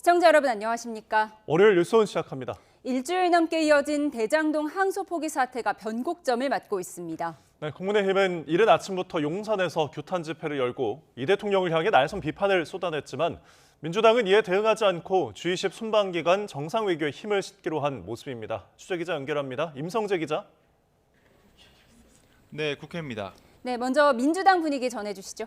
시청자 여러분 안녕하십니까? 월요일 뉴스온 시작합니다. 일주일 넘게 이어진 대장동 항소 포기 사태가 변곡점을 맞고 있습니다. 네, 국민의힘은 이른 아침부터 용산에서 규탄 집회를 열고 이 대통령을 향해 날선 비판을 쏟아냈지만 민주당은 이에 대응하지 않고 G20 순방 기간 정상외교에 힘을 싣기로 한 모습입니다. 취재기자 연결합니다. 임성재 기자. 네, 국회입니다. 네, 먼저 민주당 분위기 전해주시죠.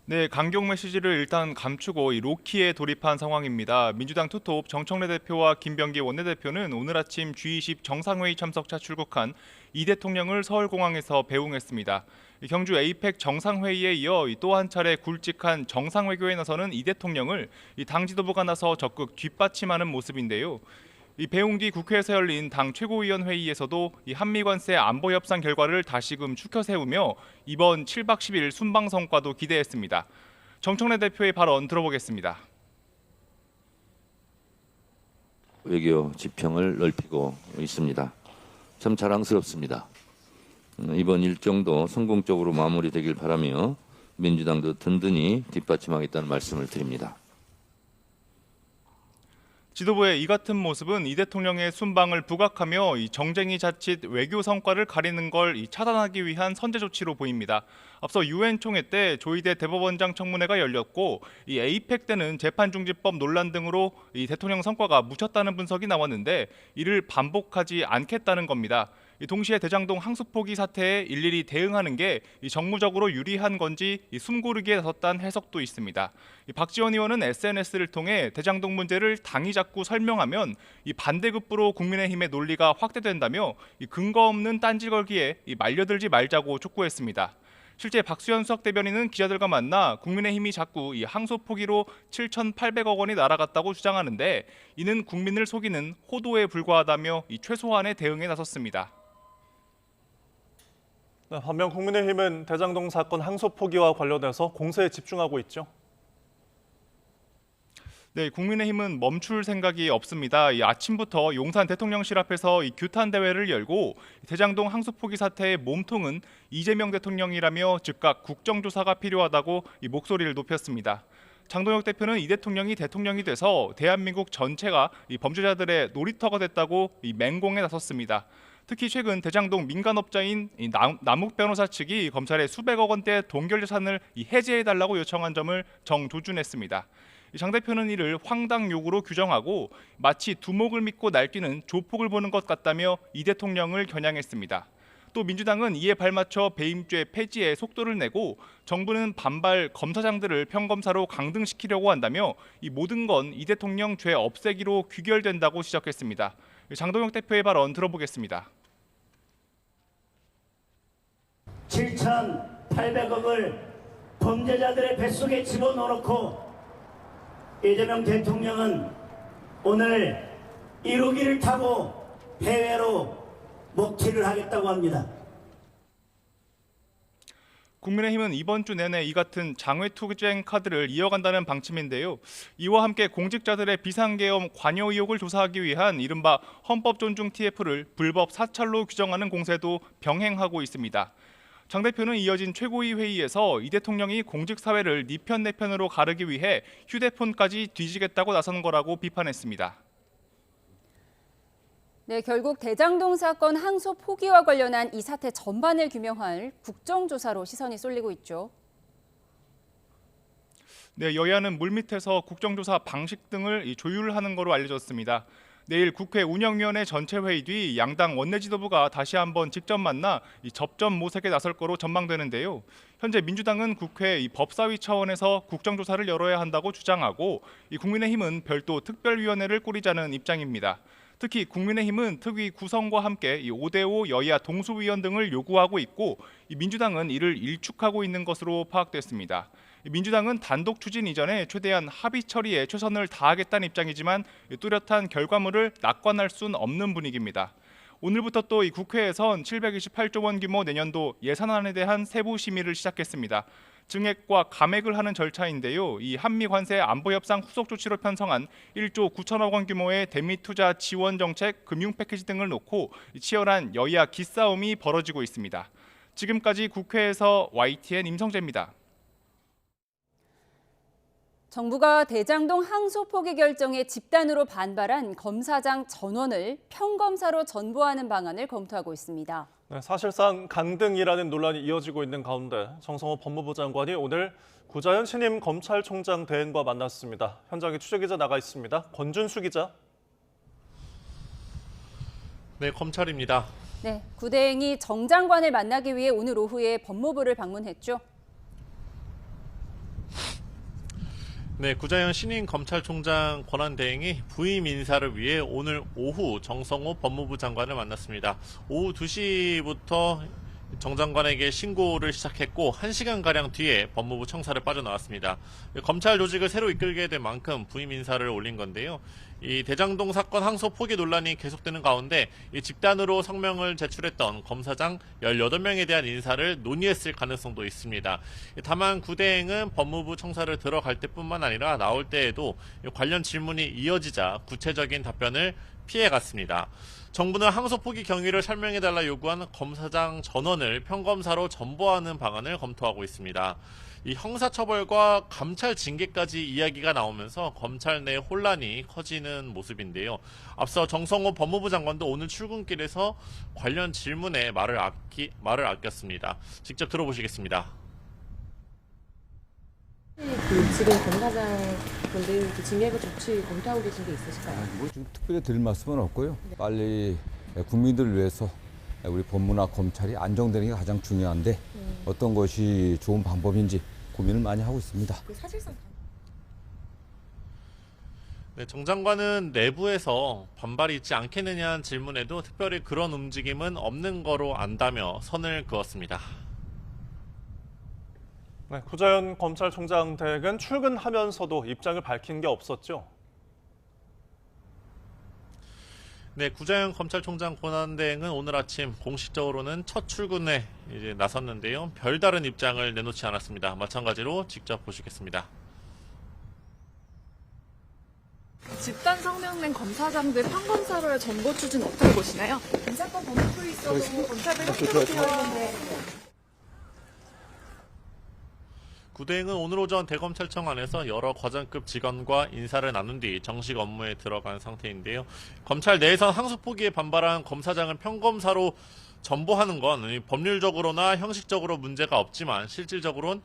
네, 강경 메시지를 일단 감추고 로키에 돌입한 상황입니다. 민주당 투톱 정청래 대표와 김병기 원내대표는 오늘 아침 G20 정상회의 참석차 출국한 이 대통령을 서울공항에서 배웅했습니다. 경주 에이펙 정상회의에 이어 또 한 차례 굵직한 정상외교에 나서는 이 대통령을 당 지도부가 나서 적극 뒷받침하는 모습인데요. 이 배웅 뒤 국회에서 열린 당 최고위원 회의에서도 이 한미 관세 안보 협상 결과를 다시금 추켜 세우며 이번 7박 10일 순방 성과도 기대했습니다. 정청래 대표의 발언 들어보겠습니다. 외교 지평을 넓히고 있습니다. 참 자랑스럽습니다. 이번 일정도 성공적으로 마무리되길 바라며 민주당도 든든히 뒷받침하겠다는 말씀을 드립니다. 지도부의 이 같은 모습은 이 대통령의 순방을 부각하며 이 정쟁이 자칫 외교 성과를 가리는 걸 차단하기 위한 선제 조치로 보입니다. 앞서 유엔 총회 때 조희대 대법원장 청문회가 열렸고 이 에이펙 때는 재판중지법 논란 등으로 이 대통령 성과가 묻혔다는 분석이 나왔는데 이를 반복하지 않겠다는 겁니다. 동시에 대장동 항소 포기 사태에 일일이 대응하는 게 정무적으로 유리한 건지 숨고르기에 나섰다는 해석도 있습니다. 박지원 의원은 SNS를 통해 대장동 문제를 당이 자꾸 설명하면 반대급부로 국민의힘의 논리가 확대된다며 근거 없는 딴지 걸기에 말려들지 말자고 촉구했습니다. 실제 박수현 수석 대변인은 기자들과 만나 국민의힘이 자꾸 항소 포기로 7,800억 원이 날아갔다고 주장하는데 이는 국민을 속이는 호도에 불과하다며 최소한의 대응에 나섰습니다. 네, 반면 국민의힘은 대장동 사건 항소 포기와 관련해서 공세에 집중하고 있죠. 네, 국민의힘은 멈출 생각이 없습니다. 아침부터 용산 대통령실 앞에서 규탄 대회를 열고 대장동 항소 포기 사태의 몸통은 이재명 대통령이라며 즉각 국정조사가 필요하다고 목소리를 높였습니다. 장동혁 대표는 이 대통령이 대통령이 돼서 대한민국 전체가 범죄자들의 놀이터가 됐다고 맹공에 나섰습니다. 특히 최근 대장동 민간업자인 남욱 변호사 측이 검찰에 수백억 원대 동결재산을 해제해달라고 요청한 점을 정조준했습니다. 장 대표는 이를 황당 욕으로 규정하고 마치 두목을 믿고 날뛰는 조폭을 보는 것 같다며 이 대통령을 겨냥했습니다. 또 민주당은 이에 발맞춰 배임죄 폐지에 속도를 내고 정부는 반발 검사장들을 평검사로 강등시키려고 한다며 이 모든 건 이 대통령 죄 없애기로 귀결된다고 지적했습니다. 장동혁 대표의 발언 들어보겠습니다. 7,800억을 범죄자들의 뱃속에 집어넣어놓고 이재명 대통령은 오늘 1호기를 타고 해외로 목튀를 하겠다고 합니다. 국민의힘은 이번 주 내내 이 같은 장외투쟁 카드를 이어간다는 방침인데요. 이와 함께 공직자들의 비상계엄 관여 의혹을 조사하기 위한 이른바 헌법 존중 TF를 불법 사찰로 규정하는 공세도 병행하고 있습니다. 장 대표는 이어진 최고위 회의에서 이 대통령이 공직사회를 네 편 내 편으로 가르기 위해 휴대폰까지 뒤지겠다고 나선 거라고 비판했습니다. 네, 결국 대장동 사건 항소 포기와 관련한 이 사태 전반을 규명할 국정조사로 시선이 쏠리고 있죠. 네, 여야는 물밑에서 국정조사 방식 등을 조율하는 것으로 알려졌습니다. 내일 국회 운영위원회 전체 회의 뒤 양당 원내 지도부가 다시 한번 직접 만나 접전 모색에 나설 거로 전망되는데요. 현재 민주당은 국회 법사위 차원에서 국정조사를 열어야 한다고 주장하고 국민의힘은 별도 특별위원회를 꾸리자는 입장입니다. 특히 국민의힘은 특위 구성과 함께 5대5 여야 동수위원 등을 요구하고 있고 민주당은 이를 일축하고 있는 것으로 파악됐습니다. 민주당은 단독 추진 이전에 최대한 합의 처리에 최선을 다하겠다는 입장이지만 뚜렷한 결과물을 낙관할 수는 없는 분위기입니다. 오늘부터 또 이 국회에선 728조 원 규모 내년도 예산안에 대한 세부 심의를 시작했습니다. 증액과 감액을 하는 절차인데요. 이 한미 관세 안보 협상 후속 조치로 편성한 1조 9천억 원 규모의 대미 투자 지원 정책, 금융 패키지 등을 놓고 치열한 여야 기싸움이 벌어지고 있습니다. 지금까지 국회에서 YTN 임성재입니다. 정부가 대장동 항소 포기 결정에 집단으로 반발한 검사장 전원을 평검사로 전보하는 방안을 검토하고 있습니다. 네, 사실상 강등이라는 논란이 이어지고 있는 가운데 정성호 법무부 장관이 오늘 구자연 신임 검찰총장 대행과 만났습니다. 현장에 취재기자 나가 있습니다. 권준수 기자. 네, 검찰입니다. 네, 구 대행이 정 장관을 만나기 위해 오늘 오후에 법무부를 방문했죠. 네, 구자연 신임 검찰총장 권한대행이 부임 인사를 위해 오늘 오후 정성호 법무부 장관을 만났습니다. 오후 2시부터 정 장관에게 신고를 시작했고 1시간가량 뒤에 법무부 청사를 빠져나왔습니다. 검찰 조직을 새로 이끌게 된 만큼 부임 인사를 올린 건데요. 이 대장동 사건 항소 포기 논란이 계속되는 가운데 이 집단으로 성명을 제출했던 검사장 18명에 대한 인사를 논의했을 가능성도 있습니다. 다만 구 대행은 법무부 청사를 들어갈 때뿐만 아니라 나올 때에도 관련 질문이 이어지자 구체적인 답변을 피해갔습니다. 정부는 항소 포기 경위를 설명해달라 요구한 검사장 전원을 평검사로 전보하는 방안을 검토하고 있습니다. 이 형사처벌과 감찰 징계까지 이야기가 나오면서 검찰 내 혼란이 커지는 모습인데요. 앞서 정성호 법무부 장관도 오늘 출근길에서 관련 질문에 말을 아꼈습니다. 직접 들어보시겠습니다. 지금 검사장 분들 징계부 조치 검토하고 계신 게 있으실까요? 좀 특별히 드릴 말씀은 없고요. 빨리 국민들을 위해서 우리 법무나 검찰이 안정되는 게 가장 중요한데 어떤 것이 좋은 방법인지 고민을 많이 하고 있습니다. 사실상 네, 정 장관은 내부에서 반발이 있지 않겠느냐는 질문에도 특별히 그런 움직임은 없는 거로 안다며 선을 그었습니다. 네, 구자연 검찰총장 대행은 출근하면서도 입장을 밝힌 게 없었죠. 네, 구자연 검찰총장 권한대행은 오늘 아침 공식적으로는 첫 출근에 이제 나섰는데요. 별다른 입장을 내놓지 않았습니다. 마찬가지로 직접 보시겠습니다. 집단 성명 낸 검사장들 평검사로의 전보 추진 어떻게 보시나요? 이 사건 범죄로 있어도 검사들 협조로 되어 있는데. 구 대행은 오늘 오전 대검찰청 안에서 여러 과장급 직원과 인사를 나눈 뒤 정식 업무에 들어간 상태인데요. 검찰 내에선 항소 포기에 반발한 검사장을 평검사로 전보하는 건 법률적으로나 형식적으로 문제가 없지만 실질적으로는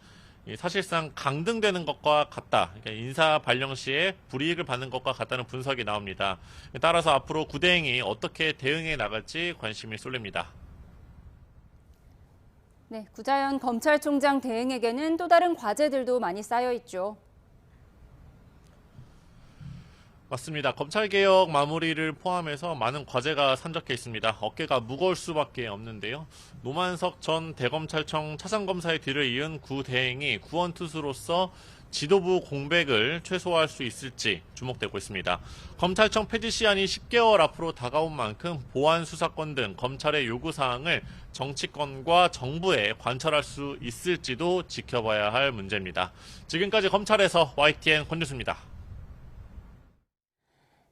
사실상 강등되는 것과 같다. 그러니까 인사 발령 시에 불이익을 받는 것과 같다는 분석이 나옵니다. 따라서 앞으로 구 대행이 어떻게 대응해 나갈지 관심이 쏠립니다. 네, 구자연 검찰총장 대행에게는 또 다른 과제들도 많이 쌓여 있죠. 맞습니다. 검찰개혁 마무리를 포함해서 많은 과제가 산적해 있습니다. 어깨가 무거울 수밖에 없는데요. 노만석 전 대검찰청 차장검사의 뒤를 이은 구 대행이 구원투수로서 지도부 공백을 최소화할 수 있을지 주목되고 있습니다. 검찰청 폐지 시한이 10개월 앞으로 다가온 만큼 보안 수사권 등 검찰의 요구사항을 정치권과 정부에 관철할 수 있을지도 지켜봐야 할 문제입니다. 지금까지 검찰에서 YTN 권유수입니다.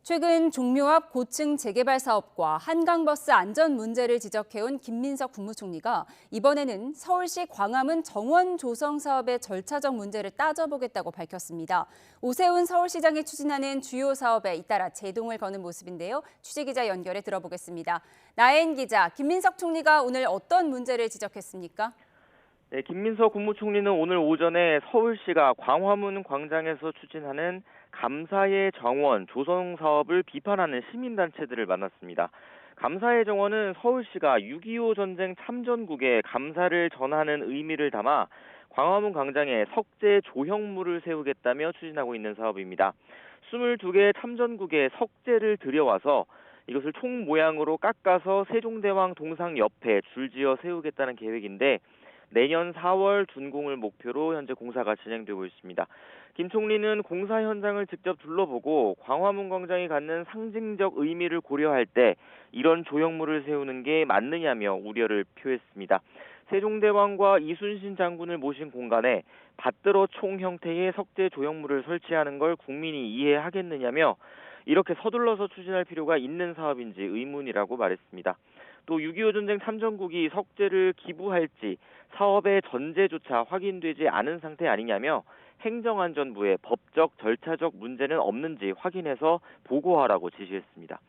최근 종묘 앞 고층 재개발 사업과 한강버스 안전 문제를 지적해온 김민석 국무총리가 이번에는 서울시 광화문 정원 조성 사업의 절차적 문제를 따져보겠다고 밝혔습니다. 오세훈 서울시장이 추진하는 주요 사업에 잇따라 제동을 거는 모습인데요. 취재기자 연결해 들어보겠습니다. 나혜인 기자, 김민석 총리가 오늘 어떤 문제를 지적했습니까? 네, 김민석 국무총리는 오늘 오전에 서울시가 광화문 광장에서 추진하는 감사의 정원 조성 사업을 비판하는 시민단체들을 만났습니다. 감사의 정원은 서울시가 6.25 전쟁 참전국에 감사를 전하는 의미를 담아 광화문 광장에 석재 조형물을 세우겠다며 추진하고 있는 사업입니다. 22개의 참전국에 석재를 들여와서 이것을 총 모양으로 깎아서 세종대왕 동상 옆에 줄지어 세우겠다는 계획인데 내년 4월 준공을 목표로 현재 공사가 진행되고 있습니다. 김 총리는 공사 현장을 직접 둘러보고 광화문 광장이 갖는 상징적 의미를 고려할 때 이런 조형물을 세우는 게 맞느냐며 우려를 표했습니다. 세종대왕과 이순신 장군을 모신 공간에 받들어 총 형태의 석재 조형물을 설치하는 걸 국민이 이해하겠느냐며 이렇게 서둘러서 추진할 필요가 있는 사업인지 의문이라고 말했습니다. 또 6.25 전쟁 참전국이 석재를 기부할지 사업의 전제조차 확인되지 않은 상태 아니냐며 행정안전부에 법적, 절차적 문제는 없는지 확인해서 보고하라고 지시했습니다.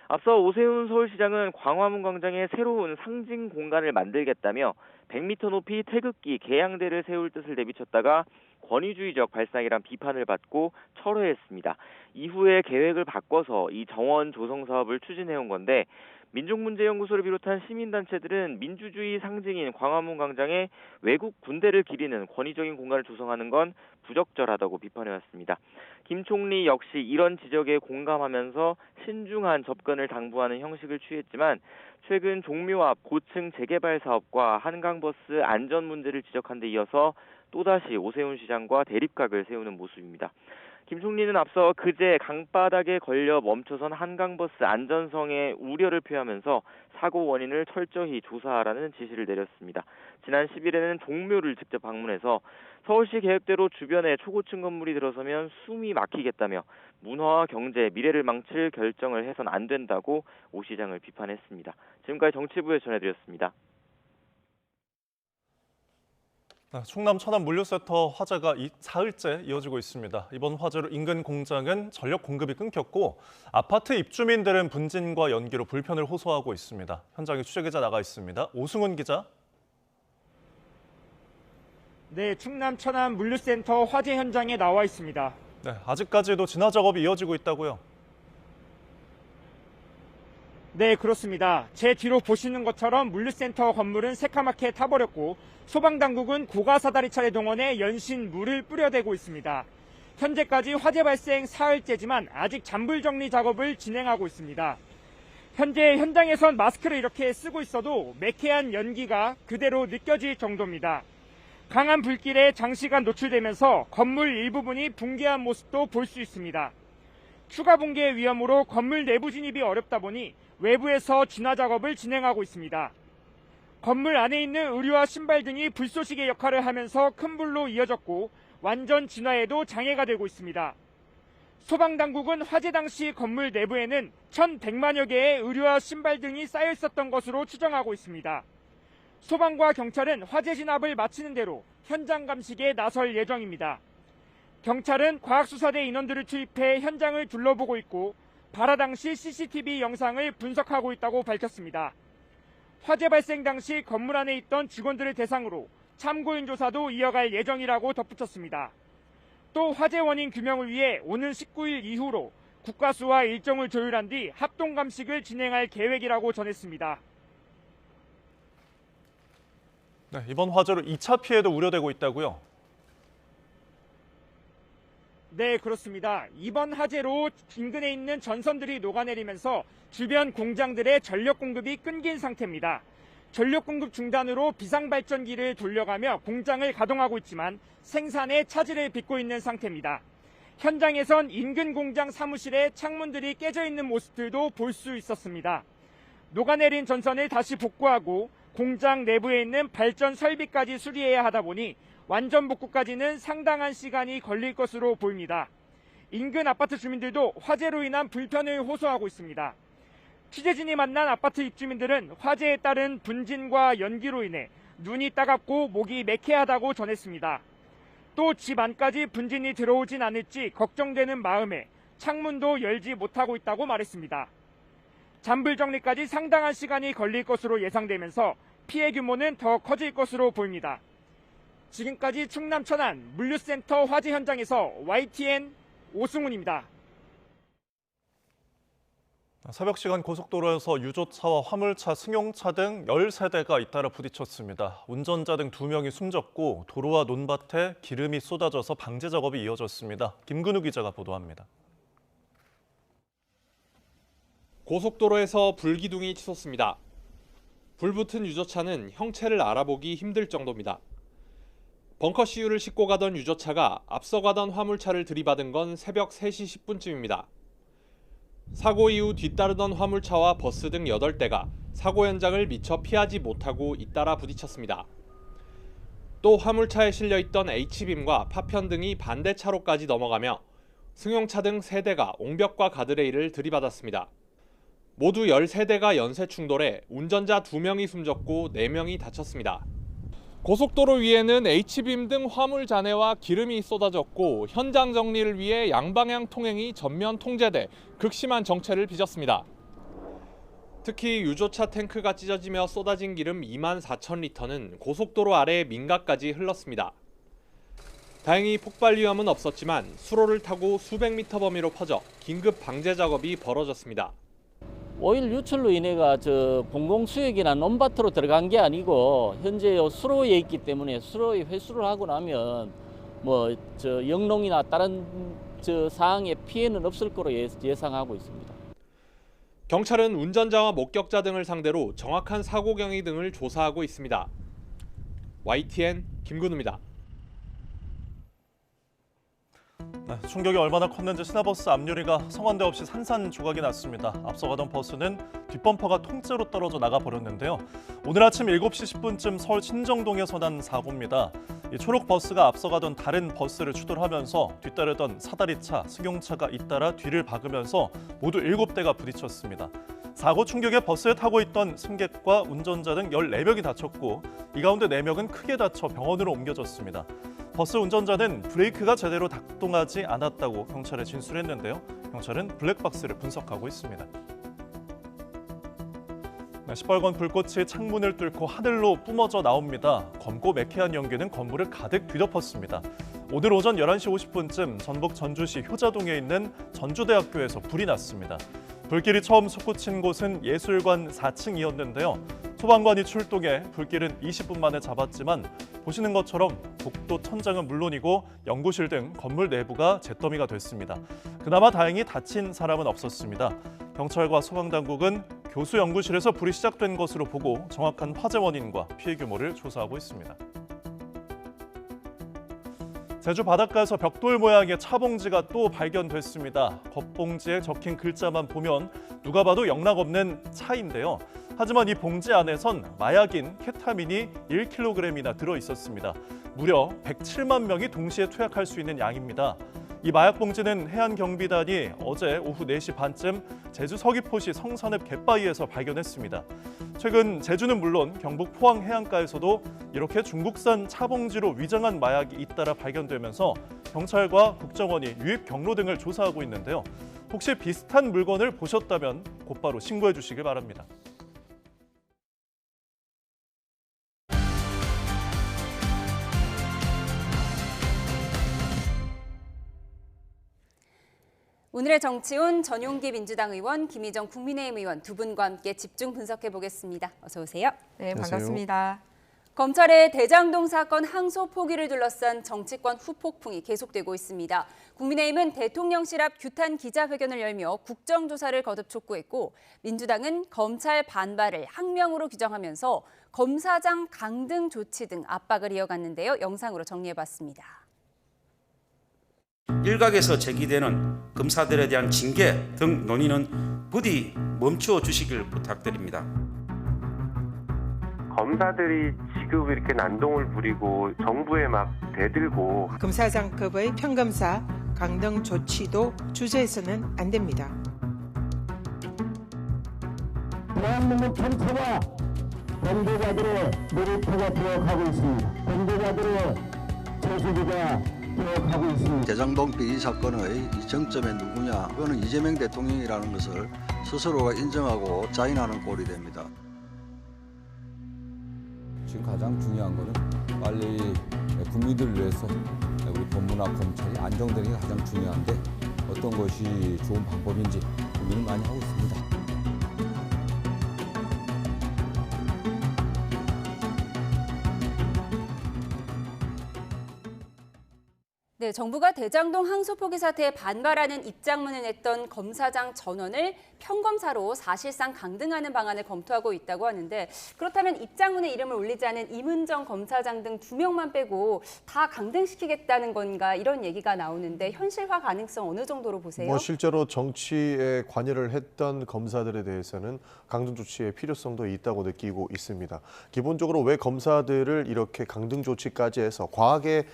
앞서 오세훈 서울시장은 광화문 광장에 새로운 상징 공간을 만들겠다며 100m 높이 태극기, 개양대를 세울 뜻을 내비쳤다가 권위주의적 발상이란 비판을 받고 철회했습니다. 이후에 계획을 바꿔서 이 정원 조성 사업을 추진해온 건데 민족문제연구소를 비롯한 시민단체들은 민주주의 상징인 광화문 광장에 외국 군대를 기리는 권위적인 공간을 조성하는 건 부적절하다고 비판해왔습니다. 김 총리 역시 이런 지적에 공감하면서 신중한 접근을 당부하는 형식을 취했지만 최근 종묘 앞 고층 재개발 사업과 한강버스 안전 문제를 지적한 데 이어서 또다시 오세훈 시장과 대립각을 세우는 모습입니다. 김 총리는 앞서 그제 강바닥에 걸려 멈춰선 한강버스 안전성에 우려를 표하면서 사고 원인을 철저히 조사하라는 지시를 내렸습니다. 지난 10일에는 종묘를 직접 방문해서 서울시 계획대로 주변에 초고층 건물이 들어서면 숨이 막히겠다며 문화와 경제, 미래를 망칠 결정을 해선 안 된다고 오 시장을 비판했습니다. 지금까지 정치부에 전해드렸습니다. 충남 천안 물류센터 화재가 사흘째 이어지고 있습니다. 이번 화재로 인근 공장은 전력 공급이 끊겼고 아파트 입주민들은 분진과 연기로 불편을 호소하고 있습니다. 현장에 취재기자 나가 있습니다. 오승훈 기자. 네, 충남 천안 물류센터 화재 현장에 나와 있습니다. 네, 아직까지도 진화 작업이 이어지고 있다고요? 네, 그렇습니다. 제 뒤로 보시는 것처럼 물류센터 건물은 새카맣게 타버렸고 소방당국은 고가사다리 차례 동원해 연신 물을 뿌려대고 있습니다. 현재까지 화재 발생 사흘째지만 아직 잔불 정리 작업을 진행하고 있습니다. 현재 현장에선 마스크를 이렇게 쓰고 있어도 매캐한 연기가 그대로 느껴질 정도입니다. 강한 불길에 장시간 노출되면서 건물 일부분이 붕괴한 모습도 볼 수 있습니다. 추가 붕괴 위험으로 건물 내부 진입이 어렵다 보니 외부에서 진화 작업을 진행하고 있습니다. 건물 안에 있는 의류와 신발 등이 불쏘시개 역할을 하면서 큰 불로 이어졌고 완전 진화에도 장애가 되고 있습니다. 소방당국은 화재 당시 건물 내부에는 1,100만여 개의 의류와 신발 등이 쌓여 있었던 것으로 추정하고 있습니다. 소방과 경찰은 화재 진압을 마치는 대로 현장 감식에 나설 예정입니다. 경찰은 과학수사대 인원들을 투입해 현장을 둘러보고 있고 발화 당시 CCTV 영상을 분석하고 있다고 밝혔습니다. 화재 발생 당시 건물 안에 있던 직원들을 대상으로 참고인 조사도 이어갈 예정이라고 덧붙였습니다. 또 화재 원인 규명을 위해 오는 19일 이후로 국가수와 일정을 조율한 뒤 합동 감식을 진행할 계획이라고 전했습니다. 네, 이번 화재로 2차 피해도 우려되고 있다고요? 네, 그렇습니다. 이번 화재로 인근에 있는 전선들이 녹아내리면서 주변 공장들의 전력 공급이 끊긴 상태입니다. 전력 공급 중단으로 비상발전기를 돌려가며 공장을 가동하고 있지만 생산에 차질을 빚고 있는 상태입니다. 현장에선 인근 공장 사무실에 창문들이 깨져 있는 모습들도 볼 수 있었습니다. 녹아내린 전선을 다시 복구하고 공장 내부에 있는 발전 설비까지 수리해야 하다 보니 완전 복구까지는 상당한 시간이 걸릴 것으로 보입니다. 인근 아파트 주민들도 화재로 인한 불편을 호소하고 있습니다. 취재진이 만난 아파트 입주민들은 화재에 따른 분진과 연기로 인해 눈이 따갑고 목이 매캐하다고 전했습니다. 또 집 안까지 분진이 들어오진 않을지 걱정되는 마음에 창문도 열지 못하고 있다고 말했습니다. 잔불 정리까지 상당한 시간이 걸릴 것으로 예상되면서 피해 규모는 더 커질 것으로 보입니다. 지금까지 충남 천안 물류센터 화재 현장에서 YTN 오승훈입니다. 새벽 시간 고속도로에서 유조차와 화물차, 승용차 등 13대가 잇따라 부딪혔습니다. 운전자 등 2명이 숨졌고 도로와 논밭에 기름이 쏟아져서 방제 작업이 이어졌습니다. 김근우 기자가 보도합니다. 고속도로에서 불기둥이 치솟습니다. 불붙은 유조차는 형체를 알아보기 힘들 정도입니다. 벙커 CU를 싣고 가던 유조차가 앞서 가던 화물차를 들이받은 건 새벽 3시 10분쯤입니다. 사고 이후 뒤따르던 화물차와 버스 등 8대가 사고 현장을 미처 피하지 못하고 잇따라 부딪혔습니다. 또 화물차에 실려있던 H빔과 파편 등이 반대 차로까지 넘어가며 승용차 등 3대가 옹벽과 가드레일을 들이받았습니다. 모두 13대가 연쇄 충돌해 운전자 2명이 숨졌고 4명이 다쳤습니다. 고속도로 위에는 H빔 등 화물 잔해와 기름이 쏟아졌고 현장 정리를 위해 양방향 통행이 전면 통제돼 극심한 정체를 빚었습니다. 특히 유조차 탱크가 찢어지며 쏟아진 기름 24,000리터는 고속도로 아래 민가까지 흘렀습니다. 다행히 폭발 위험은 없었지만 수로를 타고 수백 미터 범위로 퍼져 긴급 방제 작업이 벌어졌습니다. 오일 유출로 인해가 공공 수역이나 논밭으로 들어간 게 아니고 현재 수로에 있기 때문에 수로에 회수를 하고 나면 영농이나 다른 사항에 피해는 없을 거로 예상하고 있습니다. 경찰은 운전자와 목격자 등을 상대로 정확한 사고 경위 등을 조사하고 있습니다. YTN 김근우입니다. 충격이 얼마나 컸는지 시내버스 앞유리가 성한데 없이 산산조각이 났습니다. 앞서가던 버스는 뒷범퍼가 통째로 떨어져 나가버렸는데요. 오늘 아침 7시 10분쯤 서울 신정동에서 난 사고입니다. 이 초록 버스가 앞서가던 다른 버스를 추돌하면서 뒤따르던 사다리차, 승용차가 잇따라 뒤를 박으면서 모두 7대가 부딪혔습니다. 사고 충격에 버스에 타고 있던 승객과 운전자 등 14명이 다쳤고 이 가운데 4명은 크게 다쳐 병원으로 옮겨졌습니다. 버스 운전자는 브레이크가 제대로 작동하지 않았다고 경찰에 진술했는데요. 경찰은 블랙박스를 분석하고 있습니다. 시뻘건 불꽃이 창문을 뚫고 하늘로 뿜어져 나옵니다. 검고 매캐한 연기는 건물을 가득 뒤덮었습니다. 오늘 오전 11시 50분쯤 전북 전주시 효자동에 있는 전주대학교에서 불이 났습니다. 불길이 처음 솟구친 곳은 예술관 4층이었는데요. 소방관이 출동해 불길은 20분 만에 잡았지만 보시는 것처럼 복도 천장은 물론이고 연구실 등 건물 내부가 잿더미가 됐습니다. 그나마 다행히 다친 사람은 없었습니다. 경찰과 소방당국은 교수 연구실에서 불이 시작된 것으로 보고 정확한 화재 원인과 피해 규모를 조사하고 있습니다. 제주 바닷가에서 벽돌 모양의 차봉지가 또 발견됐습니다. 겉봉지에 적힌 글자만 보면 누가 봐도 영락없는 차인데요. 하지만 이 봉지 안에선 마약인 케타민이 1kg이나 들어있었습니다. 무려 107만 명이 동시에 투약할 수 있는 양입니다. 이 마약 봉지는 해안경비단이 어제 오후 4시 반쯤 제주 서귀포시 성산읍 갯바위에서 발견했습니다. 최근 제주는 물론 경북 포항 해안가에서도 이렇게 중국산 차봉지로 위장한 마약이 잇따라 발견되면서 경찰과 국정원이 유입 경로 등을 조사하고 있는데요. 혹시 비슷한 물건을 보셨다면 곧바로 신고해 주시길 바랍니다. 오늘의 정치온 전용기 민주당 의원, 김희정 국민의힘 의원 두 분과 함께 집중 분석해 보겠습니다. 어서 오세요. 네, 반갑습니다. 검찰의 대장동 사건 항소 포기를 둘러싼 정치권 후폭풍이 계속되고 있습니다. 국민의힘은 대통령실 앞 규탄 기자회견을 열며 국정조사를 거듭 촉구했고 민주당은 검찰 반발을 항명으로 규정하면서 검사장 강등 조치 등 압박을 이어갔는데요. 영상으로 정리해봤습니다. 일각에서 제기되는 검사들에 대한 징계 등 논의는 부디 멈춰 주시길 부탁드립니다. 검사들이 지금 이렇게 난동을 부리고 정부에 막 대들고 검사장급의 평검사 강등 조치도 주저해서는 안 됩니다. 대한민국 전체가 범죄자들의 놀이터가 되어가고 있습니다. 범죄자들의 저수지가 되어가고 있습니다. 대장동 비리 사건의 정점에 누구냐? 그거는 이재명 대통령이라는 것을 스스로가 인정하고 자인하는 꼴이 됩니다. 지금 가장 중요한 거는 빨리 국민들을 위해서 우리 법무나 검찰이 안정되는 게 가장 중요한데 어떤 것이 좋은 방법인지 고민을 많이 하고 있습니다. 네, 정부가 대장동 항소 포기 사태에 반발하는 입장문을 냈던 검사장 전원을 평검사로 사실상 강등하는 방안을 검토하고 있다고 하는데 그렇다면 입장문에 이름을 올리지 않은 임은정 검사장 등 2명만 빼고 다 강등시키겠다는 건가 이런 얘기가 나오는데 현실화 가능성 어느 정도로 보세요? 실제로 정치에 관여를 했던 검사들에 대해서는 강등 조치의 필요성도 있다고 느끼고 있습니다. 기본적으로 왜 검사들을 이렇게 강등 조치까지 해서 과하게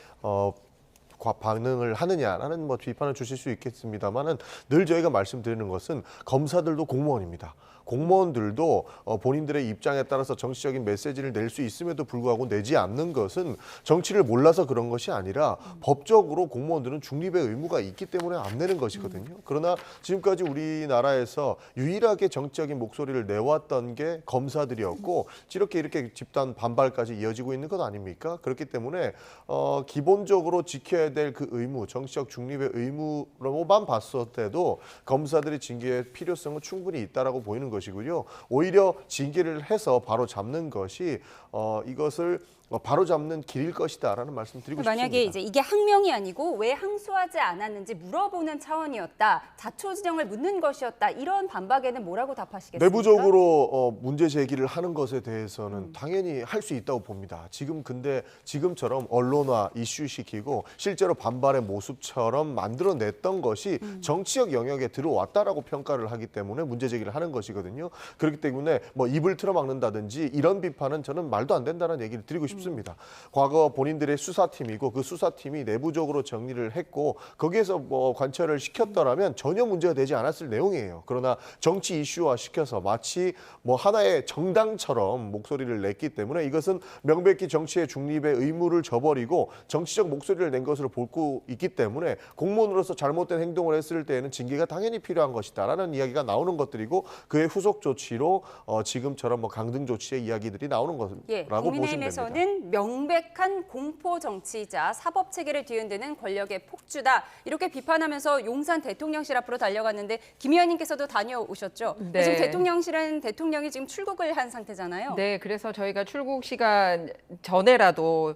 반응을 하느냐라는 뭐 비판을 주실 수 있겠습니다만은 늘 저희가 말씀드리는 것은 검사들도 공무원입니다. 공무원들도 본인들의 입장에 따라서 정치적인 메시지를 낼 수 있음에도 불구하고 내지 않는 것은 정치를 몰라서 그런 것이 아니라 법적으로 공무원들은 중립의 의무가 있기 때문에 안 내는 것이거든요. 그러나 지금까지 우리나라에서 유일하게 정치적인 목소리를 내왔던 게 검사들이었고 이렇게 집단 반발까지 이어지고 있는 것 아닙니까? 그렇기 때문에 기본적으로 지켜야 될 그 의무, 정치적 중립의 의무로만 봤을 때도 검사들의 징계의 필요성은 충분히 있다라고 보이는 것이고요. 오히려 징계를 해서 바로 잡는 것이 이것을 바로 잡는 길일 것이다라는 말씀 드리고 싶습니다. 만약에 이제 이게 항명이 아니고 왜 항소하지 않았는지 물어보는 차원이었다, 자초지정을 묻는 것이었다, 이런 반박에는 뭐라고 답하시겠습니까? 내부적으로 문제 제기를 하는 것에 대해서는 당연히 할 수 있다고 봅니다. 근데 지금처럼 언론화 이슈시키고 실제로 반발의 모습처럼 만들어냈던 것이 정치적 영역에 들어왔다라고 평가를 하기 때문에 문제 제기를 하는 것이거든요. 그렇기 때문에 뭐 입을 틀어막는다든지 이런 비판은 저는 말도 안 된다는 얘기를 드리고 싶습니다. 과거 본인들의 수사팀이고 그 수사팀이 내부적으로 정리를 했고 거기에서 뭐 관철을 시켰더라면 전혀 문제가 되지 않았을 내용이에요. 그러나 정치 이슈화 시켜서 마치 뭐 하나의 정당처럼 목소리를 냈기 때문에 이것은 명백히 정치의 중립의 의무를 저버리고 정치적 목소리를 낸 것으로 보고 있기 때문에 공무원으로서 잘못된 행동을 했을 때에는 징계가 당연히 필요한 것이다라는 이야기가 나오는 것들이고 그의 후속 조치로 지금처럼 뭐 강등 조치의 이야기들이 나오는 것이라고 보시면 됩니다. 명백한 공포 정치이자 사법 체계를 뒤흔드는 권력의 폭주다, 이렇게 비판하면서 용산 대통령실 앞으로 달려갔는데 김 의원님께서도 다녀오셨죠? 네. 지금 대통령실은 대통령이 지금 출국을 한 상태잖아요. 네, 그래서 저희가 출국 시간 전에라도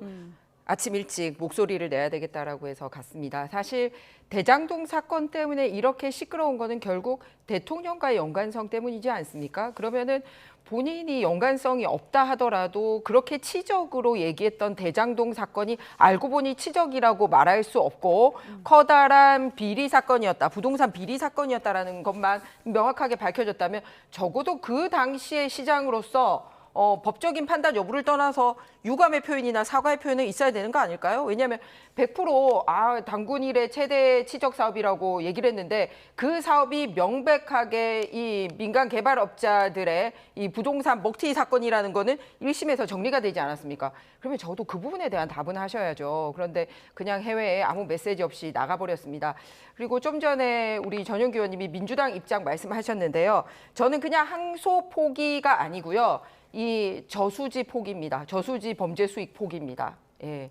아침 일찍 목소리를 내야 되겠다라고 해서 갔습니다. 사실 대장동 사건 때문에 이렇게 시끄러운 거는 결국 대통령과의 연관성 때문이지 않습니까? 그러면은 본인이 연관성이 없다 하더라도 그렇게 치적으로 얘기했던 대장동 사건이 알고 보니 치적이라고 말할 수 없고 커다란 비리 사건이었다, 부동산 비리 사건이었다라는 것만 명확하게 밝혀졌다면 적어도 그 당시의 시장으로서 법적인 판단 여부를 떠나서 유감의 표현이나 사과의 표현은 있어야 되는 거 아닐까요? 왜냐하면 100% 당군 이래 최대 치적 사업이라고 얘기를 했는데 그 사업이 명백하게 이 민간 개발업자들의 이 부동산 먹튀 사건이라는 거는 1심에서 정리가 되지 않았습니까? 그러면 저도 그 부분에 대한 답은 하셔야죠. 그런데 그냥 해외에 아무 메시지 없이 나가버렸습니다. 그리고 좀 전에 우리 전용기 의원님이 민주당 입장 말씀하셨는데요. 저는 그냥 항소 포기가 아니고요. 이 저수지 포기입니다. 저수지 범죄 수익 포기입니다. 예.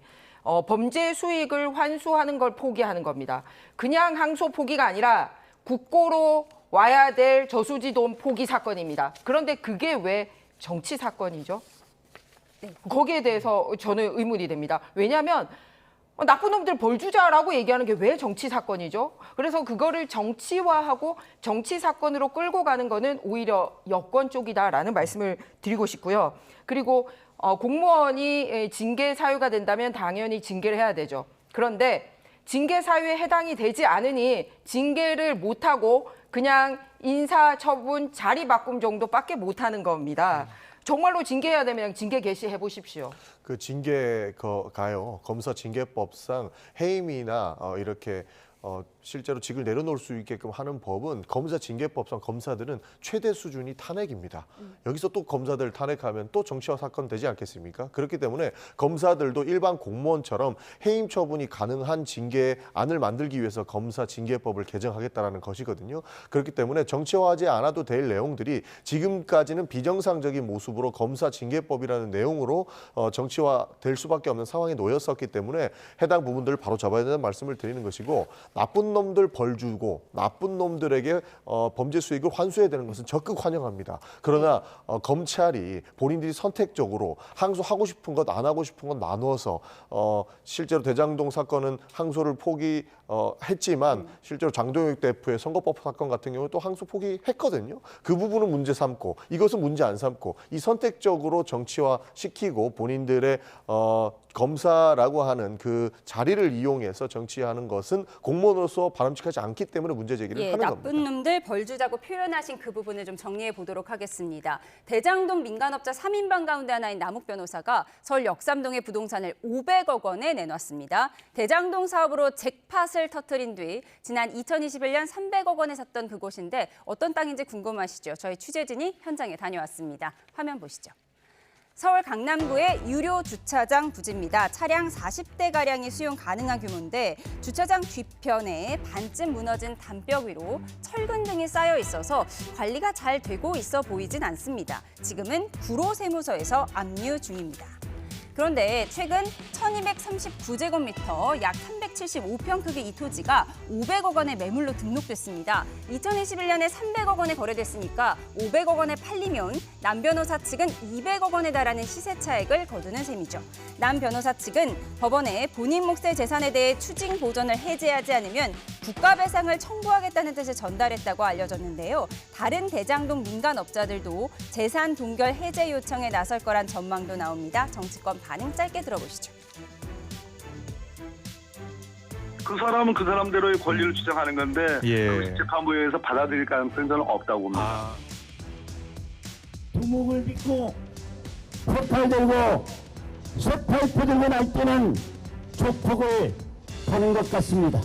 범죄 수익을 환수하는 걸 포기하는 겁니다. 그냥 항소 포기가 아니라 국고로 와야 될 저수지 돈 포기 사건입니다. 그런데 그게 왜 정치 사건이죠? 거기에 대해서 저는 의문이 됩니다. 왜냐하면 나쁜 놈들 벌 주자라고 얘기하는 게 왜 정치 사건이죠? 그래서 그거를 정치화하고 정치 사건으로 끌고 가는 거는 오히려 여권 쪽이다라는 말씀을 드리고 싶고요. 그리고 공무원이 징계 사유가 된다면 당연히 징계를 해야 되죠. 그런데 징계 사유에 해당이 되지 않으니 징계를 못하고 그냥 인사처분 자리 바꿈 정도밖에 못하는 겁니다. 정말로 징계해야 되면 징계 개시해 보십시오. 그 징계가요, 검사 징계법상 해임이나 이렇게 실제로 직을 내려놓을 수 있게끔 하는 법은 검사 징계법상 검사들은 최대 수준이 탄핵입니다. 여기서 또 검사들 탄핵하면 또 정치화 사건 되지 않겠습니까? 그렇기 때문에 검사들도 일반 공무원처럼 해임 처분이 가능한 징계안을 만들기 위해서 검사 징계법을 개정하겠다는 것이거든요. 그렇기 때문에 정치화하지 않아도 될 내용들이 지금까지는 비정상적인 모습으로 검사 징계법이라는 내용으로 정치화될 수밖에 없는 상황에 놓였었기 때문에 해당 부분들을 바로 잡아야 된다는 말씀을 드리는 것이고, 나쁜 놈들 벌 주고 나쁜 놈들에게 범죄 수익을 환수해야 되는 것은 적극 환영합니다. 그러나 검찰이 본인들이 선택적으로 항소하고 싶은 것, 안 하고 싶은 것 나누어서 실제로 대장동 사건은 항소를 했지만 실제로 장동혁 대표의 선거법 사건 같은 경우 또 항소 포기했거든요. 그 부분은 문제 삼고 이것은 문제 안 삼고 이 선택적으로 정치화 시키고 본인들의 검사라고 하는 그 자리를 이용해서 정치하는 것은 공무원으로서 바람직하지 않기 때문에 문제 제기를 하는 겁니다. 나쁜 놈들 벌 주자고 표현하신 그 부분을 좀 정리해 보도록 하겠습니다. 대장동 민간업자 3인방 가운데 하나인 남욱 변호사가 서울 역삼동의 부동산을 500억 원에 내놨습니다. 대장동 사업으로 잭팟을 터뜨린 뒤 지난 2021년 300억 원에 샀던 그곳인데 어떤 땅인지 궁금하시죠? 저희 취재진이 현장에 다녀왔습니다. 화면 보시죠. 서울 강남구의 유료 주차장 부지입니다. 차량 40대가량이 수용 가능한 규모인데 주차장 뒤편에 반쯤 무너진 담벼 위로 철근 등이 쌓여 있어서 관리가 잘 되고 있어 보이진 않습니다. 지금은 구로세무서에서 압류 중입니다. 그런데 최근 1239제곱미터 약 375평 크기 이 토지가 500억 원의 매물로 등록됐습니다. 2021년에 300억 원에 거래됐으니까 500억 원에 팔리면 남 변호사 측은 200억 원에 달하는 시세 차익을 거두는 셈이죠. 남 변호사 측은 법원에 본인 몫의 재산에 대해 추징 보전을 해제하지 않으면 국가배상을 청구하겠다는 뜻을 전달했다고 알려졌는데요. 다른 대장동 민간업자들도 재산 동결 해제 요청에 나설 거란 전망도 나옵니다. 정치권 반응 짧게 들어보시죠. 그 사람은 그 사람대로의 권리를 주장하는 건데 그것이 재판부에 의해서 받아들일 가능성이 저는 없다고 봅니다. 두목을 믿고 포탈 들고 쇠파이프 들고 날 때는 조폭을 보는 것 같습니다.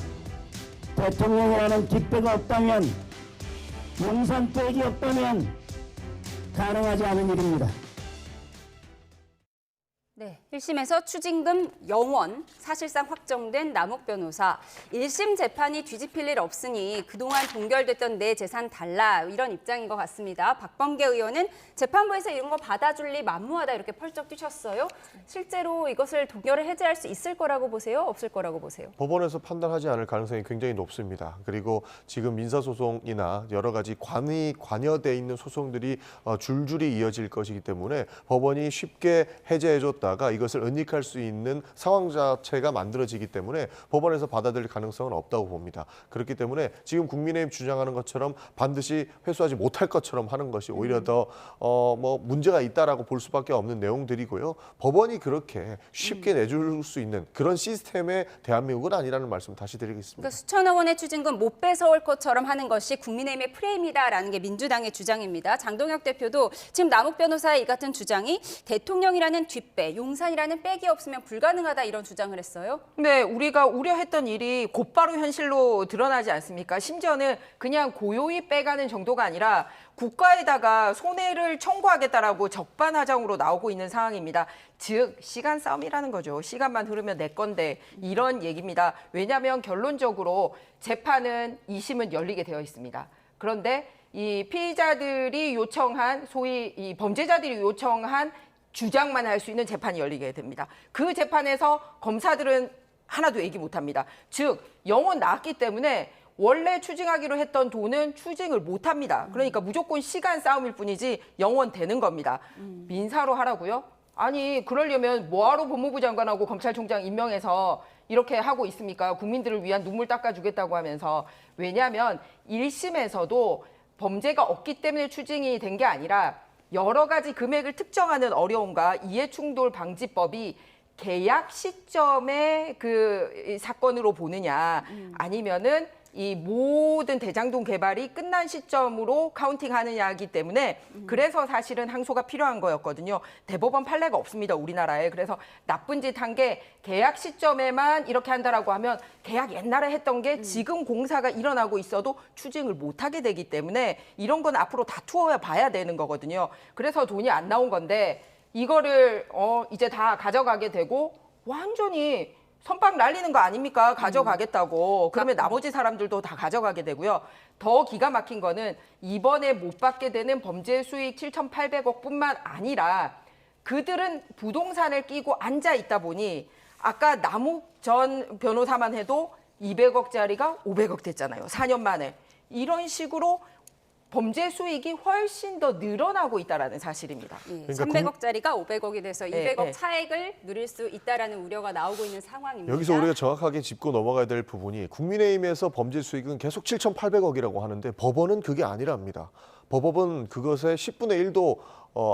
대통령이라는 깃배가 없다면 용산백이 없다면 가능하지 않은 일입니다. 네, 1심에서 추징금 0원, 사실상 확정된 남욱 변호사. 1심 재판이 뒤집힐 일 없으니 그동안 동결됐던 내 재산 달라 이런 입장인 것 같습니다. 박범계 의원은 재판부에서 이런 거 받아줄 리 만무하다 이렇게 펄쩍 뛰셨어요. 실제로 이것을 동결을 해제할 수 있을 거라고 보세요? 없을 거라고 보세요? 법원에서 판단하지 않을 가능성이 굉장히 높습니다. 그리고 지금 민사소송이나 여러 가지 관여돼 있는 소송들이 줄줄이 이어질 것이기 때문에 법원이 쉽게 해제해줬다 가 이것을 은닉할 수 있는 상황 자체가 만들어지기 때문에 법원에서 받아들일 가능성은 없다고 봅니다. 그렇기 때문에 지금 국민의힘 주장하는 것처럼 반드시 회수하지 못할 것처럼 하는 것이 오히려 더 문제가 있다라고 볼 수밖에 없는 내용들이고요. 법원이 그렇게 쉽게 내줄 수 있는 그런 시스템의 대한민국은 아니라는 말씀 다시 드리겠습니다. 그러니까 수천억 원의 추징금 못 뺏어올 것처럼 하는 것이 국민의힘의 프레임이다라는 게 민주당의 주장입니다. 장동혁 대표도 지금 남욱 변호사의 이 같은 주장이 대통령이라는 뒷배, 용산이라는 백이 없으면 불가능하다 이런 주장을 했어요. 네, 우리가 우려했던 일이 곧바로 현실로 드러나지 않습니까? 심지어는 그냥 고요히 빼가는 정도가 아니라 국가에다가 손해를 청구하겠다라고 적반하장으로 나오고 있는 상황입니다. 즉 시간 싸움이라는 거죠. 시간만 흐르면 내 건데 이런 얘기입니다. 왜냐하면 결론적으로 재판은 2심은 열리게 되어 있습니다. 그런데 이 피의자들이 요청한 소위 이 범죄자들이 요청한 주장만 할 수 있는 재판이 열리게 됩니다. 그 재판에서 검사들은 하나도 얘기 못합니다. 즉 0원 나왔기 때문에 원래 추징하기로 했던 돈은 추징을 못합니다. 그러니까 무조건 시간 싸움일 뿐이지 0원 되는 겁니다. 민사로 하라고요? 아니 그러려면 뭐하러 법무부 장관하고 검찰총장 임명해서 이렇게 하고 있습니까? 국민들을 위한 눈물 닦아주겠다고 하면서. 왜냐하면 1심에서도 범죄가 없기 때문에 추징이 된 게 아니라 여러 가지 금액을 특정하는 어려움과 이해충돌 방지법이 계약 시점의 그 사건으로 보느냐 아니면은 이 모든 대장동 개발이 끝난 시점으로 카운팅하느냐이기 때문에 그래서 사실은 항소가 필요한 거였거든요. 대법원 판례가 없습니다, 우리나라에. 그래서 나쁜 짓 한 게 계약 시점에만 이렇게 한다라고 하면 계약 옛날에 했던 게 지금 공사가 일어나고 있어도 추징을 못하게 되기 때문에 이런 건 앞으로 다투어 봐야 되는 거거든요. 그래서 돈이 안 나온 건데 이거를 이제 다 가져가게 되고 완전히 선빵 날리는 거 아닙니까? 가져가겠다고. 그러면 나머지 사람들도 다 가져가게 되고요. 더 기가 막힌 거는 이번에 못 받게 되는 범죄 수익 7,800억 뿐만 아니라 그들은 부동산을 끼고 앉아 있다 보니 아까 남욱 전 변호사만 해도 200억짜리가 500억 됐잖아요. 4년 만에. 이런 식으로 범죄 수익이 훨씬 더 늘어나고 있다는 사실입니다. 그러니까 300억짜리가 500억이 돼서 200억 차액을 누릴 수 있다라는 우려가 나오고 있는 상황입니다. 여기서 우리가 정확하게 짚고 넘어가야 될 부분이 국민의힘에서 범죄 수익은 계속 7,800억이라고 하는데 법원은 그게 아니랍니다. 법원은 그것의 10분의 1도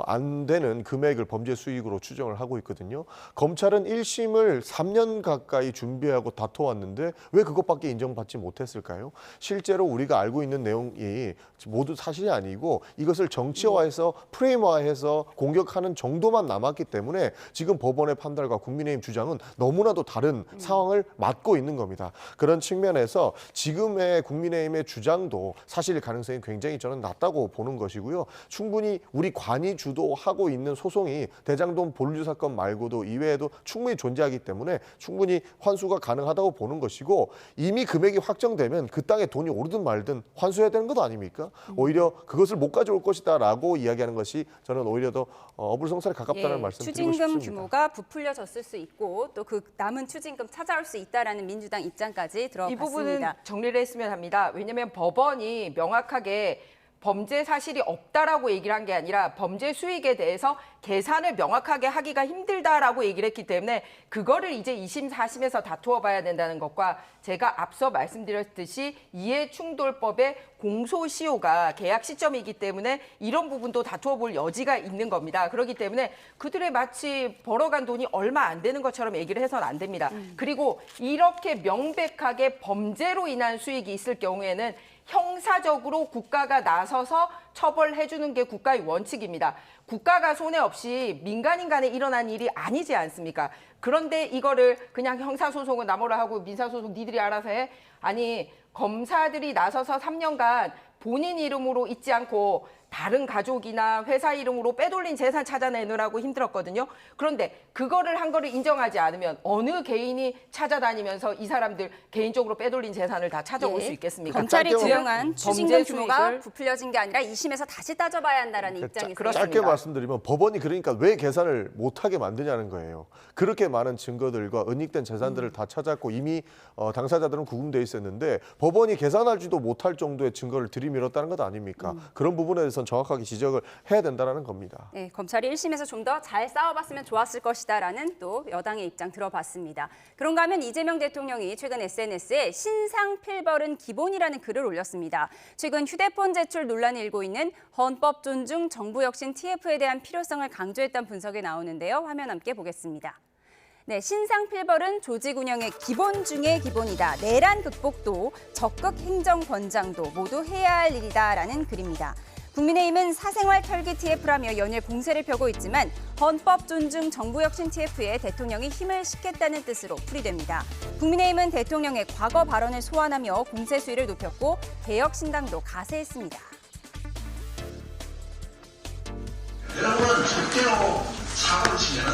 안 되는 금액을 범죄 수익으로 추정을 하고 있거든요. 검찰은 1심을 3년 가까이 준비하고 다퉈왔는데 왜 그것밖에 인정받지 못했을까요? 실제로 우리가 알고 있는 내용이 모두 사실이 아니고 이것을 정치화해서 프레임화해서 공격하는 정도만 남았기 때문에 지금 법원의 판단과 국민의힘 주장은 너무나도 다른 상황을 맞고 있는 겁니다. 그런 측면에서 지금의 국민의힘의 주장도 사실 가능성이 굉장히 저는 낮다고 보는 것이고요. 충분히 우리 관이 주도하고 있는 소송이 대장동 본류 사건 말고도 이외에도 충분히 존재하기 때문에 충분히 환수가 가능하다고 보는 것이고 이미 금액이 확정되면 그 땅에 돈이 오르든 말든 환수해야 되는 것 아닙니까? 오히려 그것을 못 가져올 것이다라고 이야기하는 것이 저는 오히려 더 어불성설에 가깝다는 말씀 드리고 싶습니다. 추징금 규모가 부풀려졌을 수 있고 또 그 남은 추징금 찾아올 수 있다라는 민주당 입장까지 들어봤습니다. 이 부분은 정리를 했으면 합니다. 왜냐하면 법원이 명확하게 범죄 사실이 없다라고 얘기를 한 게 아니라 범죄 수익에 대해서 계산을 명확하게 하기가 힘들다라고 얘기를 했기 때문에 그거를 이제 2심, 4심에서 다투어 봐야 된다는 것과 제가 앞서 말씀드렸듯이 이해충돌법의 공소시효가 계약 시점이기 때문에 이런 부분도 다투어 볼 여지가 있는 겁니다. 그렇기 때문에 그들의 마치 벌어간 돈이 얼마 안 되는 것처럼 얘기를 해서는 안 됩니다. 그리고 이렇게 명백하게 범죄로 인한 수익이 있을 경우에는 형사적으로 국가가 나서서 처벌해주는 게 국가의 원칙입니다. 국가가 손해 없이 민간인 간에 일어난 일이 아니지 않습니까? 그런데 이거를 그냥 형사소송은 나몰라 하고 민사소송 니들이 알아서 해? 아니, 검사들이 나서서 3년간 본인 이름으로 있지 않고 다른 가족이나 회사 이름으로 빼돌린 재산 찾아내느라고 힘들었거든요. 그런데 그거를 한 거를 인정하지 않으면 어느 개인이 찾아다니면서 이 사람들 개인적으로 빼돌린 재산을 다 찾아올 수 있겠습니까? 검찰이 주장한 추징금 규모가 부풀려진 게 아니라 2심에서 다시 따져봐야 한다는 입장이 있습니다. 짧게 말씀드리면 법원이 그러니까 왜 계산을 못하게 만드냐는 거예요. 그렇게 많은 증거들과 은닉된 재산들을 다 찾았고 이미 당사자들은 구금돼 있었는데 법원이 계산하지도 못할 정도의 증거를 들이밀었다는 것 아닙니까? 그런 부분에 대해서는 정확하게 지적을 해야 된다는 겁니다. 네, 검찰이 1심에서 좀 더 잘 싸워봤으면 좋았을 것이다라는 또 여당의 입장 들어봤습니다. 그런가 하면 이재명 대통령이 최근 SNS에 신상 필벌은 기본이라는 글을 올렸습니다. 최근 휴대폰 제출 논란이 일고 있는 헌법 존중, 정부 혁신 TF에 대한 필요성을 강조했다는 분석이 나오는데요. 화면 함께 보겠습니다. 네, 신상 필벌은 조직 운영의 기본 중의 기본이다. 내란 극복도 적극 행정 권장도 모두 해야 할 일이다라는 글입니다. 국민의힘은 사생활 털기 TF라며 연일 공세를 펴고 있지만 헌법 존중 정부 혁신 TF에 대통령이 힘을 싣겠다는 뜻으로 풀이됩니다. 국민의힘은 대통령의 과거 발언을 소환하며 공세 수위를 높였고 개혁신당도 가세했습니다. 여러분은 절대로 사고를 치면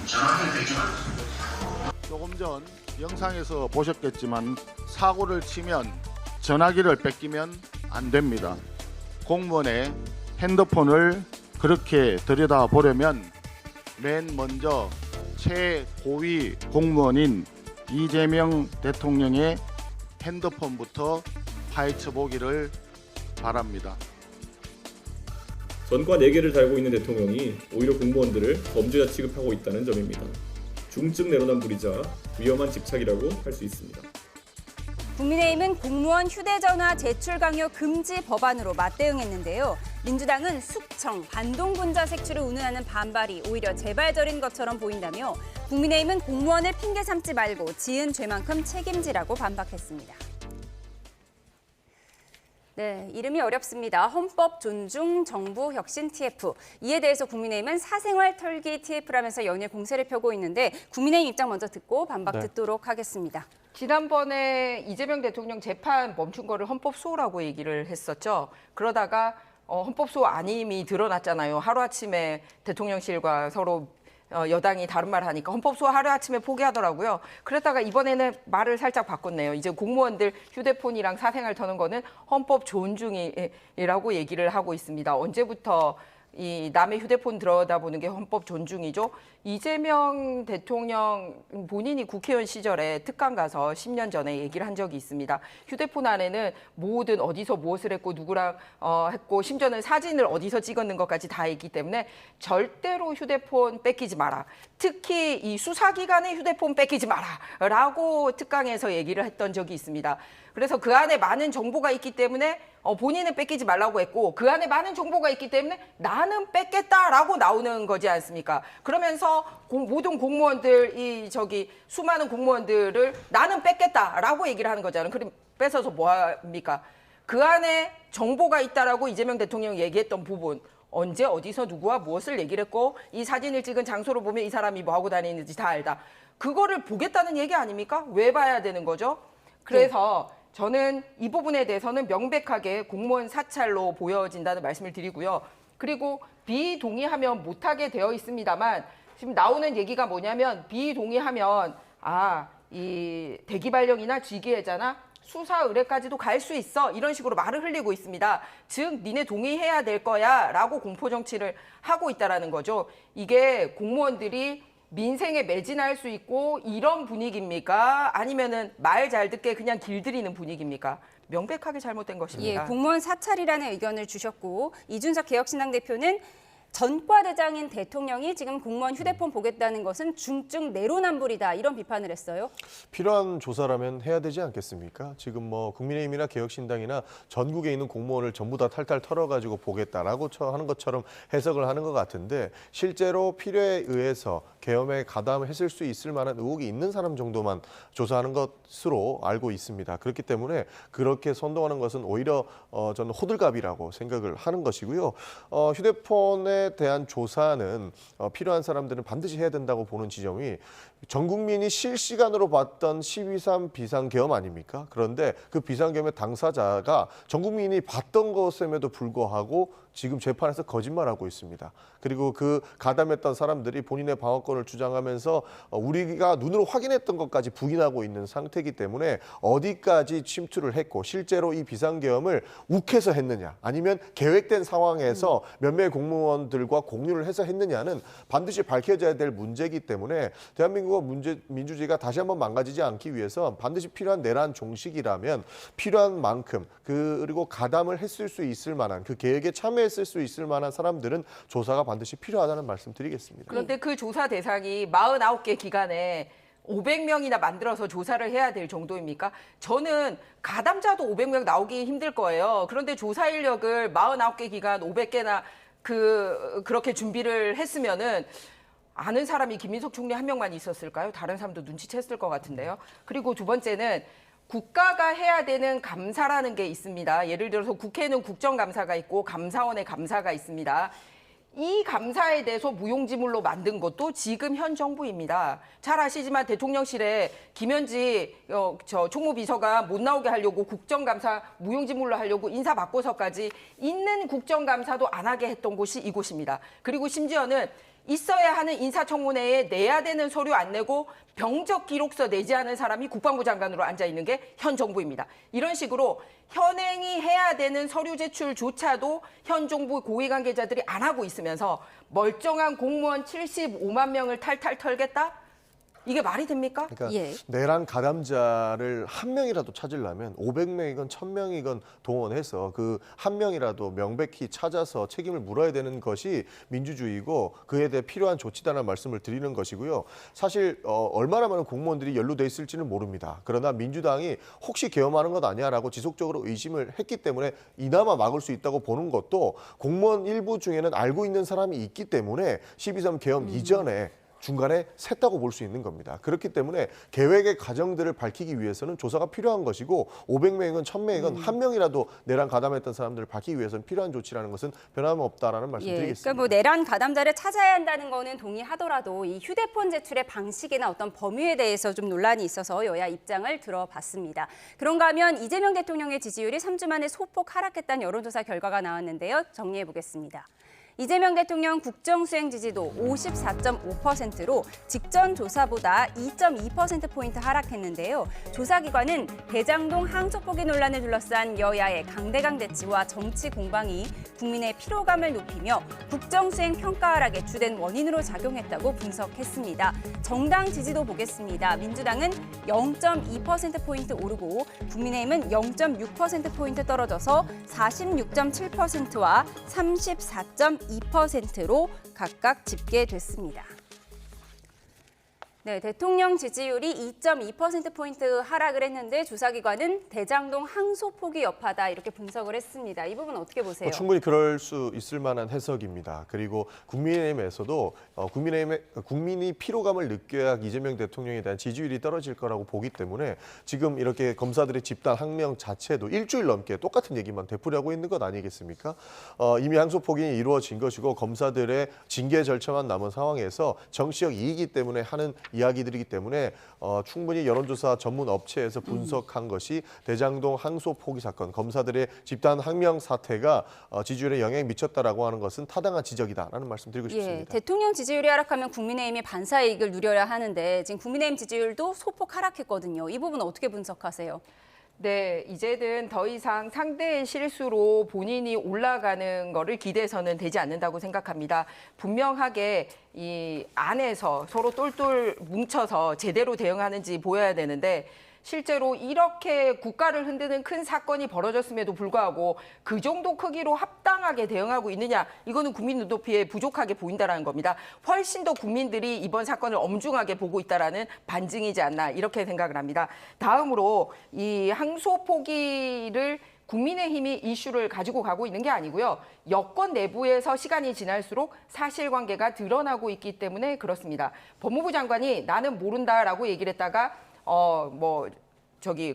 전화를 대지 마세요. 조금 전 영상에서 보셨겠지만 사고를 치면 전화기를 뺏기면 안 됩니다. 공무원의 핸드폰을 그렇게 들여다보려면 맨 먼저 최고위 공무원인 이재명 대통령의 핸드폰부터 파헤쳐보기를 바랍니다. 전과 4개를 달고 있는 대통령이 오히려 공무원들을 범죄자 취급하고 있다는 점입니다. 중증 내로남불이자 위험한 집착이라고 할 수 있습니다. 국민의힘은 공무원 휴대전화 제출 강요 금지 법안으로 맞대응했는데요. 민주당은 숙청, 반동분자 색출을 운운하는 반발이 오히려 재발절인 것처럼 보인다며 국민의힘은 공무원을 핑계 삼지 말고 지은 죄만큼 책임지라고 반박했습니다. 네, 이름이 어렵습니다. 헌법 존중 정부 혁신 TF. 이에 대해서 국민의힘은 사생활 털기 TF라면서 연일 공세를 펴고 있는데 국민의힘 입장 먼저 듣고 반박 듣도록 하겠습니다. 지난번에 이재명 대통령 재판 멈춘 거를 헌법 소홀하고 얘기를 했었죠. 그러다가 헌법 소홀 아님이 드러났잖아요. 하루아침에 대통령실과 서로 여당이 다른 말을 하니까 헌법 소홀 하루아침에 포기하더라고요. 그랬다가 이번에는 말을 살짝 바꿨네요. 이제 공무원들 휴대폰이랑 사생활 터는 거는 헌법 존중이라고 얘기를 하고 있습니다. 언제부터 이 남의 휴대폰 들여다보는 게 헌법 존중이죠. 이재명 대통령 본인이 국회의원 시절에 특강 가서 10년 전에 얘기를 한 적이 있습니다. 휴대폰 안에는 뭐든 어디서 무엇을 했고 누구랑 했고 심지어는 사진을 어디서 찍었는 것까지 다 있기 때문에 절대로 휴대폰 뺏기지 마라. 특히 이 수사기관의 휴대폰 뺏기지 마라 라고 특강에서 얘기를 했던 적이 있습니다. 그래서 그 안에 많은 정보가 있기 때문에 본인은 뺏기지 말라고 했고 그 안에 많은 정보가 있기 때문에 나는 뺏겠다라고 나오는 거지 않습니까? 그러면서 모든 공무원들 수많은 공무원들을 나는 뺏겠다라고 얘기를 하는 거잖아요. 그럼 뺏어서 뭐 합니까? 그 안에 정보가 있다라고 이재명 대통령이 얘기했던 부분 언제 어디서 누구와 무엇을 얘기를 했고 이 사진을 찍은 장소로 보면 이 사람이 뭐 하고 다니는지 다 알다. 그거를 보겠다는 얘기 아닙니까? 왜 봐야 되는 거죠? 그래서 저는 이 부분에 대해서는 명백하게 공무원 사찰로 보여진다는 말씀을 드리고요. 그리고 비동의하면 못하게 되어 있습니다만 지금 나오는 얘기가 뭐냐면 비동의하면 이 대기발령이나 직위해자나 수사 의뢰까지도 갈 수 있어 이런 식으로 말을 흘리고 있습니다. 즉 니네 동의해야 될 거야 라고 공포정치를 하고 있다는 거죠. 이게 공무원들이 민생에 매진할 수 있고 이런 분위기입니까? 아니면은 말 잘 듣게 그냥 길들이는 분위기입니까? 명백하게 잘못된 것입니다. 공무원 사찰이라는 의견을 주셨고 이준석 개혁신당 대표는 전과대장인 대통령이 지금 공무원 휴대폰 보겠다는 것은 중증 내로남불이다 이런 비판을 했어요. 필요한 조사라면 해야 되지 않겠습니까? 지금 뭐 국민의힘이나 개혁신당이나 전국에 있는 공무원을 전부 다 탈탈 털어가지고 보겠다라고 하는 것처럼 해석을 하는 것 같은데 실제로 필요에 의해서 계엄에 가담했을 수 있을 만한 의혹이 있는 사람 정도만 조사하는 것으로 알고 있습니다. 그렇기 때문에 그렇게 선동하는 것은 오히려 저는 호들갑이라고 생각을 하는 것이고요. 휴대폰에 대한 조사는 필요한 사람들은 반드시 해야 된다고 보는 지점이 전 국민이 실시간으로 봤던 12.3 비상계엄 아닙니까? 그런데 그 비상계엄의 당사자가 전 국민이 봤던 것임에도 불구하고 지금 재판에서 거짓말하고 있습니다. 그리고 그 가담했던 사람들이 본인의 방어권을 주장하면서 우리가 눈으로 확인했던 것까지 부인하고 있는 상태이기 때문에 어디까지 침투를 했고 실제로 이 비상계엄을 욱해서 했느냐 아니면 계획된 상황에서 몇 명의 공무원들과 공유를 해서 했느냐는 반드시 밝혀져야 될 문제이기 때문에 대한민국의 민주주의가 다시 한번 망가지지 않기 위해서 반드시 필요한 내란 종식이라면 필요한 만큼 그리고 가담을 했을 수 있을 만한 그 계획에 참여했을 수 있을 만한 사람들은 조사가 반드시 필요하다는 말씀 드리겠습니다. 그런데 그 조사 대상이 49개 기관에 500명이나 만들어서 조사를 해야 될 정도입니까? 저는 가담자도 500명 나오기 힘들 거예요. 그런데 조사 인력을 49개 기관 500개나 그렇게 준비를 했으면은 아는 사람이 김민석 총리 한 명만 있었을까요? 다른 사람도 눈치챘을 것 같은데요. 그리고 두 번째는 국가가 해야 되는 감사라는 게 있습니다. 예를 들어서 국회는 국정감사가 있고 감사원의 감사가 있습니다. 이 감사에 대해서 무용지물로 만든 것도 지금 현 정부입니다. 잘 아시지만 대통령실에 김현지 총무비서가 못 나오게 하려고 국정감사 무용지물로 하려고 인사 바꿔서까지 있는 국정감사도 안 하게 했던 곳이 이곳입니다. 그리고 심지어는 있어야 하는 인사청문회에 내야 되는 서류 안 내고 병적 기록서 내지 않은 사람이 국방부 장관으로 앉아 있는 게 현 정부입니다. 이런 식으로 현행이 해야 되는 서류 제출조차도 현 정부 고위 관계자들이 안 하고 있으면서 멀쩡한 공무원 75만 명을 탈탈 털겠다? 이게 말이 됩니까? 그러니까 내란 가담자를 한 명이라도 찾으려면 500명이건 1000명이건 동원해서 그 한 명이라도 명백히 찾아서 책임을 물어야 되는 것이 민주주의고 그에 대해 필요한 조치다라는 말씀을 드리는 것이고요. 사실 얼마나 많은 공무원들이 연루돼 있을지는 모릅니다. 그러나 민주당이 혹시 계엄하는 것 아니야라고 지속적으로 의심을 했기 때문에 이나마 막을 수 있다고 보는 것도 공무원 일부 중에는 알고 있는 사람이 있기 때문에 12.3 계엄 이전에 중간에 샜다고 볼 수 있는 겁니다. 그렇기 때문에 계획의 과정들을 밝히기 위해서는 조사가 필요한 것이고 500명이건 1000명이건 한 명이라도 내란 가담했던 사람들을 밝히기 위해서는 필요한 조치라는 것은 변함없다라는 말씀 드리겠습니다. 그러니까 뭐 내란 가담자를 찾아야 한다는 거는 동의하더라도 이 휴대폰 제출의 방식이나 어떤 범위에 대해서 좀 논란이 있어서 여야 입장을 들어봤습니다. 그런가 하면 이재명 대통령의 지지율이 3주 만에 소폭 하락했다는 여론조사 결과가 나왔는데요. 정리해 보겠습니다. 이재명 대통령 국정수행 지지도 54.5%로 직전 조사보다 2.2%포인트 하락했는데요. 조사기관은 대장동 항소포기 논란을 둘러싼 여야의 강대강 대치와 정치 공방이 국민의 피로감을 높이며 국정수행 평가 하락의 주된 원인으로 작용했다고 분석했습니다. 정당 지지도 보겠습니다. 민주당은 0.2%포인트 오르고 국민의힘은 0.6%포인트 떨어져서 46.7%와 34.2%로 각각 집계됐습니다. 네, 대통령 지지율이 2.2%포인트 하락을 했는데 조사기관은 대장동 항소포기 여파다 이렇게 분석을 했습니다. 이 부분 어떻게 보세요? 충분히 그럴 수 있을 만한 해석입니다. 그리고 국민의힘에서도 국민이 피로감을 느껴야 이재명 대통령에 대한 지지율이 떨어질 거라고 보기 때문에 지금 이렇게 검사들의 집단 항명 자체도 일주일 넘게 똑같은 얘기만 되풀이하고 있는 것 아니겠습니까? 이미 항소포기는 이루어진 것이고 검사들의 징계 절차만 남은 상황에서 정치적 이익이 때문에 하는 이야기들이기 때문에 충분히 여론조사 전문 업체에서 분석한 것이 대장동 항소 포기 사건, 검사들의 집단 항명 사태가 지지율에 영향이 미쳤다라고 하는 것은 타당한 지적이다라는 말씀 드리고 싶습니다. 대통령 지지율이 하락하면 국민의힘이 반사 이익을 누려야 하는데 지금 국민의힘 지지율도 소폭 하락했거든요. 이 부분 어떻게 분석하세요? 네, 이제는 더 이상 상대의 실수로 본인이 올라가는 거를 기대해서는 되지 않는다고 생각합니다. 분명하게 이 안에서 서로 똘똘 뭉쳐서 제대로 대응하는지 보여야 되는데 실제로 이렇게 국가를 흔드는 큰 사건이 벌어졌음에도 불구하고 그 정도 크기로 합당하게 대응하고 있느냐, 이거는 국민 눈높이에 부족하게 보인다는 겁니다. 훨씬 더 국민들이 이번 사건을 엄중하게 보고 있다는 반증이지 않나 이렇게 생각을 합니다. 다음으로 이 항소 포기를 국민의힘이 이슈를 가지고 가고 있는 게 아니고요. 여권 내부에서 시간이 지날수록 사실관계가 드러나고 있기 때문에 그렇습니다. 법무부 장관이 나는 모른다라고 얘기를 했다가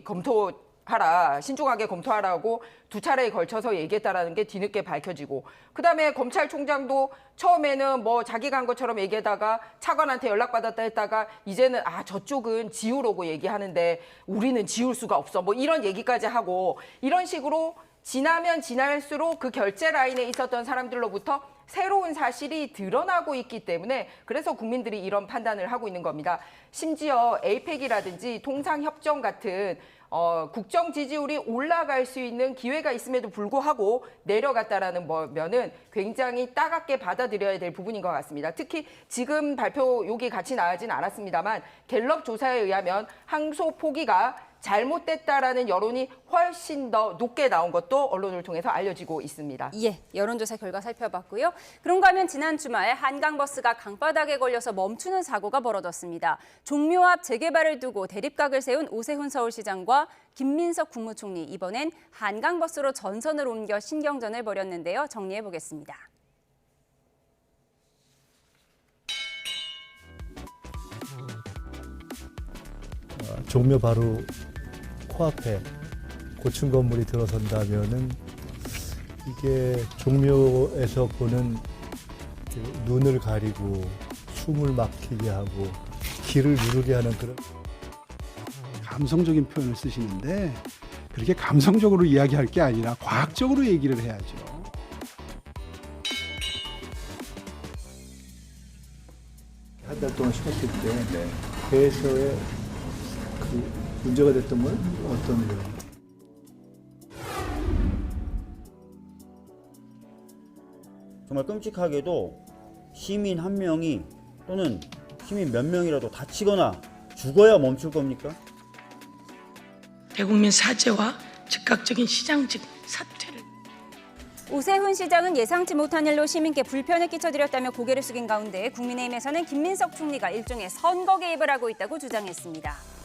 검토하라, 신중하게 검토하라고 두 차례에 걸쳐서 얘기했다라는 게 뒤늦게 밝혀지고, 그다음에 검찰총장도 처음에는 자기가 한 것처럼 얘기하다가 차관한테 연락받았다 했다가 이제는 저쪽은 지우라고 얘기하는데 우리는 지울 수가 없어, 이런 얘기까지 하고, 이런 식으로 지나면 지날수록 그 결제 라인에 있었던 사람들로부터 새로운 사실이 드러나고 있기 때문에 그래서 국민들이 이런 판단을 하고 있는 겁니다. 심지어 에이펙이라든지 통상협정 같은 국정 지지율이 올라갈 수 있는 기회가 있음에도 불구하고 내려갔다라는 면은 굉장히 따갑게 받아들여야 될 부분인 것 같습니다. 특히 지금 발표 여기 같이 나가진 않았습니다만 갤럽 조사에 의하면 항소 포기가 잘못됐다라는 여론이 훨씬 더 높게 나온 것도 언론을 통해서 알려지고 있습니다. 예, 여론조사 결과 살펴봤고요. 그런가 하면 지난 주말 한강버스가 강바닥에 걸려서 멈추는 사고가 벌어졌습니다. 종묘 앞 재개발을 두고 대립각을 세운 오세훈 서울시장과 김민석 국무총리, 이번엔 한강버스로 전선을 옮겨 신경전을 벌였는데요. 정리해보겠습니다. 종묘 바로 코앞에 고층 건물이 들어선다면은 이게 종묘에서 보는 눈을 가리고 숨을 막히게 하고 길을 누르게 하는 그런 감성적인 표현을 쓰시는데 그렇게 감성적으로 이야기할 게 아니라 과학적으로 얘기를 해야죠. 한 달 동안 쉬었을 때 배에서의 문제가 됐던 건 어떤 거예요? 정말 끔찍하게도 시민 한 명이 또는 시민 몇 명이라도 다치거나 죽어야 멈출 겁니까? 대국민 사죄와 즉각적인 시장직 사퇴를. 오세훈 시장은 예상치 못한 일로 시민께 불편을 끼쳐드렸다며 고개를 숙인 가운데 국민의힘에서는 김민석 총리가 일종의 선거 개입을 하고 있다고 주장했습니다.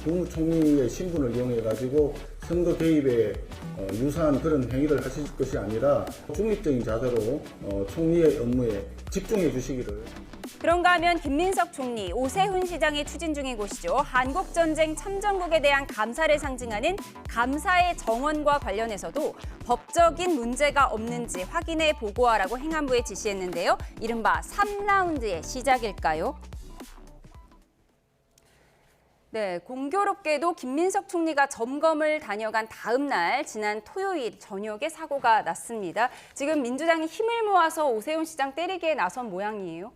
국무총리의 신분을 이용해가지고 선거 개입에 유사한 그런 행위를 하실 것이 아니라 중립적인 자세로 총리의 업무에 집중해 주시기를. 그런가 하면 김민석 총리, 오세훈 시장이 추진 중인 곳이죠. 한국전쟁 참전국에 대한 감사를 상징하는 감사의 정원과 관련해서도 법적인 문제가 없는지 확인해 보고하라고 행안부에 지시했는데요. 이른바 3라운드의 시작일까요? 네, 공교롭게도 김민석 총리가 점검을 다녀간 다음 날 지난 토요일 저녁에 사고가 났습니다. 지금 민주당이 힘을 모아서 오세훈 시장 때리기에 나선 모양이에요.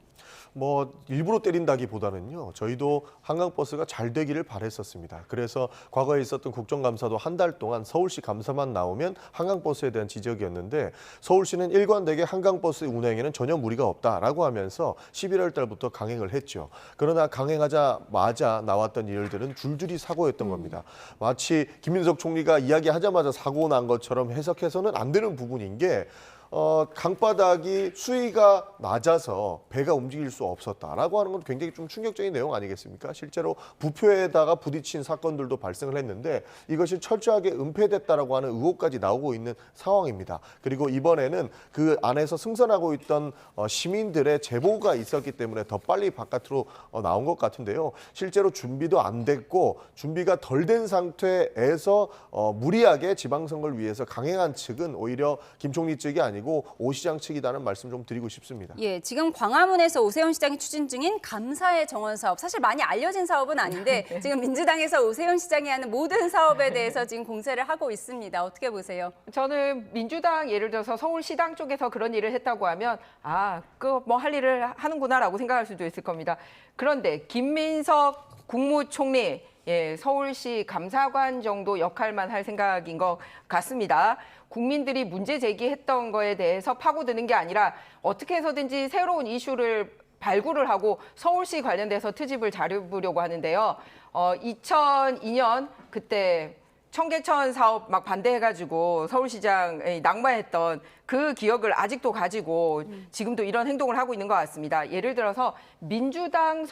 뭐 일부러 때린다기보다는요. 저희도 한강버스가 잘 되기를 바랬었습니다. 그래서 과거에 있었던 국정감사도 한 달 동안 서울시 감사만 나오면 한강버스에 대한 지적이었는데 서울시는 일관되게 한강버스 운행에는 전혀 무리가 없다라고 하면서 11월 달부터 강행을 했죠. 그러나 강행하자마자 나왔던 일들은 줄줄이 사고였던 겁니다. 마치 김민석 총리가 이야기하자마자 사고 난 것처럼 해석해서는 안 되는 부분인 게 강바닥이 수위가 낮아서 배가 움직일 수 없었다라고 하는 건 굉장히 좀 충격적인 내용 아니겠습니까? 실제로 부표에다가 부딪힌 사건들도 발생을 했는데 이것이 철저하게 은폐됐다라고 하는 의혹까지 나오고 있는 상황입니다. 그리고 이번에는 그 안에서 승선하고 있던 시민들의 제보가 있었기 때문에 더 빨리 바깥으로 나온 것 같은데요. 실제로 준비도 안 됐고 준비가 덜 된 상태에서 무리하게 지방선거를 위해서 강행한 측은 오히려 김 총리 측이 아니고 오 시장 측이라는 말씀 좀 드리고 싶습니다. 예, 지금 광화문에서 오세훈 시장이 추진 중인 감사의 정원 사업, 사실 많이 알려진 사업은 아닌데 지금 민주당에서 오세훈 시장이 하는 모든 사업에 대해서 지금 공세를 하고 있습니다. 어떻게 보세요? 저는 민주당 예를 들어서 서울시당 쪽에서 그런 일을 했다고 하면 그 뭐 할 일을 하는구나라고 생각할 수도 있을 겁니다. 그런데 김민석 국무총리 서울시 감사관 정도 역할만 할 생각인 것 같습니다. 국민들이 문제 제기했던 거에 대해서 파고드는 게 아니라 어떻게 해서든지 새로운 이슈를 발굴을 하고 서울시 관련돼서 트집을 잡으려고 하는데요. 2002년 그때 청계천 사업 막 반대해가지고 서울시장 낙마했던 그 기억을 아직도 가지고 지금도 이런 행동을 하고 있는 것 같습니다. 예를 들어서 민주당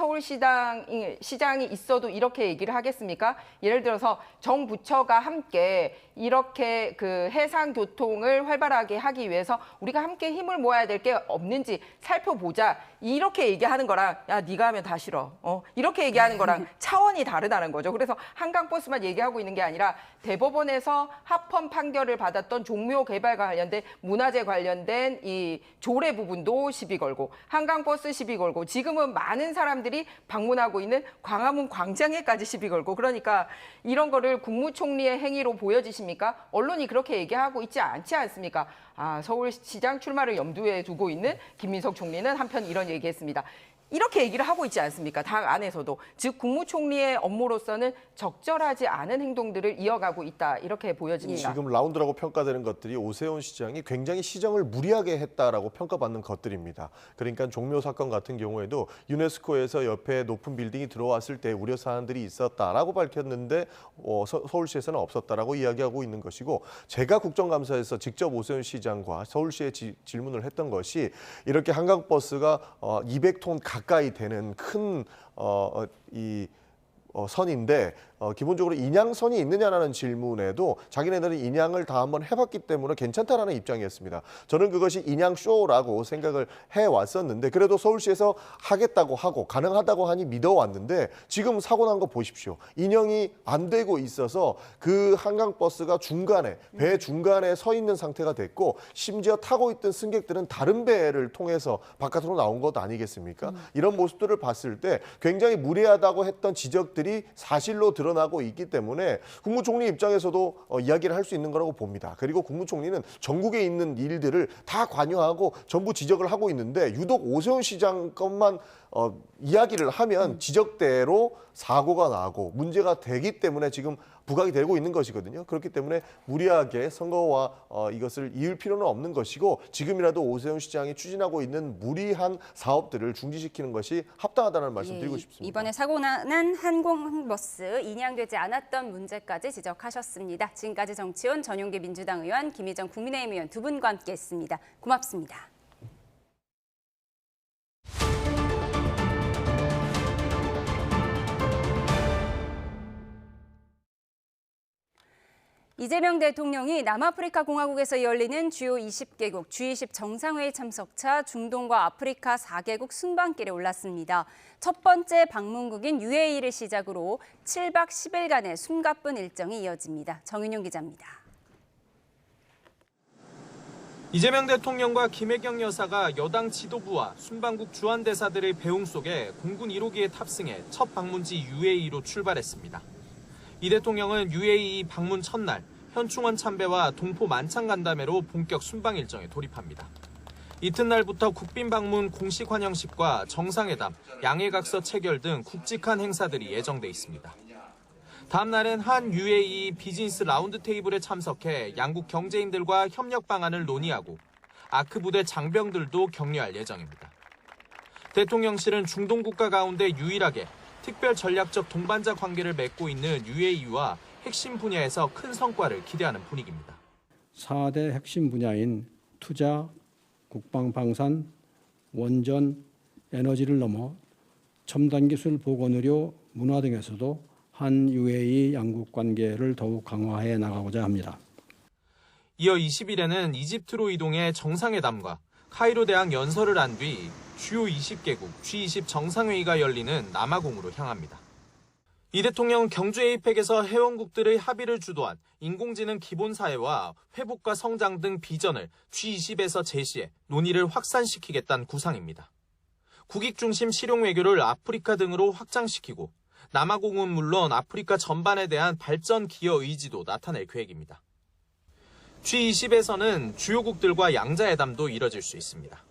시장이 있어도 이렇게 얘기를 하겠습니까? 예를 들어서 정부처가 함께 이렇게 그 해상교통을 활발하게 하기 위해서 우리가 함께 힘을 모아야 될 게 없는지 살펴보자. 이렇게 얘기하는 거랑 야 네가 하면 다 싫어. 이렇게 얘기하는 거랑 차원이 다르다는 거죠. 그래서 한강버스만 얘기하고 있는 게 아니라 대법원에서 합헌 판결을 받았던 종묘 개발과 관련된 문화재 관련된 이 조례 부분도 시비 걸고 한강버스 시비 걸고 지금은 많은 사람들이 방문하고 있는 광화문 광장에까지 시비 걸고 그러니까 이런 거를 국무총리의 행위로 보여지십니까? 언론이 그렇게 얘기하고 있지 않지 않습니까? 서울시장 출마를 염두에 두고 있는 김민석 총리는 한편 이런 얘기했습니다. 이렇게 얘기를 하고 있지 않습니까? 당 안에서도. 즉 국무총리의 업무로서는 적절하지 않은 행동들을 이어가고 있다. 이렇게 보여집니다. 지금 라운드라고 평가되는 것들이 오세훈 시장이 굉장히 시정을 무리하게 했다라고 평가받는 것들입니다. 그러니까 종묘 사건 같은 경우에도 유네스코에서 옆에 높은 빌딩이 들어왔을 때 우려 사안들이 있었다라고 밝혔는데 서울시에서는 없었다라고 이야기하고 있는 것이고 제가 국정감사에서 직접 오세훈 시장과 서울시에 질문을 했던 것이 이렇게 한강버스가 200톤 가까이 되는 큰 선인데 기본적으로 인양선이 있느냐라는 질문에도 자기네들은 인양을 다 한번 해봤기 때문에 괜찮다라는 입장이었습니다. 저는 그것이 인양쇼라고 생각을 해왔었는데 그래도 서울시에서 하겠다고 하고 가능하다고 하니 믿어왔는데 지금 사고 난 거 보십시오. 인양이 안 되고 있어서 그 한강버스가 중간에 배 중간에 서 있는 상태가 됐고 심지어 타고 있던 승객들은 다른 배를 통해서 바깥으로 나온 것 아니겠습니까? 이런 모습들을 봤을 때 굉장히 무례하다고 했던 지적들이 사실로 드러나고 있기 때문에 국무총리 입장에서도 이야기를 할 수 있는 거라고 봅니다. 그리고 국무총리는 전국에 있는 일들을 다 관여하고 전부 지적을 하고 있는데 유독 오세훈 시장 것만 이야기를 하면 지적대로 사고가 나고 문제가 되기 때문에 지금 부각이 되고 있는 것이거든요. 그렇기 때문에 무리하게 선거와 이것을 이을 필요는 없는 것이고 지금이라도 오세훈 시장이 추진하고 있는 무리한 사업들을 중지시키는 것이 합당하다는 말씀 드리고 싶습니다. 이번에 사고 난 한강버스 인양되지 않았던 문제까지 지적하셨습니다. 지금까지 정치원 전용기 민주당 의원, 김희정 국민의힘 의원 두 분과 함께했습니다. 고맙습니다. 이재명 대통령이 남아프리카 공화국에서 열리는 주요 20개국 G20 정상회의 참석차 중동과 아프리카 4개국 순방길에 올랐습니다. 첫 번째 방문국인 UAE를 시작으로 7박 10일간의 숨가쁜 일정이 이어집니다. 정윤용 기자입니다. 이재명 대통령과 김혜경 여사가 여당 지도부와 순방국 주한대사들의 배웅 속에 공군 1호기에 탑승해 첫 방문지 UAE로 출발했습니다. 이 대통령은 UAE 방문 첫날 현충원 참배와 동포 만찬 간담회로 본격 순방 일정에 돌입합니다. 이튿날부터 국빈 방문 공식 환영식과 정상회담, 양해각서 체결 등 굵직한 행사들이 예정돼 있습니다. 다음 날은 한 UAE 비즈니스 라운드 테이블에 참석해 양국 경제인들과 협력 방안을 논의하고 아크 부대 장병들도 격려할 예정입니다. 대통령실은 중동 국가 가운데 유일하게 특별 전략적 동반자 관계를 맺고 있는 UAE와 핵심 분야에서 큰 성과를 기대하는 분위기입니다. 4대 핵심 분야인 투자, 국방방산, 원전, 에너지를 넘어 첨단 기술 보건의료, 문화 등에서도 한 UAE 양국 관계를 더욱 강화해 나가고자 합니다. 이어 20일에는 이집트로 이동해 정상회담과 카이로 대학 연설을 한 뒤 주요 20개국 G20 정상회의가 열리는 남아공으로 향합니다. 이 대통령은 경주 에이펙에서 회원국들의 합의를 주도한 인공지능 기본사회와 회복과 성장 등 비전을 G20에서 제시해 논의를 확산시키겠다는 구상입니다. 국익 중심 실용 외교를 아프리카 등으로 확장시키고 남아공은 물론 아프리카 전반에 대한 발전 기여 의지도 나타낼 계획입니다. G20에서는 주요국들과 양자회담도 이뤄질 수 있습니다.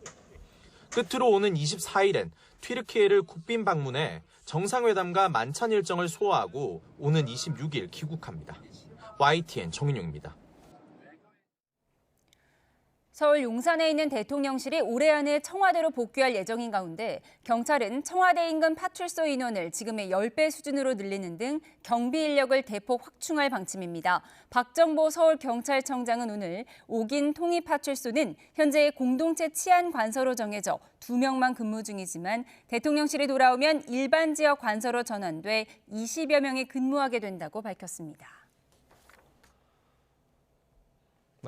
끝으로 오는 24일엔 튀르키예를 국빈 방문해 정상회담과 만찬 일정을 소화하고 오는 26일 귀국합니다. YTN 정인용입니다. 서울 용산에 있는 대통령실이 올해 안에 청와대로 복귀할 예정인 가운데 경찰은 청와대 인근 파출소 인원을 지금의 10배 수준으로 늘리는 등 경비 인력을 대폭 확충할 방침입니다. 박정보 서울경찰청장은 오늘 옥인 통일파출소는 현재 공동체 치안 관서로 정해져 2명만 근무 중이지만 대통령실이 돌아오면 일반 지역 관서로 전환돼 20여 명이 근무하게 된다고 밝혔습니다.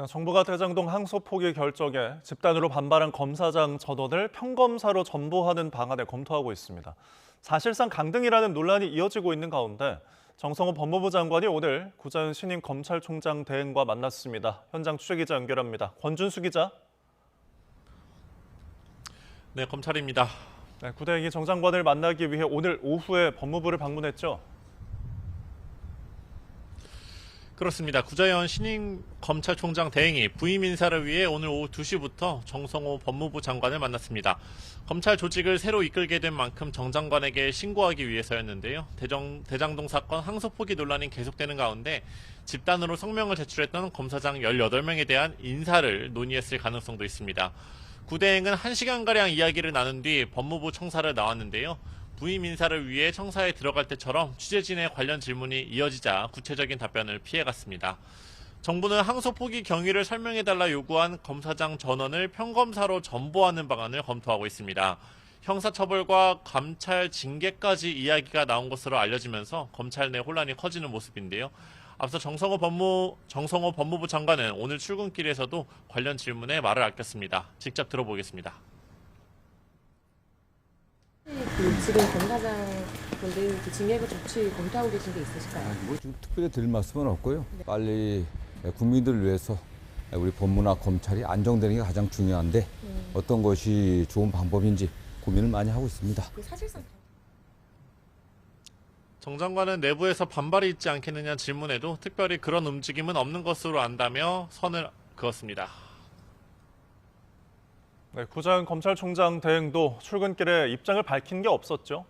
정부가 대장동 항소 포기 결정에 집단으로 반발한 검사장 전원을 평검사로 전보하는 방안을 검토하고 있습니다. 사실상 강등이라는 논란이 이어지고 있는 가운데 정성호 법무부 장관이 오늘 구자윤 신임 검찰총장 대행과 만났습니다. 현장 취재기자 연결합니다. 권준수 기자. 네, 검찰입니다. 네, 구대행이 정 장관을 만나기 위해 오늘 오후에 법무부를 방문했죠? 그렇습니다. 구자윤 신임 검찰총장 대행이 부임 인사를 위해 오늘 오후 2시부터 정성호 법무부 장관을 만났습니다. 검찰 조직을 새로 이끌게 된 만큼 정 장관에게 신고하기 위해서였는데요. 대장동 사건 항소 포기 논란이 계속되는 가운데 집단으로 성명을 제출했던 검사장 18명에 대한 인사를 논의했을 가능성도 있습니다. 구대행은 1시간가량 이야기를 나눈 뒤 법무부 청사를 나왔는데요. 부임 인사를 위해 청사에 들어갈 때처럼 취재진의 관련 질문이 이어지자 구체적인 답변을 피해갔습니다. 정부는 항소 포기 경위를 설명해달라 요구한 검사장 전원을 평검사로 전보하는 방안을 검토하고 있습니다. 형사처벌과 감찰 징계까지 이야기가 나온 것으로 알려지면서 검찰 내 혼란이 커지는 모습인데요. 앞서 정성호 법무부 장관은 오늘 출근길에서도 관련 질문에 말을 아꼈습니다. 직접 들어보겠습니다. 지금 검사장 분들 징계부 조치 검토하고 계신 게 있으실까요? 뭐 지금 특별히 드릴 말씀은 없고요. 빨리 국민들을 위해서 우리 법무나 검찰이 안정되는 게 가장 중요한데 어떤 것이 좋은 방법인지 고민을 많이 하고 있습니다. 사실상 정 장관은 내부에서 반발이 있지 않겠느냐 질문에도 특별히 그런 움직임은 없는 것으로 안다며 선을 그었습니다. 네, 구자윤 검찰총장 대행도 출근길에 입장을 밝힌 게 없었죠?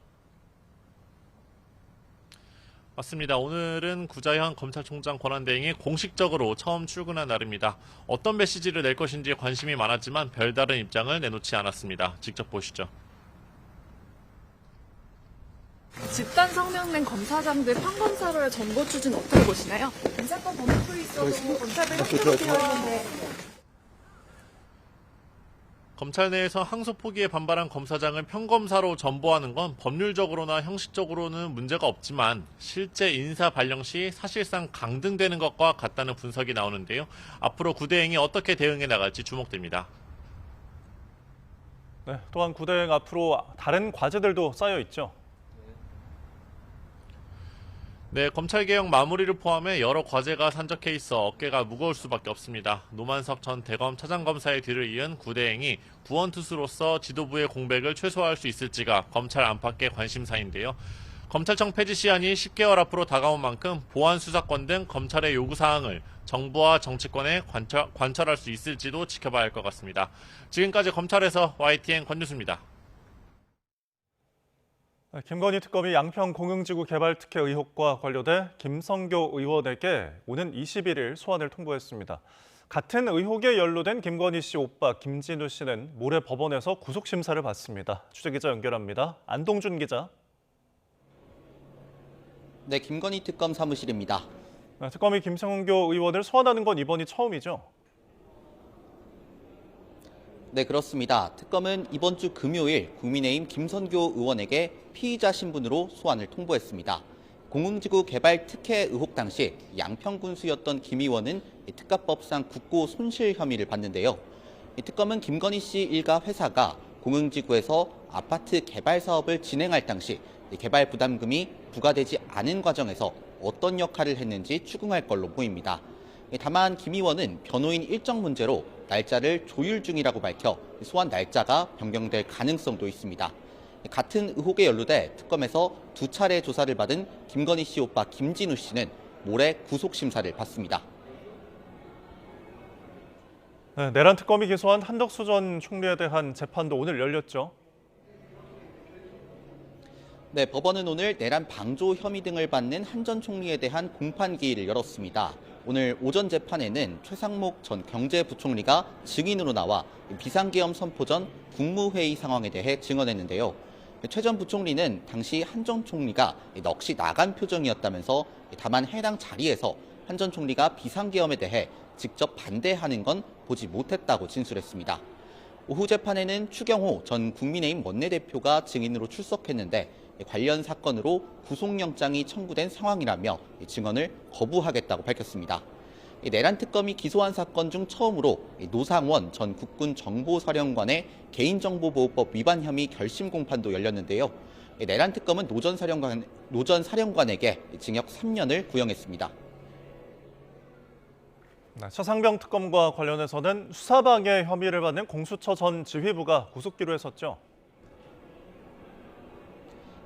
맞습니다. 오늘은 구자윤 검찰총장 권한대행이 공식적으로 처음 출근한 날입니다. 어떤 메시지를 낼 것인지 관심이 많았지만 별다른 입장을 내놓지 않았습니다. 직접 보시죠. 집단 성명 낸 검사장들 평검사로의 전보 추진 어떻게 보시나요? 이 사건 법무부에 있어도 검사들 협조로 되어 있는데. 검찰 내에서 항소 포기에 반발한 검사장을 평검사로 전보하는 건 법률적으로나 형식적으로는 문제가 없지만 실제 인사 발령 시 사실상 강등되는 것과 같다는 분석이 나오는데요. 앞으로 구대행이 어떻게 대응해 나갈지 주목됩니다. 네, 또한 구대행 앞으로 다른 과제들도 쌓여 있죠. 네, 검찰개혁 마무리를 포함해 여러 과제가 산적해 있어 어깨가 무거울 수밖에 없습니다. 노만석 전 대검 차장검사의 뒤를 이은 구대행이 부원투수로서 지도부의 공백을 최소화할 수 있을지가 검찰 안팎의 관심사인데요. 검찰청 폐지 시한이 10개월 앞으로 다가온 만큼 보안 수사권 등 검찰의 요구사항을 정부와 정치권에 관철할 수 있을지도 지켜봐야 할 것 같습니다. 지금까지 검찰에서 YTN 권유수입니다. 김건희 특검이 양평 공흥지구 개발 특혜 의혹과 관련해 김성교 의원에게 오는 21일 소환을 통보했습니다. 같은 의혹에 연루된 김건희 씨 오빠 김진우 씨는 모레 법원에서 구속심사를 받습니다. 취재기자 연결합니다. 안동준 기자. 네, 김건희 특검 사무실입니다. 특검이 김성교 의원을 소환하는 건 이번이 처음이죠? 네, 그렇습니다. 특검은 이번 주 금요일 국민의힘 김선교 의원에게 피의자 신분으로 소환을 통보했습니다. 공흥지구 개발 특혜 의혹 당시 양평군수였던 김 의원은 특가법상 국고 손실 혐의를 받는데요. 특검은 김건희 씨 일가 회사가 공흥지구에서 아파트 개발 사업을 진행할 당시 개발 부담금이 부과되지 않은 과정에서 어떤 역할을 했는지 추궁할 걸로 보입니다. 다만 김 의원은 변호인 일정 문제로 날짜를 조율 중이라고 밝혀 소환 날짜가 변경될 가능성도 있습니다. 같은 의혹에 연루돼 특검에서 2차례 조사를 받은 김건희 씨 오빠 김진우 씨는 모레 구속심사를 받습니다. 네, 내란 특검이 기소한 한덕수 전 총리에 대한 재판도 오늘 열렸죠? 네, 법원은 오늘 내란 방조 혐의 등을 받는 한 전 총리에 대한 공판기일을 열었습니다. 오늘 오전 재판에는 최상목 전 경제부총리가 증인으로 나와 비상계엄 선포 전 국무회의 상황에 대해 증언했는데요. 최 전 부총리는 당시 한 전 총리가 넋이 나간 표정이었다면서 다만 해당 자리에서 한 전 총리가 비상계엄에 대해 직접 반대하는 건 보지 못했다고 진술했습니다. 오후 재판에는 추경호 전 국민의힘 원내대표가 증인으로 출석했는데 관련 사건으로 구속영장이 청구된 상황이라며 증언을 거부하겠다고 밝혔습니다. 내란 특검이 기소한 사건 중 처음으로 노상원 전 국군 정보사령관의 개인정보보호법 위반 혐의 결심 공판도 열렸는데요. 내란 특검은 노 전 사령관에게 징역 3년을 구형했습니다. 차상병 특검과 관련해서는 수사방해 혐의를 받는 공수처 전 지휘부가 구속기로 했었죠.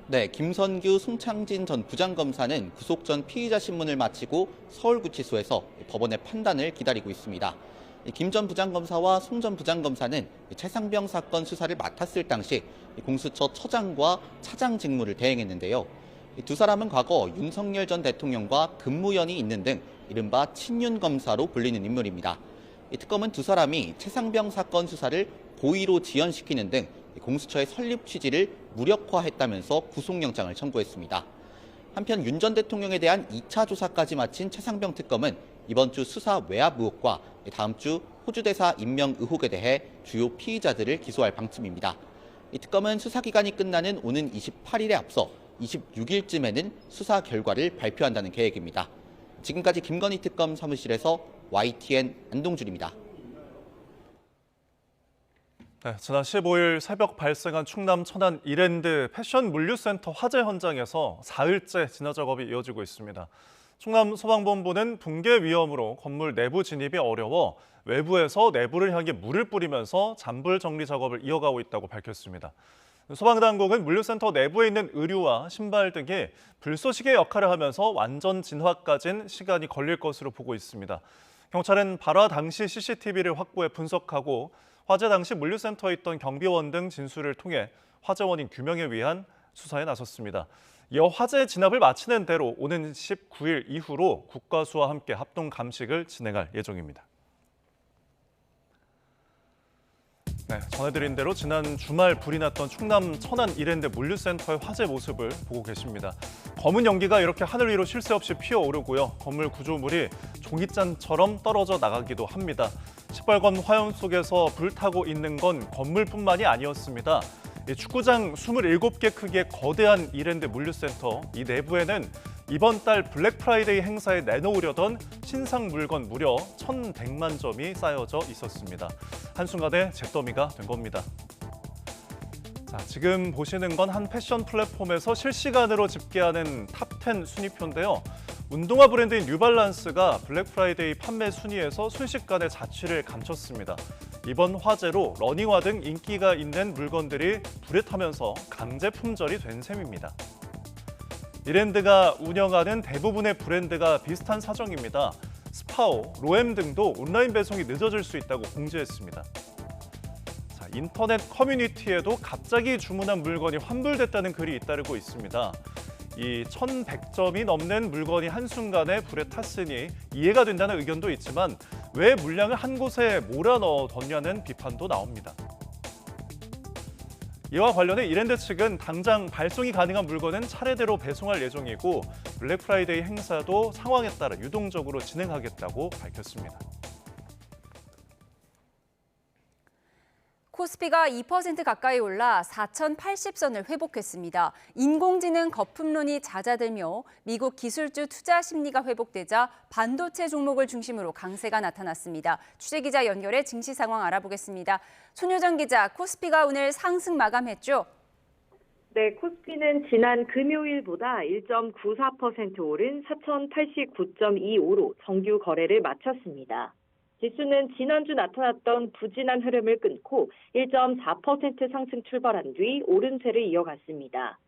네, 김선규, 송창진 전 부장검사는 구속 전 피의자 신문을 마치고 서울구치소에서 법원의 판단을 기다리고 있습니다. 김 전 부장검사와 송 전 부장검사는 최상병 사건 수사를 맡았을 당시 공수처 처장과 차장 직무를 대행했는데요. 두 사람은 과거 윤석열 전 대통령과 근무연이 있는 등 이른바 친윤검사로 불리는 인물입니다. 특검은 두 사람이 최상병 사건 수사를 고의로 지연시키는 등 공수처의 설립 취지를 무력화했다면서 구속영장을 청구했습니다. 한편 윤 전 대통령에 대한 2차 조사까지 마친 최상병 특검은 이번 주 수사 외압 의혹과 다음 주 호주대사 임명 의혹에 대해 주요 피의자들을 기소할 방침입니다. 이 특검은 수사기간이 끝나는 오는 28일에 앞서 26일쯤에는 수사 결과를 발표한다는 계획입니다. 지금까지 김건희 특검 사무실에서 YTN 안동준입니다. 네, 지난 15일 새벽 발생한 충남 천안 이랜드 패션 물류센터 화재 현장에서 사흘째 진화 작업이 이어지고 있습니다. 충남 소방본부는 붕괴 위험으로 건물 내부 진입이 어려워 외부에서 내부를 향해 물을 뿌리면서 잔불 정리 작업을 이어가고 있다고 밝혔습니다. 소방당국은 물류센터 내부에 있는 의류와 신발 등이 불쏘시개 역할을 하면서 완전 진화까지는 시간이 걸릴 것으로 보고 있습니다. 경찰은 발화 당시 CCTV를 확보해 분석하고 화재 당시 물류센터에 있던 경비원 등 진술을 통해 화재 원인 규명에 위한 수사에 나섰습니다. 이어 화재 진압을 마치는 대로 오는 19일 이후로 국과수와 함께 합동 감식을 진행할 예정입니다. 네, 전해드린 대로 지난 주말 불이 났던 충남 천안 이랜드 물류센터의 화재 모습을 보고 계십니다. 검은 연기가 이렇게 하늘 위로 쉴 새 없이 피어오르고요. 건물 구조물이 종이잔처럼 떨어져 나가기도 합니다. 시뻘건 화염 속에서 불타고 있는 건 건물뿐만이 아니었습니다. 축구장 27개 크기의 거대한 이랜드 물류센터, 이 내부에는 이번 달 블랙 프라이데이 행사에 내놓으려던 신상 물건 무려 1,100만 점이 쌓여져 있었습니다. 한순간에 잿더미가 된 겁니다. 자, 지금 보시는 건 한 패션 플랫폼에서 실시간으로 집계하는 탑10 순위표인데요. 운동화 브랜드인 뉴발란스가 블랙 프라이데이 판매 순위에서 순식간에 자취를 감췄습니다. 이번 화재로 러닝화 등 인기가 있는 물건들이 불에 타면서 강제 품절이 된 셈입니다. 이랜드가 운영하는 대부분의 브랜드가 비슷한 사정입니다. 스파오, 로엠 등도 온라인 배송이 늦어질 수 있다고 공지했습니다. 자, 인터넷 커뮤니티에도 갑자기 주문한 물건이 환불됐다는 글이 잇따르고 있습니다. 이 1,100점이 넘는 물건이 한순간에 불에 탔으니 이해가 된다는 의견도 있지만 왜 물량을 한 곳에 몰아넣어뒀냐는 비판도 나옵니다. 이와 관련해 이랜드 측은 당장 발송이 가능한 물건은 차례대로 배송할 예정이고 블랙 프라이데이 행사도 상황에 따라 유동적으로 진행하겠다고 밝혔습니다. 코스피가 2% 가까이 올라 4,080선을 회복했습니다. 인공지능 거품론이 잦아들며 미국 기술주 투자 심리가 회복되자 반도체 종목을 중심으로 강세가 나타났습니다. 취재기자 연결해 증시 상황 알아보겠습니다. 손효정 기자, 코스피가 오늘 상승 마감했죠? 네, 코스피는 지난 금요일보다 1.94% 오른 4,089.25로 정규 거래를 마쳤습니다. 지수는 지난주 나타났던 부진한 흐름을 끊고 1.4% 상승 출발한 뒤 오름세를 이어갔습니다.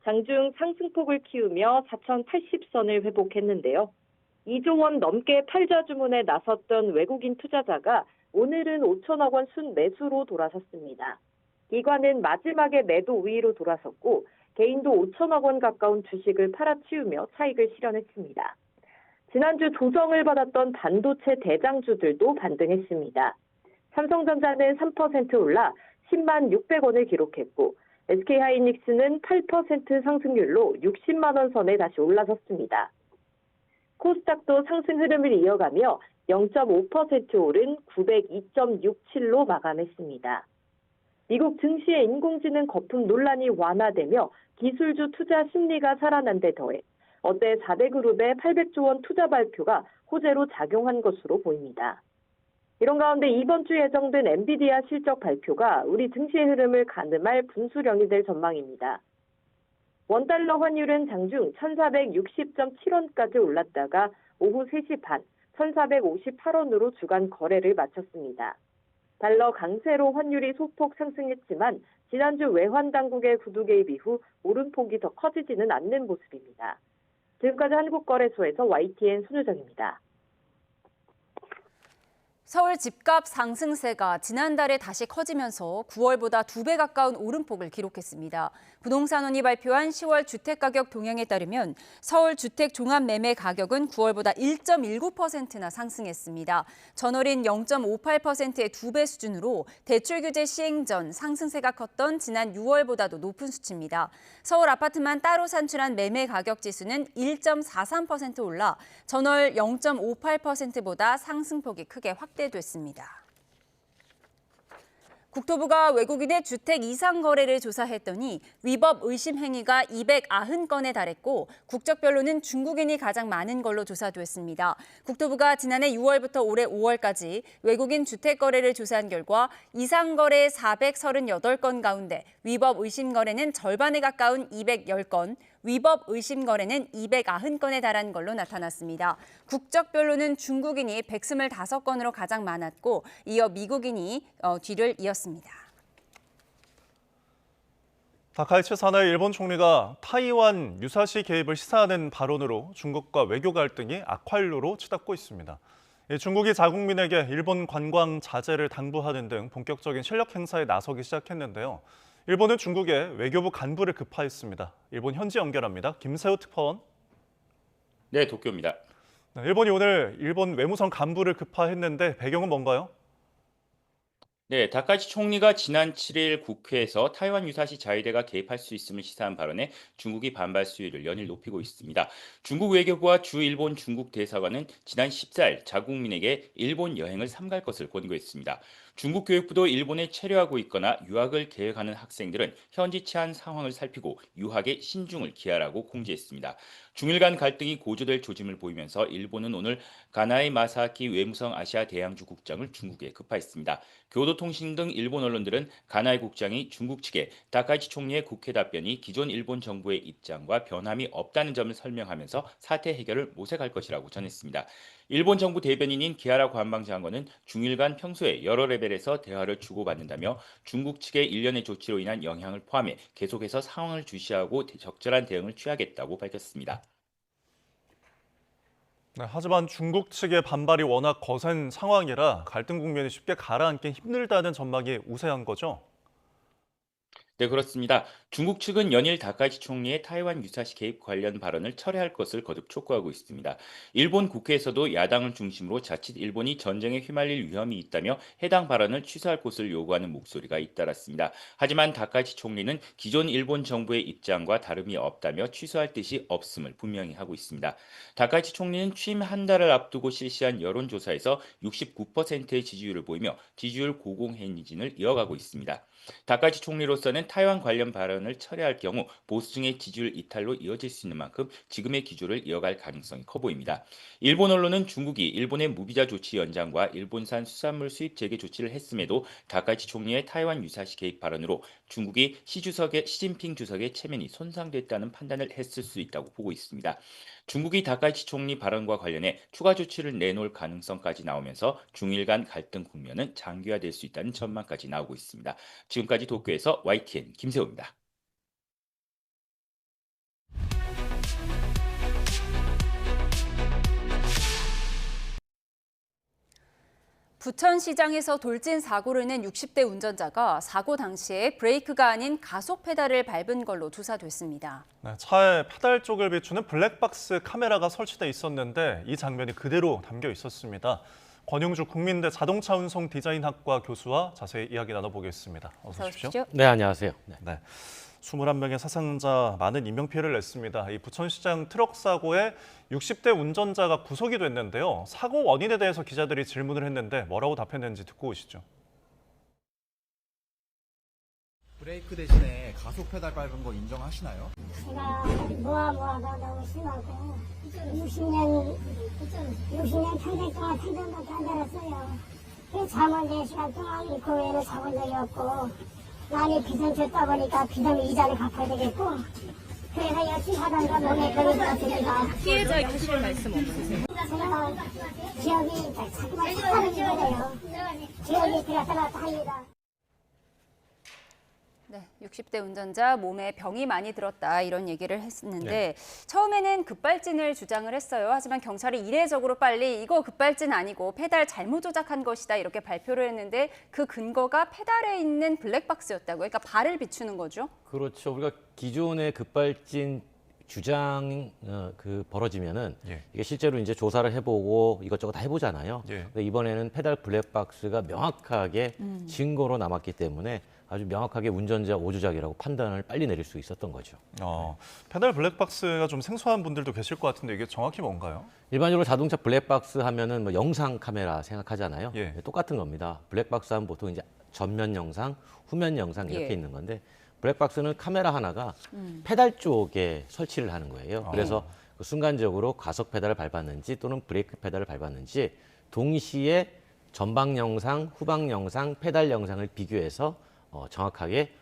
장중 상승폭을 키우며 4,080선을 회복했는데요. 2조 원 넘게 팔자 주문에 나섰던 외국인 투자자가 오늘은 5천억 원 순매수로 돌아섰습니다. 기관은 마지막에 매도 우위로 돌아섰고 개인도 5천억 원 가까운 주식을 팔아치우며 차익을 실현했습니다. 지난주 조정을 받았던 반도체 대장주들도 반등했습니다. 삼성전자는 3% 올라 10만 600원을 기록했고 SK하이닉스는 8% 상승률로 60만 원 선에 다시 올라섰습니다. 코스닥도 상승 흐름을 이어가며 0.5% 오른 902.67로 마감했습니다. 미국 증시의 인공지능 거품 논란이 완화되며 기술주 투자 심리가 살아난 데 더해 어제 4대 그룹의 800조 원 투자 발표가 호재로 작용한 것으로 보입니다. 이런 가운데 이번 주 예정된 엔비디아 실적 발표가 우리 증시의 흐름을 가늠할 분수령이 될 전망입니다. 원달러 환율은 장중 1,460.7원까지 올랐다가 오후 3시 반 1,458원으로 주간 거래를 마쳤습니다. 달러 강세로 환율이 소폭 상승했지만 지난주 외환 당국의 구두 개입 이후 오름폭이 더 커지지는 않는 모습입니다. 지금까지 한국거래소에서 YTN 손효정입니다. 서울 집값 상승세가 지난달에 다시 커지면서 9월보다 2배 가까운 오름폭을 기록했습니다. 부동산원이 발표한 10월 주택가격 동향에 따르면 서울 주택 종합매매 가격은 9월보다 1.19%나 상승했습니다. 전월인 0.58%의 2배 수준으로 대출 규제 시행 전 상승세가 컸던 지난 6월보다도 높은 수치입니다. 서울 아파트만 따로 산출한 매매 가격 지수는 1.43% 올라 전월 0.58%보다 상승폭이 크게 확대됐습니다. 국토부가 외국인의 주택 이상 거래를 조사했더니 위법 의심 행위가 290건에 달했고 국적별로는 중국인이 가장 많은 걸로 조사됐습니다. 국토부가 지난해 6월부터 올해 5월까지 외국인 주택 거래를 조사한 결과 이상 거래 438건 가운데 위법 의심 거래는 절반에 가까운 210건, 위법 의심 거래는 290건에 달한 걸로 나타났습니다. 국적별로는 중국인이 125건으로 가장 많았고 이어 미국인이 뒤를 이었습니다. 다카이치 사나이 일본 총리가 타이완 유사시 개입을 시사하는 발언으로 중국과 외교 갈등이 악화일로로 치닫고 있습니다. 중국이 자국민에게 일본 관광 자제를 당부하는 등 본격적인 실력 행사에 나서기 시작했는데요. 일본은 중국에 외교부 간부를 급파했습니다. 일본 현지 연결합니다. 김세호 특파원. 네, 도쿄입니다. 일본이 오늘 일본 외무성 간부를 급파했는데 배경은 뭔가요? 네, 다카이치 총리가 지난 7일 국회에서 타이완 유사시 자위대가 개입할 수 있음을 시사한 발언에 중국이 반발 수위를 연일 높이고 있습니다. 중국 외교부와 주 일본 중국 대사관은 지난 14일 자국민에게 일본 여행을 삼갈 것을 권고했습니다. 중국 교육부도 일본에 체류하고 있거나 유학을 계획하는 학생들은 현지 치안 상황을 살피고 유학에 신중을 기하라고 공지했습니다. 중일 간 갈등이 고조될 조짐을 보이면서 일본은 오늘 가나이 마사키 외무성 아시아 대양주 국장을 중국에 급파했습니다. 교도통신 등 일본 언론들은 가나이 국장이 중국 측에 다카이치 총리의 국회 답변이 기존 일본 정부의 입장과 변함이 없다는 점을 설명하면서 사태 해결을 모색할 것이라고 전했습니다. 일본 정부 대변인인 기하라 관방장관은 중일 간 평소에 여러 레벨에서 대화를 주고받는다며 중국 측의 일련의 조치로 인한 영향을 포함해 계속해서 상황을 주시하고 적절한 대응을 취하겠다고 밝혔습니다. 네, 하지만 중국 측의 반발이 워낙 거센 상황이라 갈등 국면이 쉽게 가라앉긴 힘들다는 전망이 우세한 거죠? 네, 그렇습니다. 중국 측은 연일 다카이치 총리의 타이완 유사시 개입 관련 발언을 철회할 것을 거듭 촉구하고 있습니다. 일본 국회에서도 야당을 중심으로 자칫 일본이 전쟁에 휘말릴 위험이 있다며 해당 발언을 취소할 것을 요구하는 목소리가 잇따랐습니다. 하지만 다카이치 총리는 기존 일본 정부의 입장과 다름이 없다며 취소할 뜻이 없음을 분명히 하고 있습니다. 다카이치 총리는 취임 한 달을 앞두고 실시한 여론조사에서 69%의 지지율을 보이며 지지율 고공행진을 이어가고 있습니다. 다카이치 총리로서는 타이완 관련 발언을 철회할 경우 보수층의 지지율 이탈로 이어질 수 있는 만큼 지금의 기조를 이어갈 가능성이 커 보입니다. 일본 언론은 중국이 일본의 무비자 조치 연장과 일본산 수산물 수입 재개 조치를 했음에도 다카이치 총리의 타이완 유사시 개입 발언으로 중국이 시진핑 주석의 체면이 손상됐다는 판단을 했을 수 있다고 보고 있습니다. 중국이 다카이치 총리 발언과 관련해 추가 조치를 내놓을 가능성까지 나오면서 중일 간 갈등 국면은 장기화될 수 있다는 전망까지 나오고 있습니다. 지금까지 도쿄에서 YTN 김세호입니다. 부천시장에서 돌진 사고를 낸 60대 운전자가 사고 당시에 브레이크가 아닌 가속 페달을 밟은 걸로 조사됐습니다. 네, 차에 페달 쪽을 비추는 블랙박스 카메라가 설치돼 있었는데 이 장면이 그대로 담겨 있었습니다. 권용주 국민대 자동차 운송 디자인학과 교수와 자세히 이야기 나눠보겠습니다. 어서 오십시오. 네, 안녕하세요. 네. 21명의 사상자, 많은 인명피해를 냈습니다. 이 부천시장 트럭 사고에 60대 운전자가 구속이 됐는데요. 사고 원인에 대해서 기자들이 질문을 했는데 뭐라고 답했는지 듣고 오시죠. 브레이크 대신에 가속 페달 밟은 거 인정하시나요? 제가 모아다 너무 심하고 60년 평생 동안 생전밖에 안 살았어요. 그 잠을 4시간 동안 그 외에는 자본 적이 없고 많이 빚은 졌다 보니까 빚은 이자를 갚아야 되겠고 그래서 열심히 하다가 몸에 병이 들었습니다. 피해자에게 하실 말씀 없으세요? 제가 기억이 자꾸만 착하는 거예요. 기억이 들어서 나타납니다. 네, 60대 운전자 몸에 병이 많이 들었다 이런 얘기를 했는데 네. 처음에는 급발진을 주장을 했어요. 하지만 경찰이 이례적으로 빨리 이거 급발진 아니고 페달 잘못 조작한 것이다 이렇게 발표를 했는데 그 근거가 페달에 있는 블랙박스였다고요. 그러니까 발을 비추는 거죠. 그렇죠. 우리가 기존의 급발진 주장 벌어지면은 이게 실제로 이제 조사를 해보고 이것저것 다 해보잖아요. 근데 이번에는 페달 블랙박스가 명확하게 증거로 남았기 때문에 아주 명확하게 운전자 오조작이라고 판단을 빨리 내릴 수 있었던 거죠. 페달 블랙박스가 좀 생소한 분들도 계실 것 같은데 이게 정확히 뭔가요? 일반적으로 자동차 블랙박스 하면은 뭐 영상 카메라 생각하잖아요. 네, 똑같은 겁니다. 블랙박스 하면 보통 이제 전면 영상, 후면 영상 이렇게 있는 건데 블랙박스는 카메라 하나가 페달 쪽에 설치를 하는 거예요. 그래서 그 순간적으로 가속 페달을 밟았는지 또는 브레이크 페달을 밟았는지 동시에 전방 영상, 후방 영상, 페달 영상을 비교해서 정확하게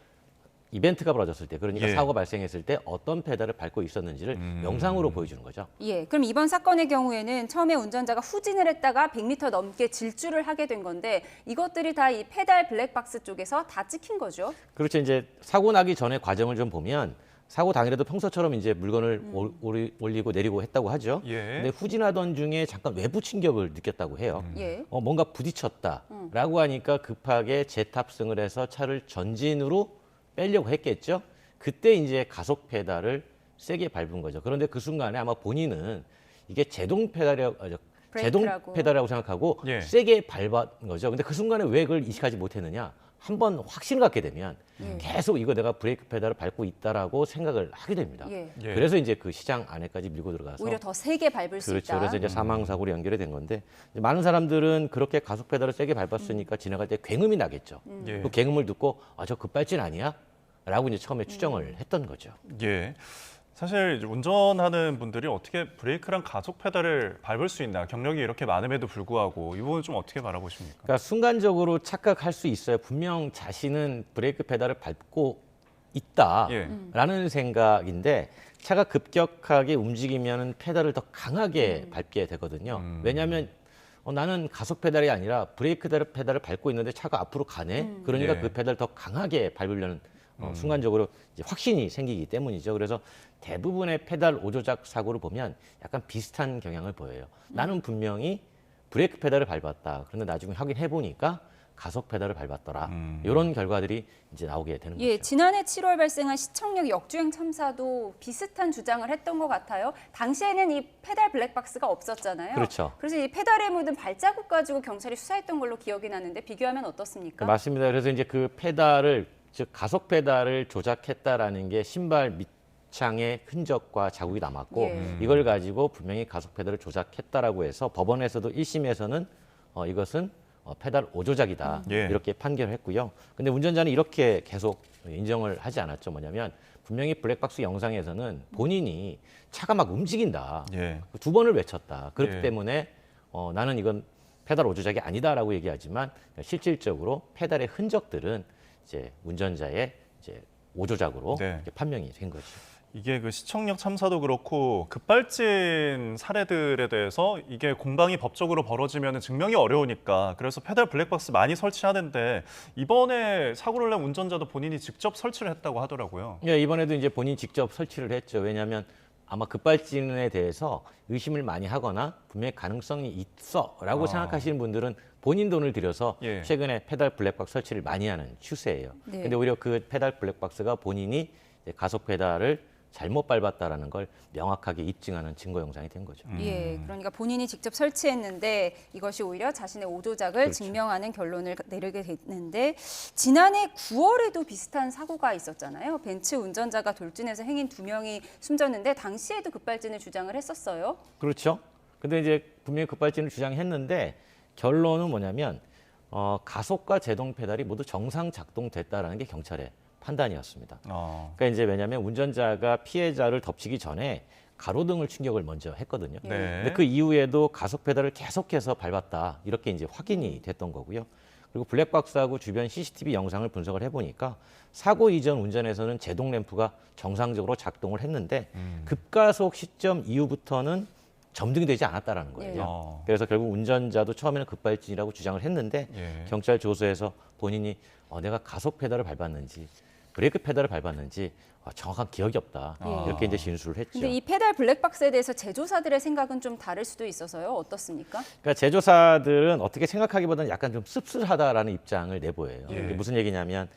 이벤트가 벌어졌을 때, 그러니까 사고가 발생했을 때 어떤 페달을 밟고 있었는지를 영상으로 보여주는 거죠. 예, 그럼 이번 사건의 경우에는 처음에 운전자가 후진을 했다가 100m 넘게 질주를 하게 된 건데 이것들이 다 이 페달 블랙박스 쪽에서 다 찍힌 거죠? 그렇죠. 이제 사고 나기 전에 과정을 좀 보면 사고 당일에도 평소처럼 이제 물건을 올리고 내리고 했다고 하죠. 근데 후진하던 중에 잠깐 외부 충격을 느꼈다고 해요. 뭔가 부딪혔다라고 하니까 급하게 재탑승을 해서 차를 전진으로 빼려고 했겠죠. 그때 이제 가속 페달을 세게 밟은 거죠. 그런데 그 순간에 아마 본인은 이게 제동 페달이라고 생각하고 세게 밟은 거죠. 근데 그 순간에 왜 그걸 인식하지 못했느냐? 한 번 확신을 갖게 되면 계속 이거 내가 브레이크 페달을 밟고 있다라고 생각을 하게 됩니다. 그래서 이제 그 시장 안에까지 밀고 들어가서 오히려 더 세게 밟을 수 그렇죠. 있다. 그래서 이제 사망 사고로 연결이 된 건데 많은 사람들은 그렇게 가속 페달을 세게 밟았으니까 지나갈 때 굉음이 나겠죠. 그 굉음을 듣고 저 급발진 아니야? 라고 이제 처음에 추정을 했던 거죠. 예. 사실 이제 운전하는 분들이 어떻게 브레이크랑 가속 페달을 밟을 수 있나, 경력이 이렇게 많음에도 불구하고 이 부분 좀 어떻게 바라보십니까? 그러니까 순간적으로 착각할 수 있어요. 분명 자신은 브레이크 페달을 밟고 있다라는 생각인데 차가 급격하게 움직이면 페달을 더 강하게 밟게 되거든요. 왜냐하면 나는 가속 페달이 아니라 브레이크 페달을 밟고 있는데 차가 앞으로 가네. 그러니까 그 페달을 더 강하게 밟으려는 순간적으로 이제 확신이 생기기 때문이죠. 그래서 대부분의 페달 오조작 사고를 보면 약간 비슷한 경향을 보여요. 나는 분명히 브레이크 페달을 밟았다. 그런데 나중에 확인해 보니까 가속 페달을 밟았더라. 이런 결과들이 이제 나오게 되는 거죠. 지난해 7월 발생한 시청역 역주행 참사도 비슷한 주장을 했던 것 같아요. 당시에는 이 페달 블랙박스가 없었잖아요. 그렇죠. 그래서 이 페달에 묻은 발자국 가지고 경찰이 수사했던 걸로 기억이 나는데 비교하면 어떻습니까? 맞습니다. 그래서 이제 그 페달을 즉 가속 페달을 조작했다라는 게 신발 밑창의 흔적과 자국이 남았고 이걸 가지고 분명히 가속 페달을 조작했다라고 해서 법원에서도 1심에서는 이것은 페달 오조작이다 이렇게 판결했고요. 근데 운전자는 이렇게 계속 인정을 하지 않았죠. 뭐냐면 분명히 블랙박스 영상에서는 본인이 차가 막 움직인다. 두 번을 외쳤다. 그렇기 때문에 나는 이건 페달 오조작이 아니다라고 얘기하지만 실질적으로 페달의 흔적들은 이제 운전자의 이제 오조작으로 이렇게 판명이 된 거죠. 이게 그 시청역 참사도 그렇고 급발진 사례들에 대해서 이게 공방이 법적으로 벌어지면 증명이 어려우니까 그래서 페달 블랙박스 많이 설치하는데 이번에 사고를 낸 운전자도 본인이 직접 설치를 했다고 하더라고요. 예, 이번에도 이제 본인이 직접 설치를 했죠. 왜냐하면 아마 급발진에 대해서 의심을 많이 하거나 분명히 가능성이 있어라고 생각하시는 분들은 본인 돈을 들여서 최근에 페달 블랙박스 설치를 많이 하는 추세예요. 근데 오히려 그 페달 블랙박스가 본인이 이제 가속 페달을 잘못 밟았다라는 걸 명확하게 입증하는 증거 영상이 된 거죠. 그러니까 본인이 직접 설치했는데 이것이 오히려 자신의 오조작을 증명하는 결론을 내리게 됐는데 지난해 9월에도 비슷한 사고가 있었잖아요. 벤츠 운전자가 돌진해서 행인 2명이 숨졌는데 당시에도 급발진을 주장을 했었어요. 그렇죠. 근데 이제 분명히 급발진을 주장했는데 결론은 뭐냐면 가속과 제동 페달이 모두 정상 작동됐다라는 게 경찰의 판단이었습니다. 그러니까 이제 왜냐하면 운전자가 피해자를 덮치기 전에 가로등을 충격을 먼저 했거든요. 근데 그 이후에도 가속 페달을 계속해서 밟았다 이렇게 이제 확인이 됐던 거고요. 그리고 블랙박스하고 주변 CCTV 영상을 분석을 해보니까 사고 이전 운전에서는 제동 램프가 정상적으로 작동을 했는데 급가속 시점 이후부터는 점등이 되지 않았다라는 거예요. 그래서 결국 운전자도 처음에는 급발진이라고 주장을 했는데 경찰 조사에서 본인이 내가 가속 페달을 밟았는지 브레이크 페달을 밟았는지 정확한 기억이 없다. 이렇게 이제 진술을 했죠. 근데 이 페달 블랙박스에 대해서 제조사들의 생각은 좀 다를 수도 있어서요. 어떻습니까? 그러니까 제조사들은 어떻게 생각하기보다는 약간 좀 씁쓸하다라는 입장을 내보여요. 이게 무슨 얘기냐면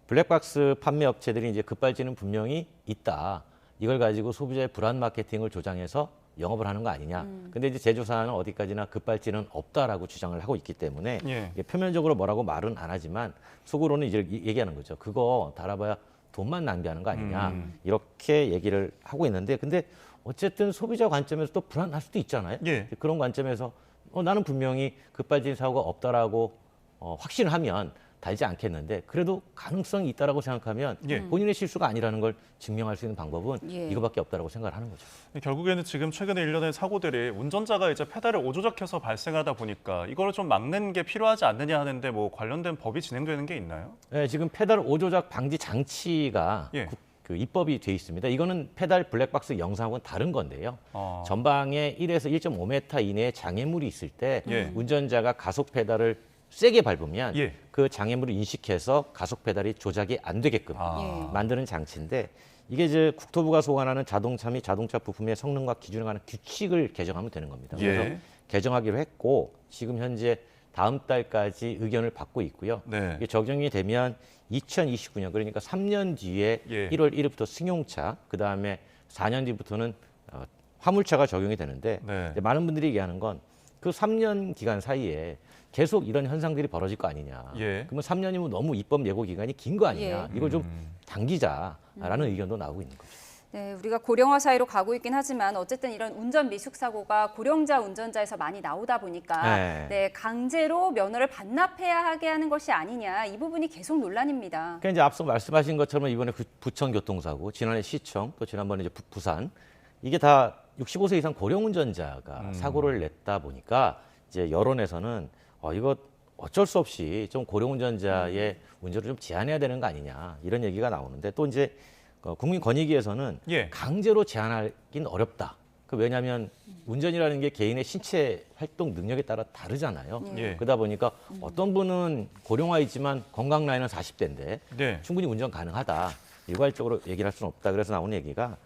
블랙박스 판매 업체들이 이제 급발진은 분명히 있다. 이걸 가지고 소비자의 불안 마케팅을 조장해서 영업을 하는 거 아니냐. 근데 이제 제조사는 어디까지나 급발진은 없다라고 주장을 하고 있기 때문에 표면적으로 뭐라고 말은 안 하지만 속으로는 이제 얘기하는 거죠. 그거 달아봐야 돈만 낭비하는 거 아니냐. 이렇게 얘기를 하고 있는데 근데 어쨌든 소비자 관점에서 또 불안할 수도 있잖아요. 그런 관점에서 나는 분명히 급발진 사고가 없다라고 확신을 하면 달지 않겠는데 그래도 가능성이 있다라고 생각하면 본인의 실수가 아니라는 걸 증명할 수 있는 방법은 이거밖에 없다라고 생각을 하는 거죠. 결국에는 지금 최근에 일련의 사고들이 운전자가 이제 페달을 오조작해서 발생하다 보니까 이거를 좀 막는 게 필요하지 않느냐 하는데 뭐 관련된 법이 진행되는 게 있나요? 네, 지금 페달 오조작 방지 장치가 그 입법이 돼 있습니다. 이거는 페달 블랙박스 영상하고는 다른 건데요. 전방에 1에서 1.5m 이내에 장애물이 있을 때 운전자가 가속 페달을 세게 밟으면 그 장애물을 인식해서 가속 페달이 조작이 안 되게끔 만드는 장치인데 이게 이제 국토부가 소관하는 자동차 및 자동차 부품의 성능과 기준에 관한 규칙을 개정하면 되는 겁니다. 그래서 개정하기로 했고 지금 현재 다음 달까지 의견을 받고 있고요. 이게 적용이 되면 2029년 그러니까 3년 뒤에 1월 1일부터 승용차 그다음에 4년 뒤부터는 화물차가 적용이 되는데 많은 분들이 얘기하는 건 그 3년 기간 사이에 계속 이런 현상들이 벌어질 거 아니냐. 그러면 3년이면 너무 입법 예고 기간이 긴 거 아니냐. 이걸 좀 당기자라는 의견도 나오고 있는 거죠. 네, 우리가 고령화 사회로 가고 있긴 하지만 어쨌든 이런 운전 미숙 사고가 고령자 운전자에서 많이 나오다 보니까 강제로 면허를 반납해야 하게 하는 것이 아니냐 이 부분이 계속 논란입니다. 그러니까 이제 앞서 말씀하신 것처럼 이번에 부천 교통사고, 지난해 시청, 또 지난번에 이제 부산 이게 다 65세 이상 고령 운전자가 사고를 냈다 보니까 이제 여론에서는 이거 어쩔 수 없이 좀 고령 운전자의 운전을 좀 제한해야 되는 거 아니냐 이런 얘기가 나오는데 또 이제 국민권익위에서는 강제로 제한하기는 어렵다. 왜냐하면 운전이라는 게 개인의 신체 활동 능력에 따라 다르잖아요. 그러다 보니까 어떤 분은 고령화이지만 건강 나이는 40대인데 충분히 운전 가능하다. 일괄적으로 얘기를 할 수는 없다. 그래서 나오는 얘기가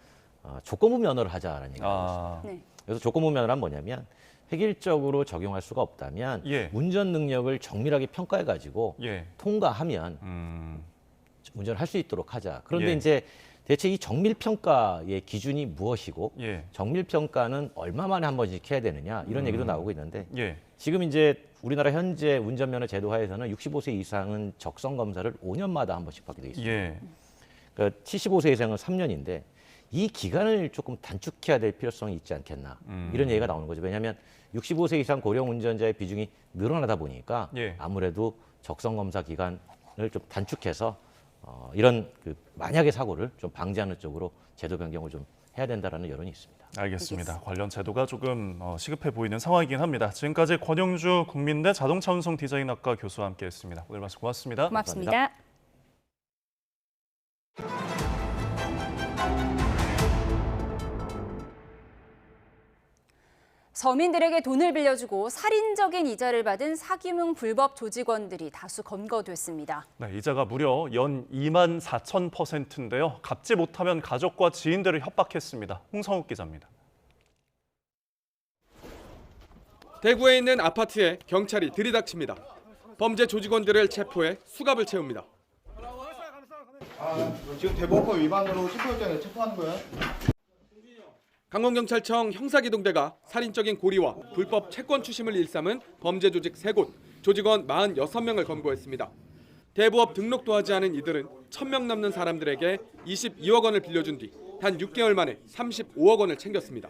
조건부 면허를 하자라는 얘기가 있습니다. 그래서 조건부 면허란 뭐냐면 획일적으로 적용할 수가 없다면 운전 능력을 정밀하게 평가해가지고 통과하면 운전을 할 수 있도록 하자. 그런데 이제 대체 이 정밀평가의 기준이 무엇이고 정밀평가는 얼마 만에 한 번씩 해야 되느냐 이런 얘기도 나오고 있는데 지금 이제 우리나라 현재 운전면허 제도 하에서는 65세 이상은 적성검사를 5년마다 한 번씩 받게 돼 있습니다. 그러니까 75세 이상은 3년인데 이 기간을 조금 단축해야 될 필요성이 있지 않겠나 이런 얘기가 나오는 거죠. 왜냐하면 65세 이상 고령 운전자의 비중이 늘어나다 보니까 아무래도 적성검사 기간을 좀 단축해서 이런 만약의 사고를 좀 방지하는 쪽으로 제도 변경을 좀 해야 된다라는 여론이 있습니다. 알겠습니다. 관련 제도가 조금 시급해 보이는 상황이긴 합니다. 지금까지 권영주 국민대 자동차 운송 디자인학과 교수와 함께했습니다. 오늘 말씀 고맙습니다. 고맙습니다. 감사합니다. 서민들에게 돈을 빌려주고 살인적인 이자를 받은 사기명 불법 조직원들이 다수 검거됐습니다. 네, 이자가 무려 연 24,000%인데요. 갚지 못하면 가족과 지인들을 협박했습니다. 홍성욱 기자입니다. 대구에 있는 아파트에 경찰이 들이닥칩니다. 범죄 조직원들을 체포해 수갑을 채웁니다. 지금 대법원 위반으로 체포영장에 체포하는 거야? 강원경찰청 형사기동대가 살인적인 고리와 불법 채권 추심을 일삼은 범죄 조직 3곳, 조직원 46명을 검거했습니다. 대부업 등록도 하지 않은 이들은 1,000명 넘는 사람들에게 22억 원을 빌려준 뒤 단 6개월 만에 35억 원을 챙겼습니다.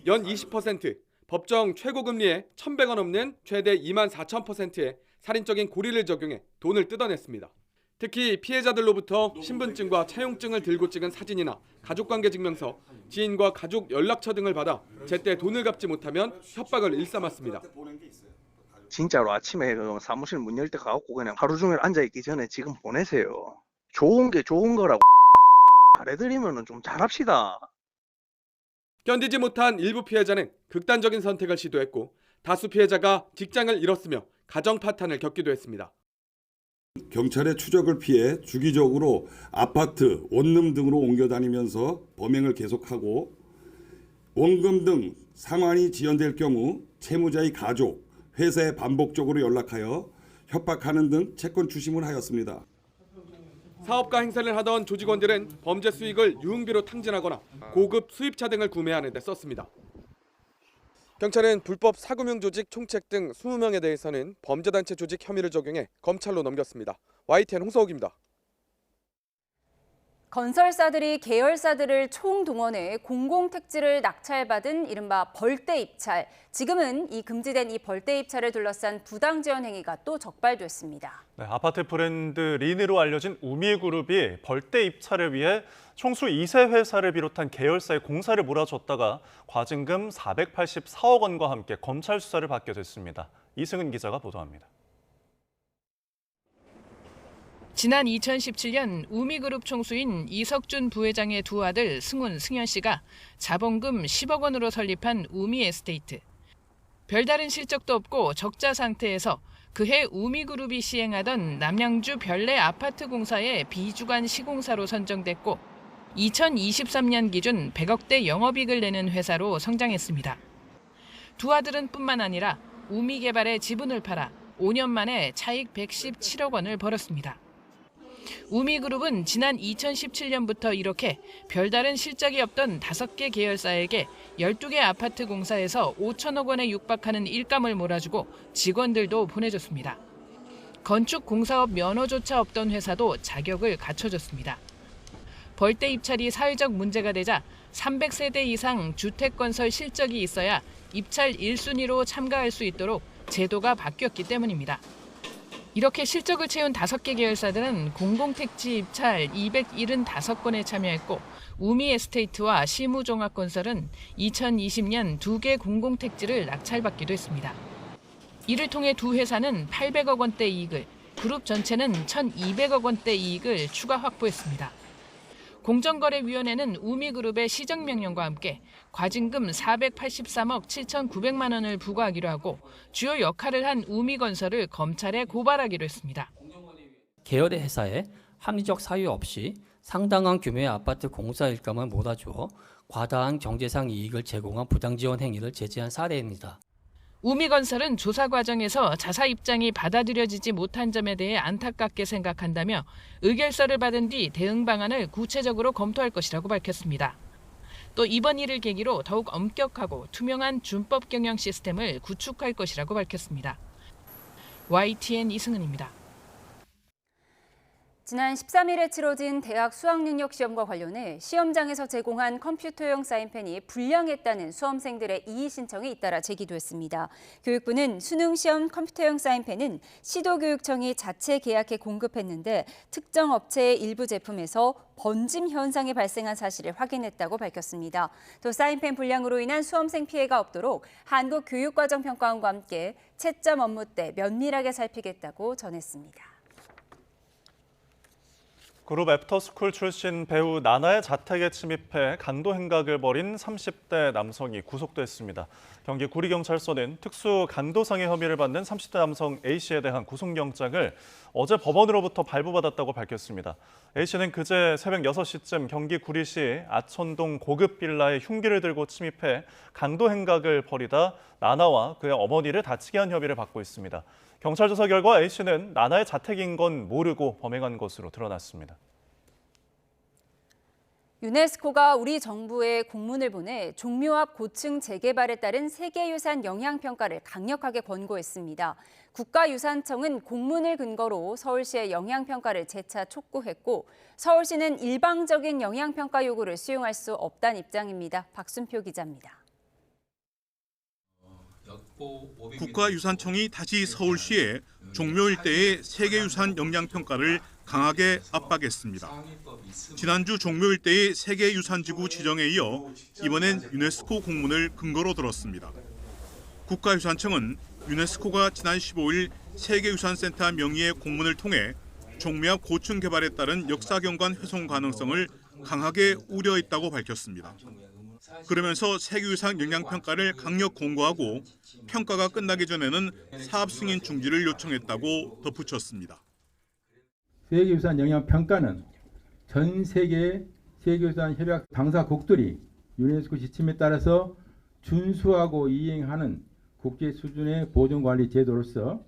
연 20%, 법정 최고금리에 1,100원 없는 최대 24,000%의 살인적인 고리를 적용해 돈을 뜯어냈습니다. 특히 피해자들로부터 신분증과 차용증을 들고 찍은 사진이나 가족관계 증명서, 지인과 가족 연락처 등을 받아 제때 돈을 갚지 못하면 협박을 일삼았습니다. 진짜로 아침에 사무실 문 열 때 가갖고 그냥 하루 종일 앉아있기 전에 지금 보내세요. 좋은 게 좋은 거라고 잘해드리면 좀 잘합시다. 견디지 못한 일부 피해자는 극단적인 선택을 시도했고 다수 피해자가 직장을 잃었으며 가정 파탄을 겪기도 했습니다. 경찰의 추적을 피해 주기적으로 아파트, 원룸 등으로 옮겨다니면서 범행을 계속하고 원금 등 상환이 지연될 경우 채무자의 가족, 회사에 반복적으로 연락하여 협박하는 등 채권 추심을 하였습니다. 사업가 행세를 하던 조직원들은 범죄 수익을 유흥비로 탕진하거나 고급 수입차 등을 구매하는 데 썼습니다. 경찰은 불법 사금융 조직 총책 등 20명에 대해서는 범죄단체 조직 혐의를 적용해 검찰로 넘겼습니다. YTN 홍서욱입니다. 건설사들이 계열사들을 총동원해 공공택지를 낙찰받은 이른바 벌떼 입찰. 지금은 이 금지된 이 벌떼 입찰을 둘러싼 부당 지원 행위가 또 적발됐습니다. 네, 아파트 브랜드 린으로 알려진 우미그룹이 벌떼 입찰을 위해 총수 2세 회사를 비롯한 계열사의 공사를 몰아줬다가 과징금 484억 원과 함께 검찰 수사를 받게 됐습니다. 이승은 기자가 보도합니다. 지난 2017년 우미그룹 총수인 이석준 부회장의 두 아들 승훈, 승현 씨가 자본금 10억 원으로 설립한 우미에스테이트. 별다른 실적도 없고 적자 상태에서 그해 우미그룹이 시행하던 남양주 별내 아파트 공사의 비주간 시공사로 선정됐고 2023년 기준 100억대 영업이익을 내는 회사로 성장했습니다. 두 아들은 뿐만 아니라 우미개발의 지분을 팔아 5년 만에 차익 117억 원을 벌었습니다. 우미그룹은 지난 2017년부터 이렇게 별다른 실적이 없던 5개 계열사에게 12개 아파트 공사에서 5천억 원에 육박하는 일감을 몰아주고 직원들도 보내줬습니다. 건축 공사업 면허조차 없던 회사도 자격을 갖춰줬습니다. 벌떼 입찰이 사회적 문제가 되자 300세대 이상 주택건설 실적이 있어야 입찰 1순위로 참가할 수 있도록 제도가 바뀌었기 때문입니다. 이렇게 실적을 채운 5개 계열사들은 공공택지 입찰 275건에 참여했고 우미에스테이트와 시무종합건설은 2020년 2개 공공택지를 낙찰받기도 했습니다. 이를 통해 두 회사는 800억 원대 이익을, 그룹 전체는 1,200억 원대 이익을 추가 확보했습니다. 공정거래위원회는 우미그룹의 시정명령과 함께 과징금 483억 7,900만 원을 부과하기로 하고 주요 역할을 한 우미건설을 검찰에 고발하기로 했습니다. 계열의 회사에 합리적 사유 없이 상당한 규모의 아파트 공사 일감을 몰아주어 과다한 경제상 이익을 제공한 부당지원 행위를 제지한 사례입니다. 우미건설은 조사 과정에서 자사 입장이 받아들여지지 못한 점에 대해 안타깝게 생각한다며 의결서를 받은 뒤 대응 방안을 구체적으로 검토할 것이라고 밝혔습니다. 또 이번 일을 계기로 더욱 엄격하고 투명한 준법 경영 시스템을 구축할 것이라고 밝혔습니다. YTN 이승은입니다. 지난 13일에 치러진 대학 수학능력 시험과 관련해 시험장에서 제공한 컴퓨터용 사인펜이 불량했다는 수험생들의 이의 신청이 잇따라 제기됐습니다. 교육부는 수능 시험 컴퓨터용 사인펜은 시도교육청이 자체 계약해 공급했는데 특정 업체의 일부 제품에서 번짐 현상이 발생한 사실을 확인했다고 밝혔습니다. 또 사인펜 불량으로 인한 수험생 피해가 없도록 한국교육과정평가원과 함께 채점 업무 때 면밀하게 살피겠다고 전했습니다. 그룹 애프터스쿨 출신 배우 나나의 자택에 침입해 강도 행각을 벌인 30대 남성이 구속됐습니다. 경기 구리경찰서는 특수 강도상해 혐의를 받는 30대 남성 A씨에 대한 구속영장을 어제 법원으로부터 발부받았다고 밝혔습니다. A씨는 그제 새벽 6시쯤 경기 구리시 아천동 고급 빌라에 흉기를 들고 침입해 강도 행각을 벌이다 나나와 그의 어머니를 다치게 한 혐의를 받고 있습니다. 경찰 조사 결과 A씨는 나나의 자택인 건 모르고 범행한 것으로 드러났습니다. 유네스코가 우리 정부에 공문을 보내 종묘 앞 고층 재개발에 따른 세계유산 영향평가를 강력하게 권고했습니다. 국가유산청은 공문을 근거로 서울시의 영향평가를 재차 촉구했고 서울시는 일방적인 영향평가 요구를 수용할 수 없다는 입장입니다. 박순표 기자입니다. 국가유산청이 다시 서울시에 종묘 일대의 세계유산 영향평가를 강하게 압박했습니다. 지난주 종묘 일대의 세계유산지구 지정에 이어 이번엔 유네스코 공문을 근거로 들었습니다. 국가유산청은 유네스코가 지난 15일 세계유산센터 명의의 공문을 통해 종묘 앞 고층 개발에 따른 역사경관 훼손 가능성을 강하게 우려했다고 밝혔습니다. 그러면서 세계유산 영향평가를 강력 공고하고 평가가 끝나기 전에는 사업 승인 중지를 요청했다고 덧붙였습니다. 세계유산 영향평가는 전 세계의 세계유산 협약 당사국들이 유네스코 지침에 따라서 준수하고 이행하는 국제 수준의 보존관리 제도로서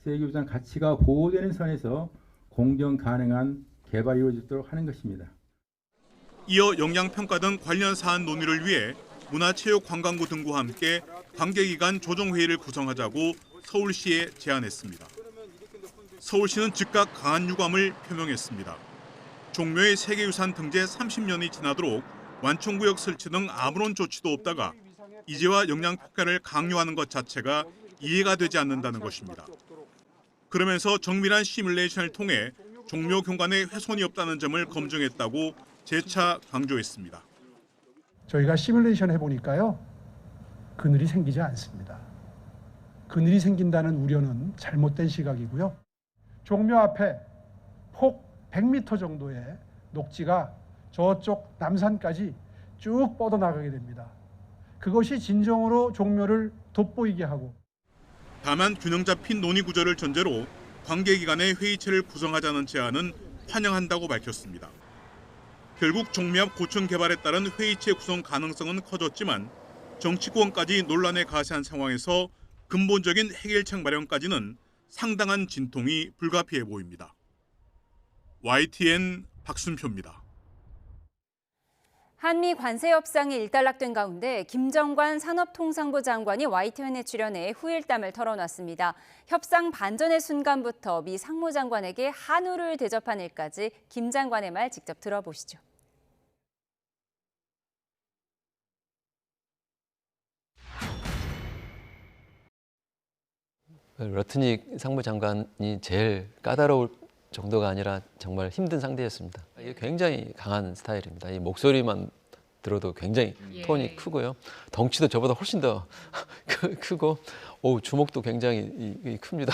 세계유산 가치가 보호되는 선에서 공정 가능한 개발이 이루어지도록 하는 것입니다. 이어 영향평가 등 관련 사안 논의를 위해 문화체육관광부 등과 함께 관계기관 조정회의를 구성하자고 서울시에 제안했습니다. 서울시는 즉각 강한 유감을 표명했습니다. 종묘의 세계유산 등재 30년이 지나도록 완충구역 설치 등 아무런 조치도 없다가 이제와 영향평가를 강요하는 것 자체가 이해가 되지 않는다는 것입니다. 그러면서 정밀한 시뮬레이션을 통해 종묘 경관에 훼손이 없다는 점을 검증했다고 재차 강조했습니다. 저희가 시뮬레이션 해보니까요. 그늘이 생기지 않습니다. 그늘이 생긴다는 우려는 잘못된 시각이고요. 종묘 앞에 폭 100m 정도의 녹지가 저쪽 남산까지 쭉 뻗어나가게 됩니다. 그것이 진정으로 종묘를 돋보이게 하고 다만 균형 잡힌 논의 구조를 전제로 관계기관의 회의체를 구성하자는 제안은 환영한다고 밝혔습니다. 결국 종묘 앞 고층 개발에 따른 회의체 구성 가능성은 커졌지만 정치권까지 논란에 가세한 상황에서 근본적인 해결책 마련까지는 상당한 진통이 불가피해 보입니다. YTN 박순표입니다. 한미 관세 협상이 일단락된 가운데 김정관 산업통상부 장관이 YTN에 출연해 후일담을 털어놨습니다. 협상 반전의 순간부터 미 상무장관에게 한우를 대접한 일까지 김 장관의 말 직접 들어보시죠. 러트닉 상무장관이 제일 까다로울 정도가 아니라 정말 힘든 상대였습니다. 이게 굉장히 강한 스타일입니다. 이 목소리만 들어도 굉장히 톤이 크고요. 덩치도 저보다 훨씬 더 크고 주먹도 굉장히 큽니다.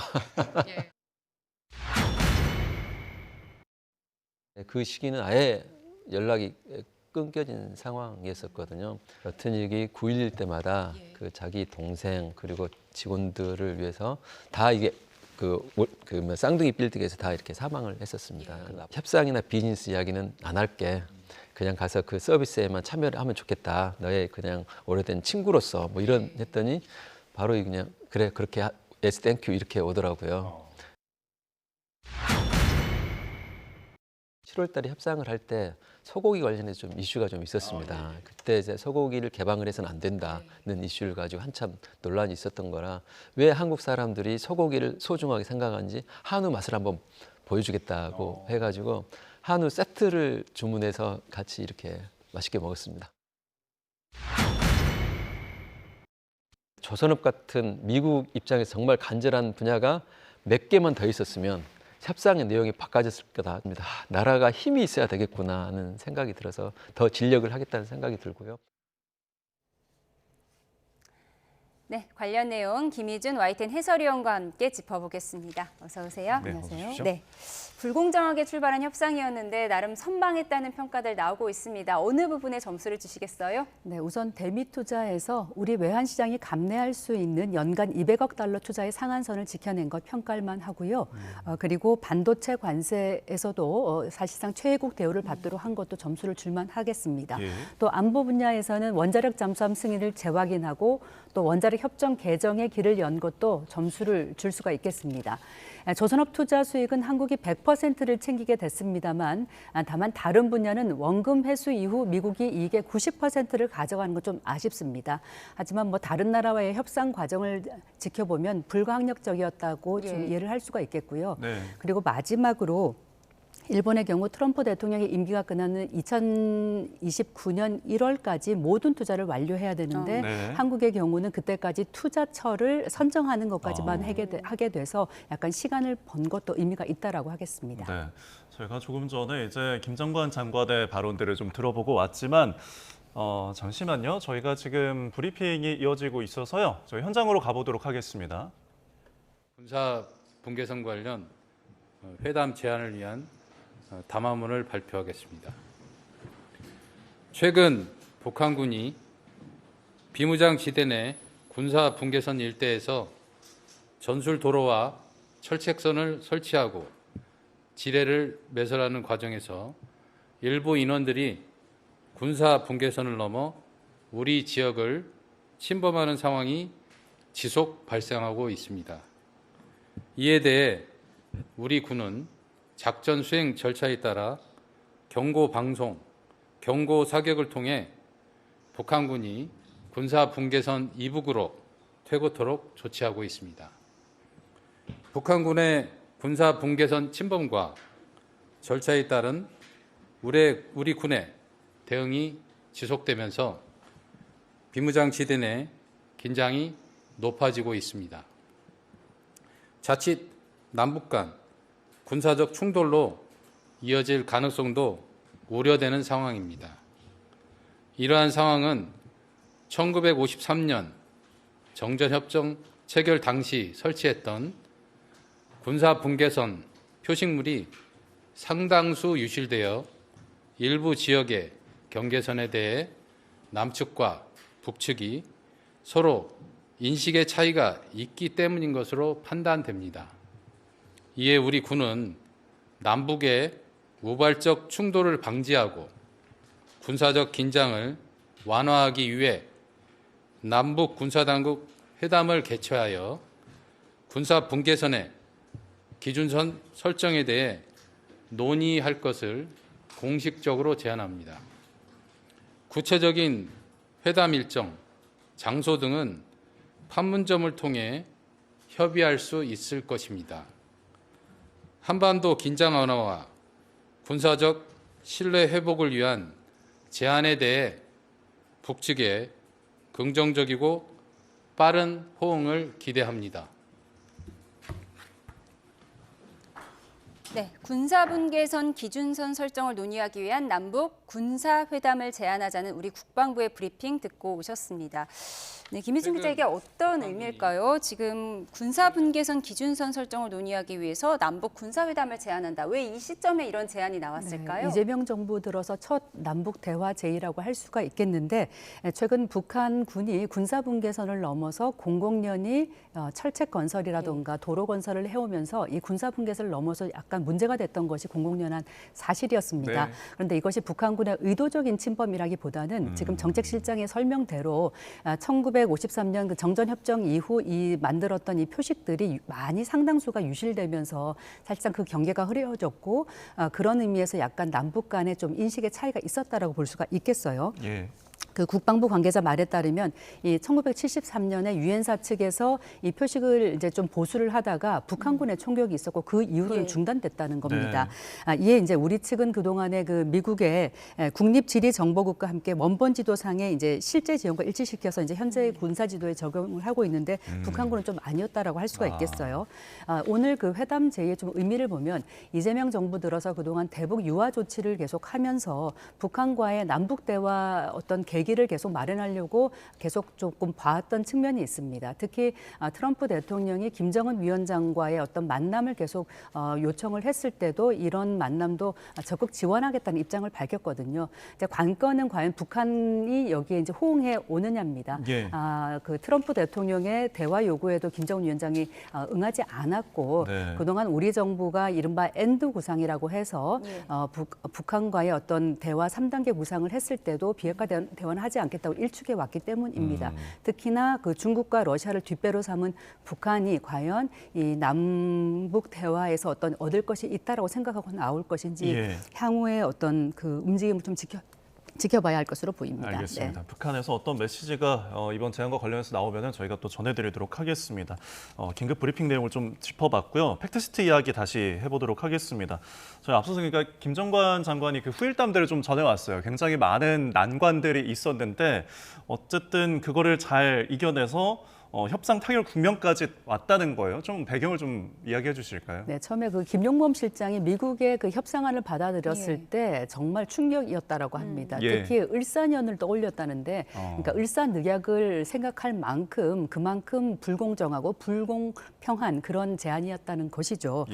그 시기는 아예 연락이 끊겨진 상황이었었거든요. 러트닉이 9.11 때마다 그 자기 동생 그리고 직원들을 위해서 다 이게 쌍둥이 빌딩에서 다 이렇게 사망을 했었습니다. 협상이나 비즈니스 이야기는 안 할게. 그냥 가서 그 서비스에만 참여를 하면 좋겠다. 너의 그냥 오래된 친구로서 뭐 이런 했더니 바로 그냥 그래 그렇게 yes thank you 이렇게 오더라고요. 7월 달에 협상을 할 때 소고기 관련해서 좀 이슈가 좀 있었습니다. 그때 이제 소고기를 개방을 해서는 안 된다는 이슈를 가지고 한참 논란이 있었던 거라 왜 한국 사람들이 소고기를 소중하게 생각하는지 한우 맛을 한번 보여주겠다고 해가지고 한우 세트를 주문해서 같이 이렇게 맛있게 먹었습니다. 조선업 같은 미국 입장에서 정말 간절한 분야가 몇 개만 더 있었으면 협상의 내용이 바꿔졌을 거다 합니다. 나라가 힘이 있어야 되겠구나 하는 생각이 들어서 더 진력을 하겠다는 생각이 들고요. 네, 관련 내용 김희준 YTN 해설위원과 함께 짚어보겠습니다. 어서 오세요. 네, 안녕하세요. 네, 불공정하게 출발한 협상이었는데 나름 선방했다는 평가들 나오고 있습니다. 어느 부분에 점수를 주시겠어요? 네, 우선 대미 투자에서 우리 외환 시장이 감내할 수 있는 연간 200억 달러 투자의 상한선을 지켜낸 것 평가할 만하고요. 그리고 반도체 관세에서도 사실상 최애국 대우를 받도록 한 것도 점수를 줄만 하겠습니다. 또 안보 분야에서는 원자력 잠수함 승인을 재확인하고 또 원자력 협정 개정의 길을 연 것도 점수를 줄 수가 있겠습니다. 조선업 투자 수익은 한국이 100%를 챙기게 됐습니다만 다만 다른 분야는 원금 회수 이후 미국이 이익의 90%를 가져가는 건 좀 아쉽습니다. 하지만 뭐 다른 나라와의 협상 과정을 지켜보면 불가항력적이었다고 좀 이해를 할 수가 있겠고요. 그리고 마지막으로 일본의 경우 트럼프 대통령의 임기가 끝나는 2029년 1월까지 모든 투자를 완료해야 되는데 한국의 경우는 그때까지 투자처를 선정하는 것까지만 하게 돼서 약간 시간을 번 것도 의미가 있다라고 하겠습니다. 네, 저희가 조금 전에 이제 김정관 장관의 발언들을 좀 들어보고 왔지만 잠시만요. 저희가 지금 브리핑이 이어지고 있어서요. 저희 현장으로 가보도록 하겠습니다. 군사 분계선 관련 회담 제안을 위한 담화문을 발표하겠습니다. 최근 북한군이 비무장 지대 내 군사 분계선 일대에서 전술 도로와 철책선을 설치하고 지뢰를 매설하는 과정에서 일부 인원들이 군사 분계선을 넘어 우리 지역을 침범하는 상황이 지속 발생하고 있습니다. 이에 대해 우리 군은 작전 수행 절차에 따라 경고 방송, 경고 사격을 통해 북한군이 군사 분계선 이북으로 퇴거토록 조치하고 있습니다. 북한군의 군사 분계선 침범과 절차에 따른 우리 군의 대응이 지속되면서 비무장지대 내 긴장이 높아지고 있습니다. 자칫 남북 간 군사적 충돌로 이어질 가능성도 우려되는 상황입니다. 이러한 상황은 1953년 정전협정 체결 당시 설치했던 군사 분계선 표식물이 상당수 유실되어 일부 지역의 경계선에 대해 남측과 북측이 서로 인식의 차이가 있기 때문인 것으로 판단됩니다. 이에 우리 군은 남북의 우발적 충돌을 방지하고 군사적 긴장을 완화하기 위해 남북 군사당국 회담을 개최하여 군사 분계선의 기준선 설정에 대해 논의할 것을 공식적으로 제안합니다. 구체적인 회담 일정, 장소 등은 판문점을 통해 협의할 수 있을 것입니다. 한반도 긴장 완화와 군사적 신뢰 회복을 위한 제안에 대해 북측의 긍정적이고 빠른 호응을 기대합니다. 네, 군사분계선 기준선 설정을 논의하기 위한 남북 군사회담을 제안하자는 우리 국방부의 브리핑 듣고 오셨습니다. 네, 김희중 기자, 이게 어떤 의미일까요? 지금 군사분계선 기준선 설정을 논의하기 위해서 남북 군사회담을 제안한다. 왜 이 시점에 이런 제안이 나왔을까요? 네, 이재명 정부 들어서 첫 남북 대화 제의라고 할 수가 있겠는데, 최근 북한군이 군사분계선을 넘어서 공공연히 철책 건설이라든가 도로 건설을 해오면서 이 군사분계선을 넘어서 약간 문제가 됐던 것이 공공연한 사실이었습니다. 네. 그런데 이것이 북한군의 의도적인 침범이라기보다는 지금 정책실장의 설명대로 1953년 그 정전협정 이후 만들었던 이 표식들이 많이 상당수가 유실되면서 사실상 그 경계가 흐려졌고 그런 의미에서 약간 남북 간에 좀 인식의 차이가 있었다라고 볼 수가 있겠어요. 예. 그 국방부 관계자 말에 따르면 이 1973년에 유엔사 측에서 이 표식을 이제 좀 보수를 하다가 북한군의 총격이 있었고 그 이후로는 중단됐다는 겁니다. 네. 이에 이제 우리 측은 그동안에 그 미국의 국립지리정보국과 함께 원본 지도상에 이제 실제 지형과 일치시켜서 이제 현재 군사 지도에 적용을 하고 있는데 북한군은 좀 아니었다라고 할 수가 있겠어요. 오늘 그 회담 제의의 좀 의미를 보면 이재명 정부 들어서 그동안 대북 유화 조치를 계속하면서 북한과의 남북 대화 어떤 계기를 계속 마련하려고 계속 조금 봐왔던 측면이 있습니다. 특히 트럼프 대통령이 김정은 위원장과의 어떤 만남을 계속 요청을 했을 때도 이런 만남도 적극 지원하겠다는 입장을 밝혔거든요. 이제 관건은 과연 북한이 여기에 이제 호응해 오느냐입니다. 예. 그 트럼프 대통령의 대화 요구에도 김정은 위원장이 응하지 않았고 네. 그동안 우리 정부가 이른바 엔드 구상이라고 해서 북한과의 어떤 대화 3단계 구상을 했을 때도 비핵화 대화는 하지 않겠다고 일축해 왔기 때문입니다. 특히나 그 중국과 러시아를 뒷배로 삼은 북한이 과연 이 남북 대화에서 어떤 얻을 것이 있다라고 생각하고 나올 것인지 향후에 어떤 그 움직임을 좀 지켜봐야 할 것으로 보입니다. 알겠습니다. 네. 북한에서 어떤 메시지가 이번 제안과 관련해서 나오면 저희가 또 전해드리도록 하겠습니다. 긴급 브리핑 내용을 좀 짚어봤고요. 팩트시트 이야기 다시 해보도록 하겠습니다. 저희 앞서서 그러니까 김정관 장관이 그 후일담들을 좀 전해왔어요. 굉장히 많은 난관들이 있었는데 어쨌든 그거를 잘 이겨내서 협상 타결 국면까지 왔다는 거예요. 좀 배경을 좀 이야기해 주실까요? 네, 처음에 그 김용범 실장이 미국의 그 협상안을 받아들였을 때 정말 충격이었다라고 합니다. 특히 을사년을 떠올렸다는데, 그러니까 을사늑약을 생각할 만큼 그만큼 불공정하고 불공평한 그런 제안이었다는 것이죠.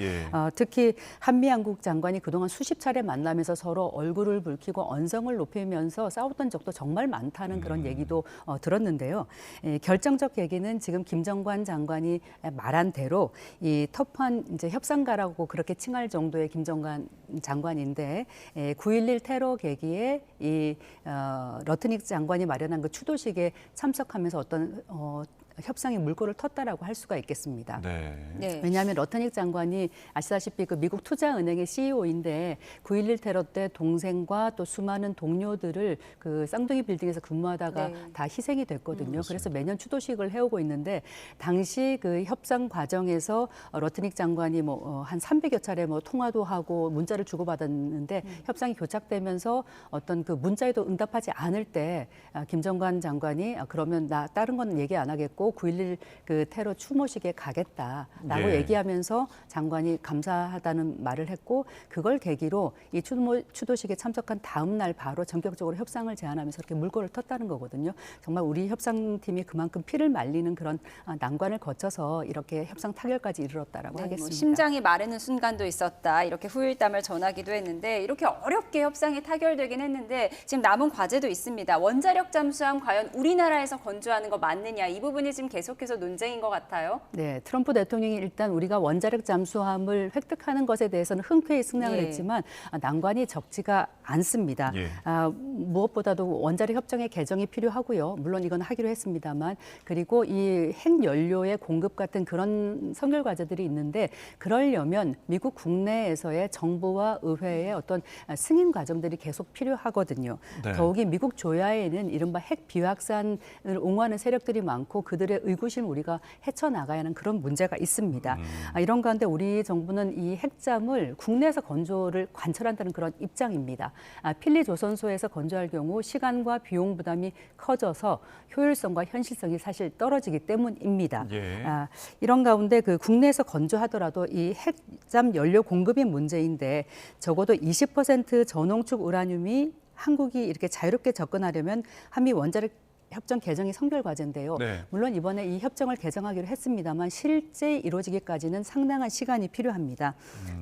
특히 한미양국 장관이 그동안 수십 차례 만나면서 서로 얼굴을 붉히고 언성을 높이면서 싸웠던 적도 정말 많다는 그런 얘기도 들었는데요. 결정적 계기는 지금 김정관 장관이 말한 대로 이 터프한 이제 협상가라고 그렇게 칭할 정도의 김정관 장관인데 9.11 테러 계기에 이 러트닉 장관이 마련한 그 추도식에 참석하면서 어떤 협상의 물꼬를 텄다라고 할 수가 있겠습니다. 네. 왜냐하면 러트닉 장관이 아시다시피 그 미국 투자은행의 CEO인데 9.11 테러 때 동생과 또 수많은 동료들을 그 쌍둥이 빌딩에서 근무하다가 다 희생이 됐거든요. 그래서 매년 추도식을 해오고 있는데 당시 그 협상 과정에서 러트닉 장관이 뭐 한 300여 차례 뭐 통화도 하고 문자를 주고받았는데 협상이 교착되면서 어떤 그 문자에도 응답하지 않을 때 김정관 장관이 그러면 나 다른 건 얘기 안 하겠고 9.11 그 테러 추모식에 가겠다라고 얘기하면서 장관이 감사하다는 말을 했고 그걸 계기로 이 추도식에 참석한 다음 날 바로 전격적으로 협상을 제안하면서 이렇게 물꼬를 텄다는 거거든요. 정말 우리 협상팀이 그만큼 피를 말리는 그런 난관을 거쳐서 이렇게 협상 타결까지 이르렀다라고 하겠습니다. 뭐 심장이 마르는 순간도 있었다. 이렇게 후일담을 전하기도 했는데 이렇게 어렵게 협상이 타결되긴 했는데 지금 남은 과제도 있습니다. 원자력 잠수함 과연 우리나라에서 건조하는 거 맞느냐 이 부분이 지금 계속해서 논쟁인 것 같아요. 네, 트럼프 대통령이 일단 우리가 원자력 잠수함을 획득하는 것에 대해서는 흔쾌히 승낙을 예. 했지만 난관이 적지가 않습니다. 예. 무엇보다도 원자력 협정의 개정이 필요하고요. 물론 이건 하기로 했습니다만, 그리고 이 핵연료의 공급 같은 그런 선결 과제들이 있는데, 그러려면 미국 국내에서의 정부와 의회의 어떤 승인 과정들이 계속 필요하거든요. 네. 더욱이 미국 조야에는 이른바 핵 비확산을 옹호하는 세력들이 많고 그들의 의구심을 우리가 헤쳐나가야 하는 그런 문제가 있습니다. 이런 가운데 우리 정부는 이 핵잠을 국내에서 건조를 관철한다는 그런 입장입니다. 필리 조선소에서 건조할 경우 시간과 비용 부담이 커져서 효율성과 현실성이 사실 떨어지기 때문입니다. 예. 이런 가운데 그 국내에서 건조하더라도 이 핵잠 연료 공급이 문제인데 적어도 20% 저농축 우라늄이 한국이 이렇게 자유롭게 접근하려면 한미 원자력 협정 개정이 선결 과제인데요. 네. 물론 이번에 이 협정을 개정하기로 했습니다만 실제 이루어지기까지는 상당한 시간이 필요합니다.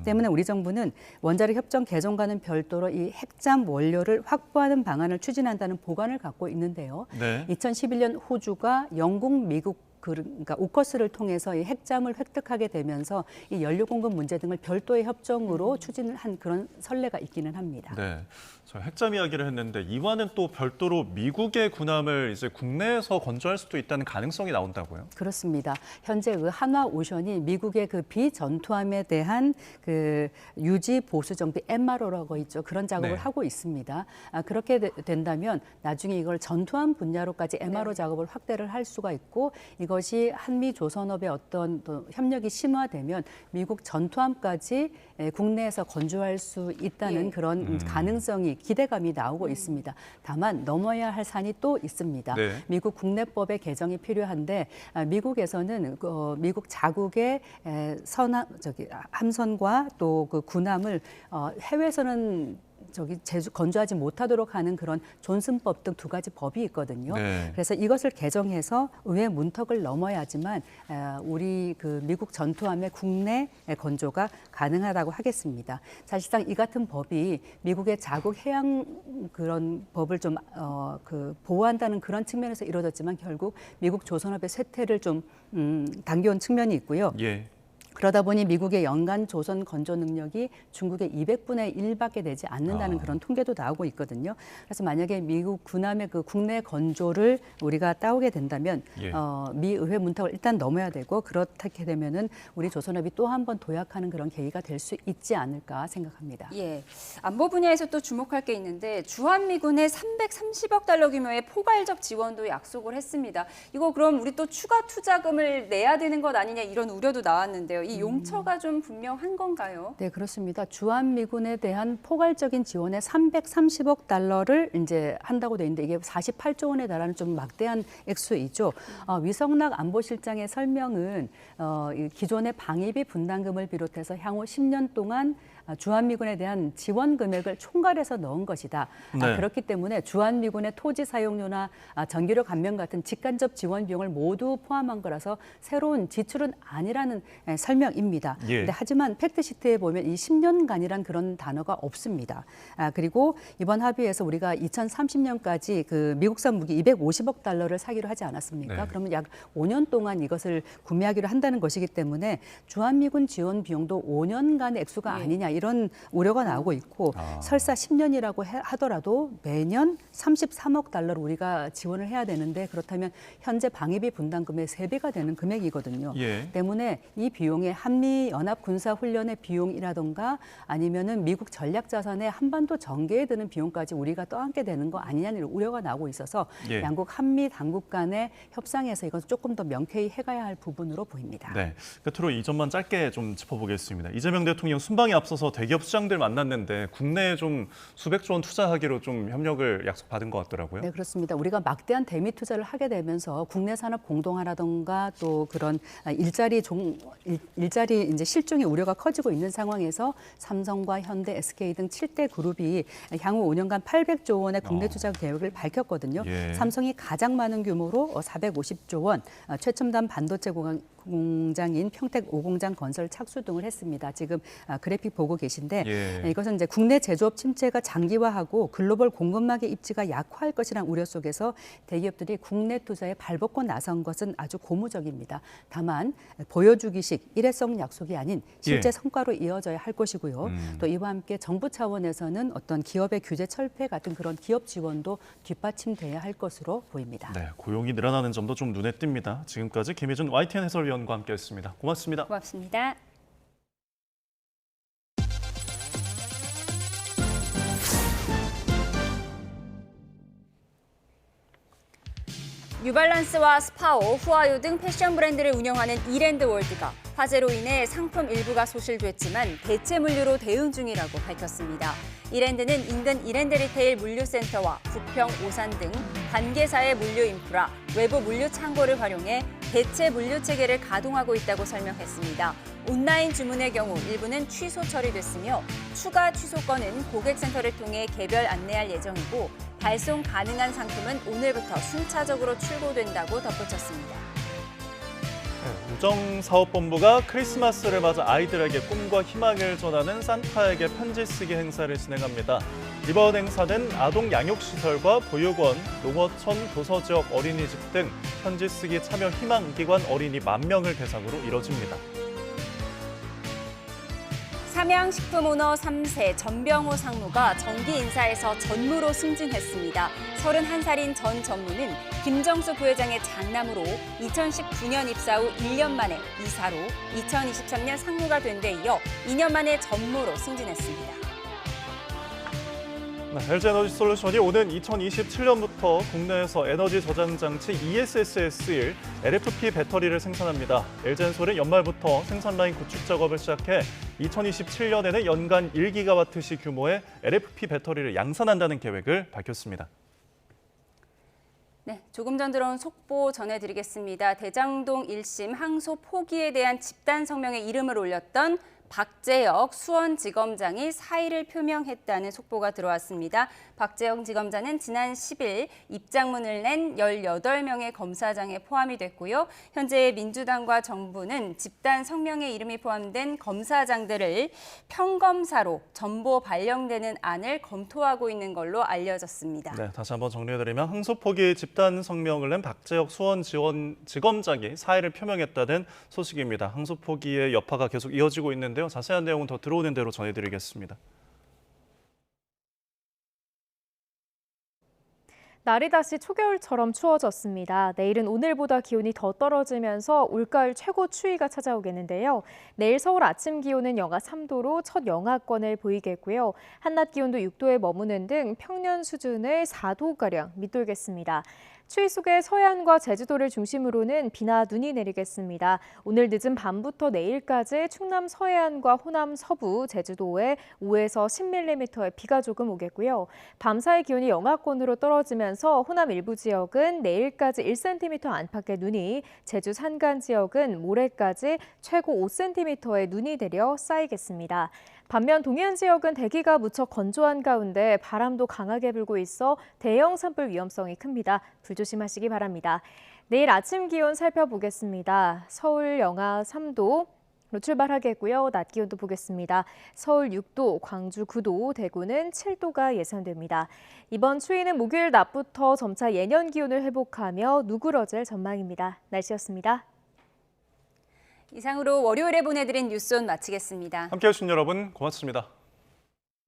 때문에 우리 정부는 원자력 협정 개정과는 별도로 이 핵잠 원료를 확보하는 방안을 추진한다는 보관을 갖고 있는데요. 네. 2011년 호주가 영국, 미국 그러니까 오커스를 통해서 이 핵잠을 획득하게 되면서 이 연료 공급 문제 등을 별도의 협정으로 추진을 한 그런 선례가 있기는 합니다. 네, 저 핵잠 이야기를 했는데 이와는 또 별도로 미국의 군함을 이제 국내에서 건조할 수도 있다는 가능성이 나온다고요? 그렇습니다. 현재 그 한화 오션이 미국의 그 비전투함에 대한 그 유지 보수 정비 MRO라고 있죠. 그런 작업을 네. 하고 있습니다. 그렇게 된다면 나중에 이걸 전투함 분야로까지 MRO 작업을 확대를 할 수가 있고 이것이 한미 조선업의 어떤 또 협력이 심화되면 미국 전투함까지 국내에서 건조할 수 있다는 그런 가능성이 기대감이 나오고 있습니다. 다만 넘어야 할 산이 또 있습니다. 네. 미국 국내법의 개정이 필요한데 미국에서는 미국 자국의 함선과 또 그 군함을 해외에서는 건조하지 못하도록 하는 그런 존슨법 등 두 가지 법이 있거든요. 네. 그래서 이것을 개정해서 의회 문턱을 넘어야지만 우리 그 미국 전투함의 국내 건조가 가능하다고 하겠습니다. 사실상 이 같은 법이 미국의 자국 해양 그런 법을 좀 보호한다는 그런 측면에서 이루어졌지만 결국 미국 조선업의 쇠퇴를 좀 당겨온 측면이 있고요. 예. 그러다 보니 미국의 연간 조선 건조 능력이 중국의 200분의 1밖에 되지 않는다는 그런 통계도 나오고 있거든요. 그래서 만약에 미국 군함의 그 국내 건조를 우리가 따오게 된다면 예. 미 의회 문턱을 일단 넘어야 되고 그렇게 되면은 우리 조선업이 또 한 번 도약하는 그런 계기가 될 수 있지 않을까 생각합니다. 예, 안보 분야에서 또 주목할 게 있는데 주한미군의 330억 달러 규모의 포괄적 지원도 약속을 했습니다. 이거 그럼 우리 또 추가 투자금을 내야 되는 것 아니냐 이런 우려도 나왔는데요. 이 용처가 좀 분명한 건가요? 네, 그렇습니다. 주한미군에 대한 포괄적인 지원에 330억 달러를 이제 한다고 돼 있는데 이게 48조 원에 달하는 좀 막대한 액수이죠. 위성락 안보실장의 설명은 기존의 방위비 분담금을 비롯해서 향후 10년 동안 주한미군에 대한 지원 금액을 총괄해서 넣은 것이다. 네. 그렇기 때문에 주한미군의 토지 사용료나 전기료 감면 같은 직간접 지원 비용을 모두 포함한 거라서 새로운 지출은 아니라는 설명입니다. 예. 근데 하지만 팩트시트에 보면 이 10년간이란 그런 단어가 없습니다. 그리고 이번 합의에서 우리가 2030년까지 그 미국산 무기 250억 달러를 사기로 하지 않았습니까? 네. 그러면 약 5년 동안 이것을 구매하기로 한다는 것이기 때문에 주한미군 지원 비용도 5년간의 액수가 아니냐 이런 우려가 나오고 있고 설사 10년이라고 하더라도 매년 33억 달러를 우리가 지원을 해야 되는데 그렇다면 현재 방위비 분담금의 3배가 되는 금액이거든요. 예. 때문에 이 비용에 한미 연합 군사 훈련의 비용이라던가 아니면은 미국 전략 자산의 한반도 전개에 드는 비용까지 우리가 떠안게 되는 거 아니냐는 우려가 나오고 있어서 예. 양국 한미 당국 간의 협상에서 이건 조금 더 명쾌히 해가야 할 부분으로 보입니다. 네, 끝으로 이 점만 짧게 좀 짚어보겠습니다. 이재명 대통령 순방에 앞서서 대기업 수장들 만났는데 국내에 좀 수백조 원 투자하기로 좀 협력을 약속받은 것 같더라고요. 네, 그렇습니다. 우리가 막대한 대미 투자를 하게 되면서 국내 산업 공동화라던가 또 그런 일자리 이제 실종의 우려가 커지고 있는 상황에서 삼성과 현대, SK 등 7대 그룹이 향후 5년간 800조 원의 국내 투자 계획을 밝혔거든요. 예. 삼성이 가장 많은 규모로 450조 원, 최첨단 반도체 공장인 평택 5공장 건설 착수 등을 했습니다. 지금 그래픽 보고 계신데 예. 이것은 이제 국내 제조업 침체가 장기화하고 글로벌 공급망의 입지가 약화할 것이라는 우려 속에서 대기업들이 국내 투자에 발벗고 나선 것은 아주 고무적입니다. 다만 보여주기식 일회성 약속이 아닌 실제 성과로 이어져야 할 것이고요. 또 이와 함께 정부 차원에서는 어떤 기업의 규제 철폐 같은 그런 기업 지원도 뒷받침돼야 할 것으로 보입니다. 네, 고용이 늘어나는 점도 좀 눈에 띕니다. 지금까지 김희준 YTN 해설위원과 함께했습니다. 고맙습니다. 고맙습니다. 뉴발란스와 스파오, 후아유 등 패션 브랜드를 운영하는 이랜드월드가 화재로 인해 상품 일부가 소실됐지만 대체 물류로 대응 중이라고 밝혔습니다. 이랜드는 인근 이랜드 리테일 물류센터와 부평, 오산 등 관계사의 물류 인프라, 외부 물류 창고를 활용해 대체 물류 체계를 가동하고 있다고 설명했습니다. 온라인 주문의 경우 일부는 취소 처리됐으며 추가 취소 건은 고객센터를 통해 개별 안내할 예정이고 발송 가능한 상품은 오늘부터 순차적으로 출고된다고 덧붙였습니다. 우정사업본부가 크리스마스를 맞아 아이들에게 꿈과 희망을 전하는 산타에게 편지 쓰기 행사를 진행합니다. 이번 행사는 아동 양육시설과 보육원, 농어촌, 도서지역 어린이집 등 편지 쓰기 참여 희망기관 어린이 10,000명을 대상으로 이뤄집니다. 삼양식품오너 3세 전병호 상무가 정기 인사에서 전무로 승진했습니다. 31살인 전 전무는 김정수 부회장의 장남으로 2019년 입사 후 1년 만에 이사로 2023년 상무가 된 데 이어 2년 만에 전무로 승진했습니다. LG에너지솔루션이 오는 2027년부터 국내에서 에너지 저장 장치 ESSS1 LFP 배터리를 생산합니다. LG엔솔은 연말부터 생산 라인 구축 작업을 시작해 2027년에는 연간 1기가와트시 규모의 LFP 배터리를 양산한다는 계획을 밝혔습니다. 네, 조금 전 들어온 속보 전해드리겠습니다. 대장동 1심 항소 포기에 대한 집단 성명에 이름을 올렸던 박재혁 수원지검장이 사의를 표명했다는 속보가 들어왔습니다. 박재혁 지검장은 지난 10일 입장문을 낸 18명의 검사장에 포함이 됐고요. 현재 민주당과 정부는 집단 성명에 이름이 포함된 검사장들을 평검사로 전보 발령되는 안을 검토하고 있는 걸로 알려졌습니다. 네, 다시 한번 정리해드리면 항소 포기 집단 성명을 낸 박재혁 수원지검장이 사의를 표명했다는 소식입니다. 항소 포기의 여파가 계속 이어지고 있는데 자세한 내용은 더 들어오는 대로 전해드리겠습니다. 날이 다시 초겨울처럼 추워졌습니다. 내일은 오늘보다 기온이 더 떨어지면서 올가을 최고 추위가 찾아오겠는데요. 내일 서울 아침 기온은 영하 3도로 첫 영하권을 보이겠고요. 한낮 기온도 6도에 머무는 등 평년 수준을 4도가량 밑돌겠습니다. 추위 속에 서해안과 제주도를 중심으로는 비나 눈이 내리겠습니다. 오늘 늦은 밤부터 내일까지 충남 서해안과 호남 서부, 제주도에 5에서 10mm의 비가 조금 오겠고요. 밤사이 기온이 영하권으로 떨어지면서 호남 일부 지역은 내일까지 1cm 안팎의 눈이, 제주 산간 지역은 모레까지 최고 5cm의 눈이 내려 쌓이겠습니다. 반면 동해안 지역은 대기가 무척 건조한 가운데 바람도 강하게 불고 있어 대형 산불 위험성이 큽니다. 불조심하시기 바랍니다. 내일 아침 기온 살펴보겠습니다. 서울 영하 3도로 출발하겠고요. 낮 기온도 보겠습니다. 서울 6도, 광주 9도, 대구는 7도가 예상됩니다. 이번 추위는 목요일 낮부터 점차 예년 기온을 회복하며 누그러질 전망입니다. 날씨였습니다. 이상으로 월요일에 보내드린 뉴스온 마치겠습니다. 함께해 주신 여러분 고맙습니다.